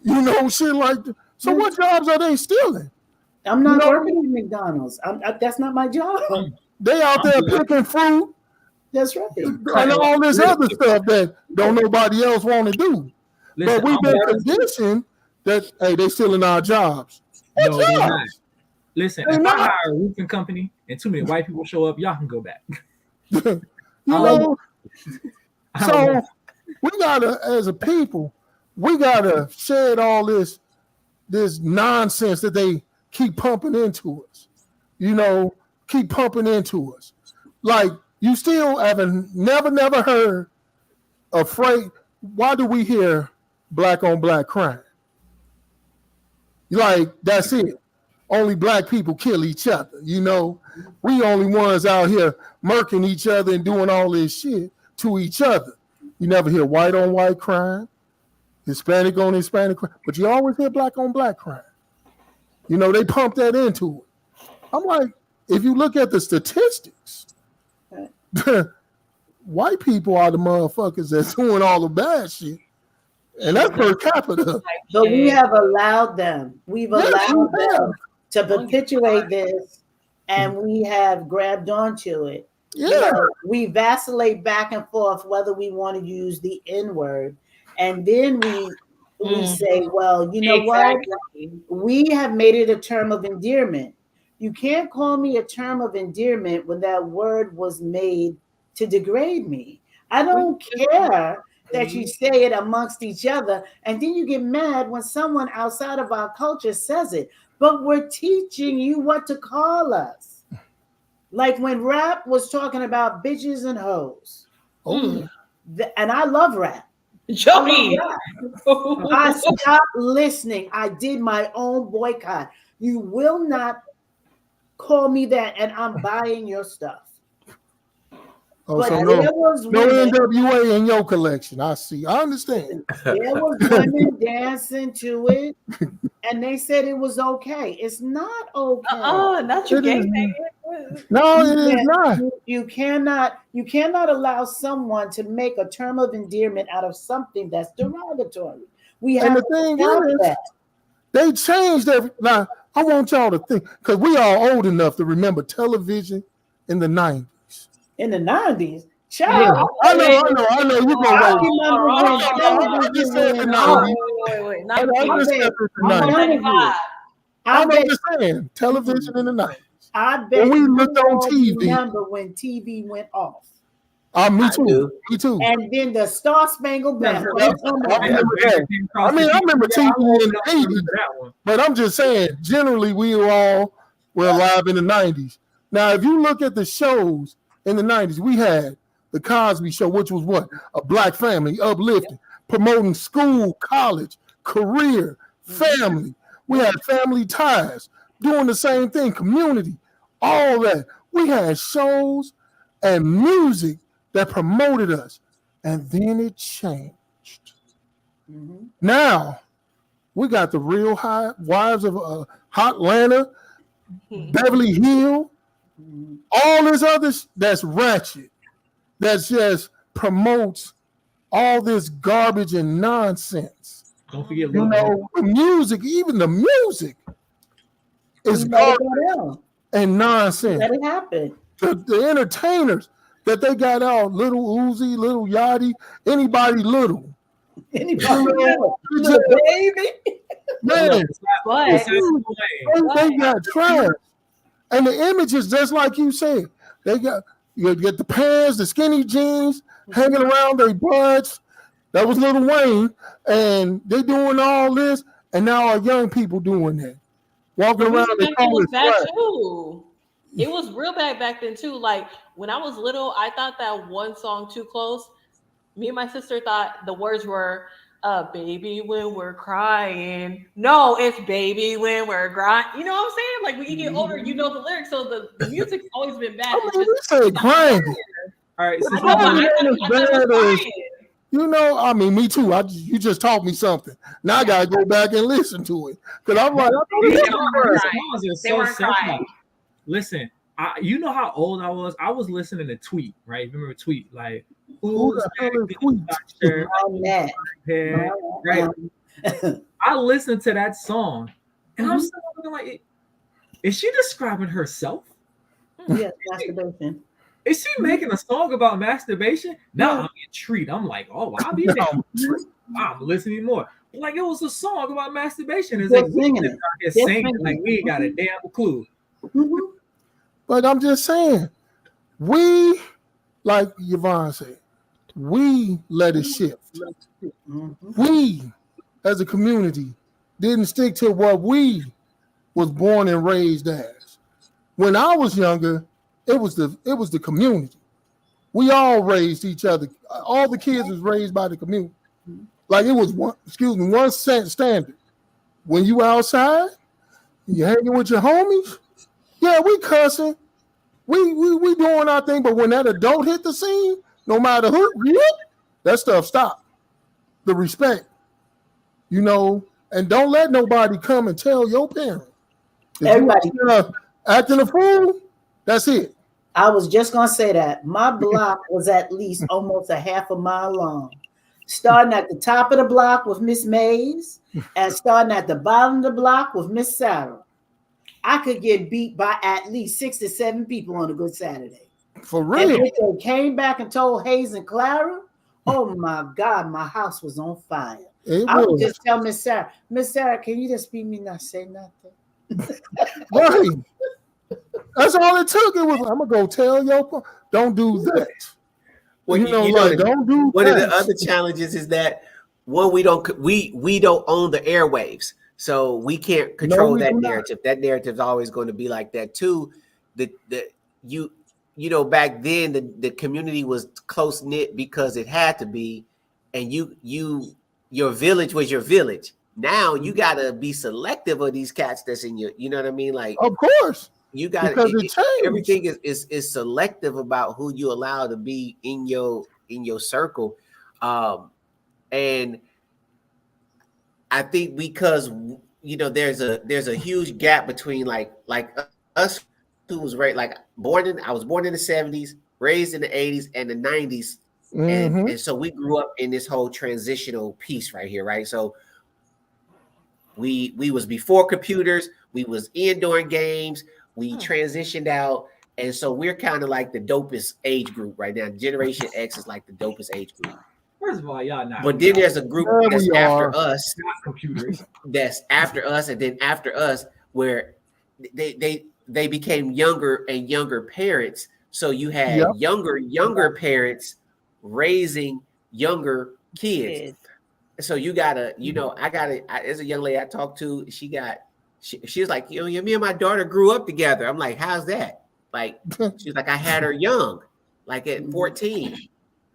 Speaker 1: You know, shit like that. So what jobs are they stealing?
Speaker 4: I'm not working at McDonald's. That's not my job.
Speaker 1: They out there picking fruit
Speaker 4: That's right.
Speaker 1: and all this other stuff that don't nobody else want to do.
Speaker 2: Listen,
Speaker 1: But we've been conditioned that, hey, they stealing our jobs.
Speaker 2: No,
Speaker 1: What
Speaker 2: they're
Speaker 1: jobs?
Speaker 2: not. Listen,
Speaker 1: They're
Speaker 2: if
Speaker 1: not.
Speaker 2: I hire a roofing company and too many white people show up, y'all can go back.
Speaker 1: You know, so we gotta, as a people, we gotta shed all this nonsense that they keep pumping into us. You know, keep pumping into us. Like, you still haven't never heard a phrase. Why do we hear black on black crime? Like, that's it. Only black people kill each other. You know, we only ones out here murking each other and doing all this shit to each other. You never hear white on white crime, Hispanic on Hispanic crime, but you always hear black on black crime. You know, they pump that into it. I'm like, if you look at the statistics, white people are the motherfuckers that's doing all the bad shit. And that's per capita.
Speaker 4: But we have allowed them. We've allowed them to perpetuate this, and we have grabbed onto it.
Speaker 1: Yeah.
Speaker 4: You know, we vacillate back and forth whether we want to use the N-word. And then we say, well, you know what? We have made it a term of endearment. You can't call me a term of endearment when that word was made to degrade me. I don't care that you say it amongst each other, and then you get mad when someone outside of our culture says it. But we're teaching you what to call us. Like when rap was talking about bitches and hoes.
Speaker 1: Oh,
Speaker 4: And I love rap.
Speaker 6: Joey.
Speaker 4: I stopped listening. I did my own boycott. You will not call me that, and I'm buying your stuff.
Speaker 1: Oh,
Speaker 4: But
Speaker 1: so
Speaker 4: there was
Speaker 1: no
Speaker 4: women,
Speaker 1: NWA in your collection. I see. I understand.
Speaker 4: there was women dancing to it, and they said it was okay. It's not okay.
Speaker 6: Not you
Speaker 1: It
Speaker 6: gay
Speaker 1: is.
Speaker 6: thing.
Speaker 1: No, it is not.
Speaker 4: You cannot allow someone to make a term of endearment out of something that's derogatory. We
Speaker 1: And
Speaker 4: have
Speaker 1: the
Speaker 4: to
Speaker 1: thing
Speaker 4: stop
Speaker 1: is,
Speaker 4: that.
Speaker 1: they changed every. Now, I want y'all to think, because we are old enough to remember television in the 90s.
Speaker 4: In the 90s, Child,
Speaker 1: I know. You
Speaker 4: I
Speaker 1: gonna wait.
Speaker 4: remember when
Speaker 1: I just
Speaker 4: television
Speaker 1: said the
Speaker 4: went
Speaker 1: 90s.
Speaker 4: off.
Speaker 6: Wait.
Speaker 1: I just said the
Speaker 4: I'm
Speaker 1: 90s.
Speaker 4: telling you, I
Speaker 1: I'm
Speaker 4: bet,
Speaker 1: just saying, television in the 90s.
Speaker 4: I
Speaker 1: When
Speaker 4: bet
Speaker 1: we
Speaker 4: you
Speaker 1: looked on
Speaker 4: all
Speaker 1: TV.
Speaker 4: remember when TV went off.
Speaker 1: Me
Speaker 7: I
Speaker 1: too.
Speaker 7: do.
Speaker 1: Me too.
Speaker 4: And then the Star Spangled Banner.
Speaker 1: I remember that. I remember TV in the 80s,
Speaker 2: that one.
Speaker 1: but I'm just saying, generally, we were alive in the 90s. Now, if you look at the shows in the 90s, we had the Cosby Show, which was what? A black family, uplifting, promoting school, college, career, family. We had Family Ties, doing the same thing, community, all that. We had shows and music that promoted us, and then it changed. Now we got the Real Wives of Hotlanta, Beverly Hills, all this other that's ratchet, that just promotes all this garbage and nonsense.
Speaker 2: Don't forget,
Speaker 1: You know, the music, even the music is garbage and nonsense.
Speaker 4: Let it happen.
Speaker 1: The entertainers that they got out, Little Uzi, Little Yachty, anybody little.
Speaker 4: Anybody little baby.
Speaker 1: Man,
Speaker 6: But
Speaker 1: they got trash. And the images, just like you said, they got, you get the pants, the skinny jeans, hanging around their butts. That was Lil Wayne. And they doing all this, and now our young people doing that. Walking around and calling it
Speaker 6: bad too. It was real bad back then too. Like when I was little, I thought that one song, Too Close, me and my sister thought the words were baby when we're crying. No, it's baby when we're crying. You know what I'm saying? Like when you get older, you know the lyrics. So the music's always been bad.
Speaker 1: You said grinding.
Speaker 2: All right,
Speaker 1: you know, I mean, me too. You just taught me something. Now I gotta go back and listen to it because I'm like,
Speaker 6: they weren't crying.
Speaker 2: Listen, you know how old I was? I was listening to Tweet, right? Remember Tweet? Like,
Speaker 1: who the hell is Tweet?
Speaker 2: Right? I listened to that song, and I'm still looking like, is she describing herself?
Speaker 4: Yes, masturbation.
Speaker 2: Is she making a song about masturbation? Now I'm intrigued. I'm like, oh, I'll be there. I'm listening more. Like it was a song about masturbation. It's like singing like we ain't got a damn clue.
Speaker 1: But I'm just saying, we, like Yvonne said, we let it shift. We, as a community, didn't stick to what we was born and raised as. When I was younger, it was the community. We all raised each other. All the kids was raised by the community. Like it was one standard. When you outside, you hanging with your homies, yeah, we cussing. We doing our thing, but when that adult hit the scene, no matter who, that stuff stopped. The respect, you know, and don't let nobody come and tell your parent.
Speaker 4: Everybody
Speaker 1: acting a fool, that's it.
Speaker 4: I was just gonna say that. My block was at least almost a half a mile long. Starting at the top of the block with Miss Mays and starting at the bottom of the block with Miss Sarah. I could get beat by at least 6 to 7 people on a good Saturday.
Speaker 1: For real.
Speaker 4: And if they came back and told Hayes and Clara, oh my God, my house was on fire. I would just tell Miss Sarah, can you just be me not say nothing?
Speaker 1: Right. That's all it took. It was, I'm gonna go tell your don't do that.
Speaker 7: Well,
Speaker 1: don't do
Speaker 7: one
Speaker 1: that.
Speaker 7: Of the other challenges is that we don't own the airwaves. So we can't control that narrative. That narrative is always going to be like that too. You know, back then the community was close knit because it had to be, and your village was your village. Now you gotta be selective of these cats that's in your. You know what I mean? Like,
Speaker 1: of course,
Speaker 7: you got everything is selective about who you allow to be in your circle, and I think because there's a huge gap between like us who was I was born in the 70s, raised in the 80s and the 90s, and so we grew up in this whole transitional piece right here, right? So we was before computers, we was in during games, we transitioned out, And so we're kind of like the dopest age group right now. Generation X is like the dopest age group.
Speaker 2: First of all, y'all not.
Speaker 7: But then there's a group
Speaker 1: There
Speaker 7: that's
Speaker 1: we
Speaker 7: after
Speaker 1: are.
Speaker 7: us,
Speaker 2: not computers.
Speaker 7: that's after us, and then after us, where they became younger and younger parents. So you had
Speaker 1: Yep.
Speaker 7: younger parents raising younger kids. So you gotta, there's a young lady I talked to. She was like, me and my daughter grew up together. I'm like, how's that? Like, she's like, I had her young, like at 14.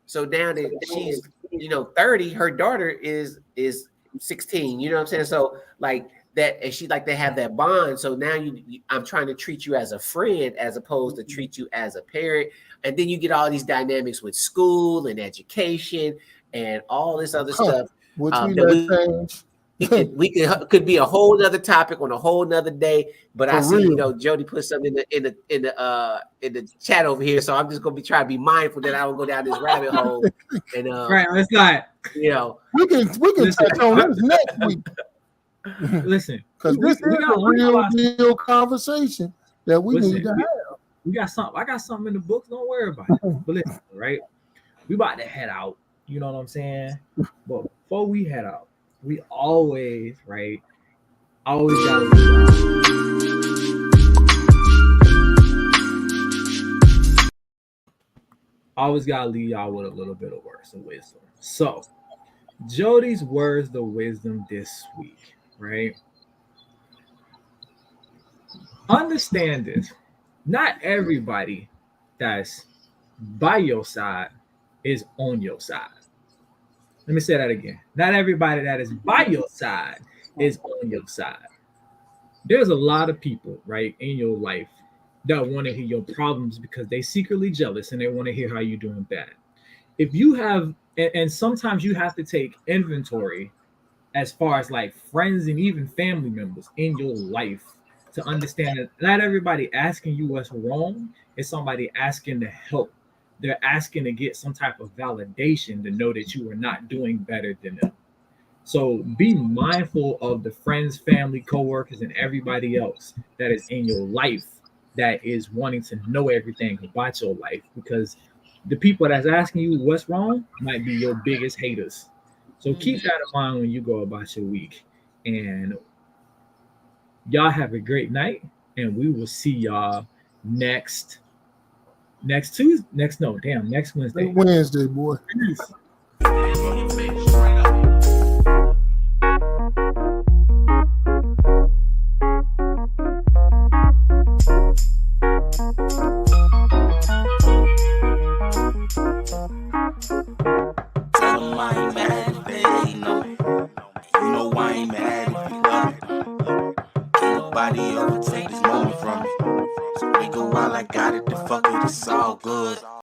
Speaker 7: So now that she's 30, her daughter is 16. You know what I'm saying? So like that, and she like they have that bond. So now I'm trying to treat you as a friend as opposed to treat you as a parent. And then you get all these dynamics with school and education and all this other stuff.
Speaker 1: Which we
Speaker 7: could be a whole nother topic on a whole nother day. But I see,
Speaker 1: real.
Speaker 7: Jody put something in the chat over here, so I'm just gonna be trying to be mindful that I don't go down this rabbit hole. And
Speaker 2: right, it's not.
Speaker 7: We
Speaker 1: can touch on this next week.
Speaker 2: Listen,
Speaker 1: because this is a real deal conversation that we need to have.
Speaker 2: We got something. I got something in the books. Don't worry about it. But listen, right? We about to head out. You know what I'm saying? But before we head out, we always gotta leave y'all with a little bit of words of wisdom. So Jody's words of wisdom this week, right? Understand this. Not everybody that's by your side is on your side. Let me say that again. Not everybody that is by your side is on your side. There's a lot of people, right, in your life that want to hear your problems because they secretly jealous and they want to hear how you're doing bad. If you have, and sometimes you have to take inventory as far as like friends and even family members in your life to understand that not everybody asking you what's wrong is somebody asking to help. They're asking to get some type of validation to know that you are not doing better than them. So be mindful of the friends, family, coworkers, and everybody else that is in your life that is wanting to know everything about your life, because the people that's asking you what's wrong might be your biggest haters. So keep that in mind when you go about your week. And y'all have a great night, and we will see y'all next Wednesday.
Speaker 1: Wednesday, boy.
Speaker 2: Peace.
Speaker 3: Tell 'em I ain't mad if they know. You know I ain't mad if you love it. Ain't nobody overtake this moment from me. So nigga, while I got it, the fuck it, it's all good.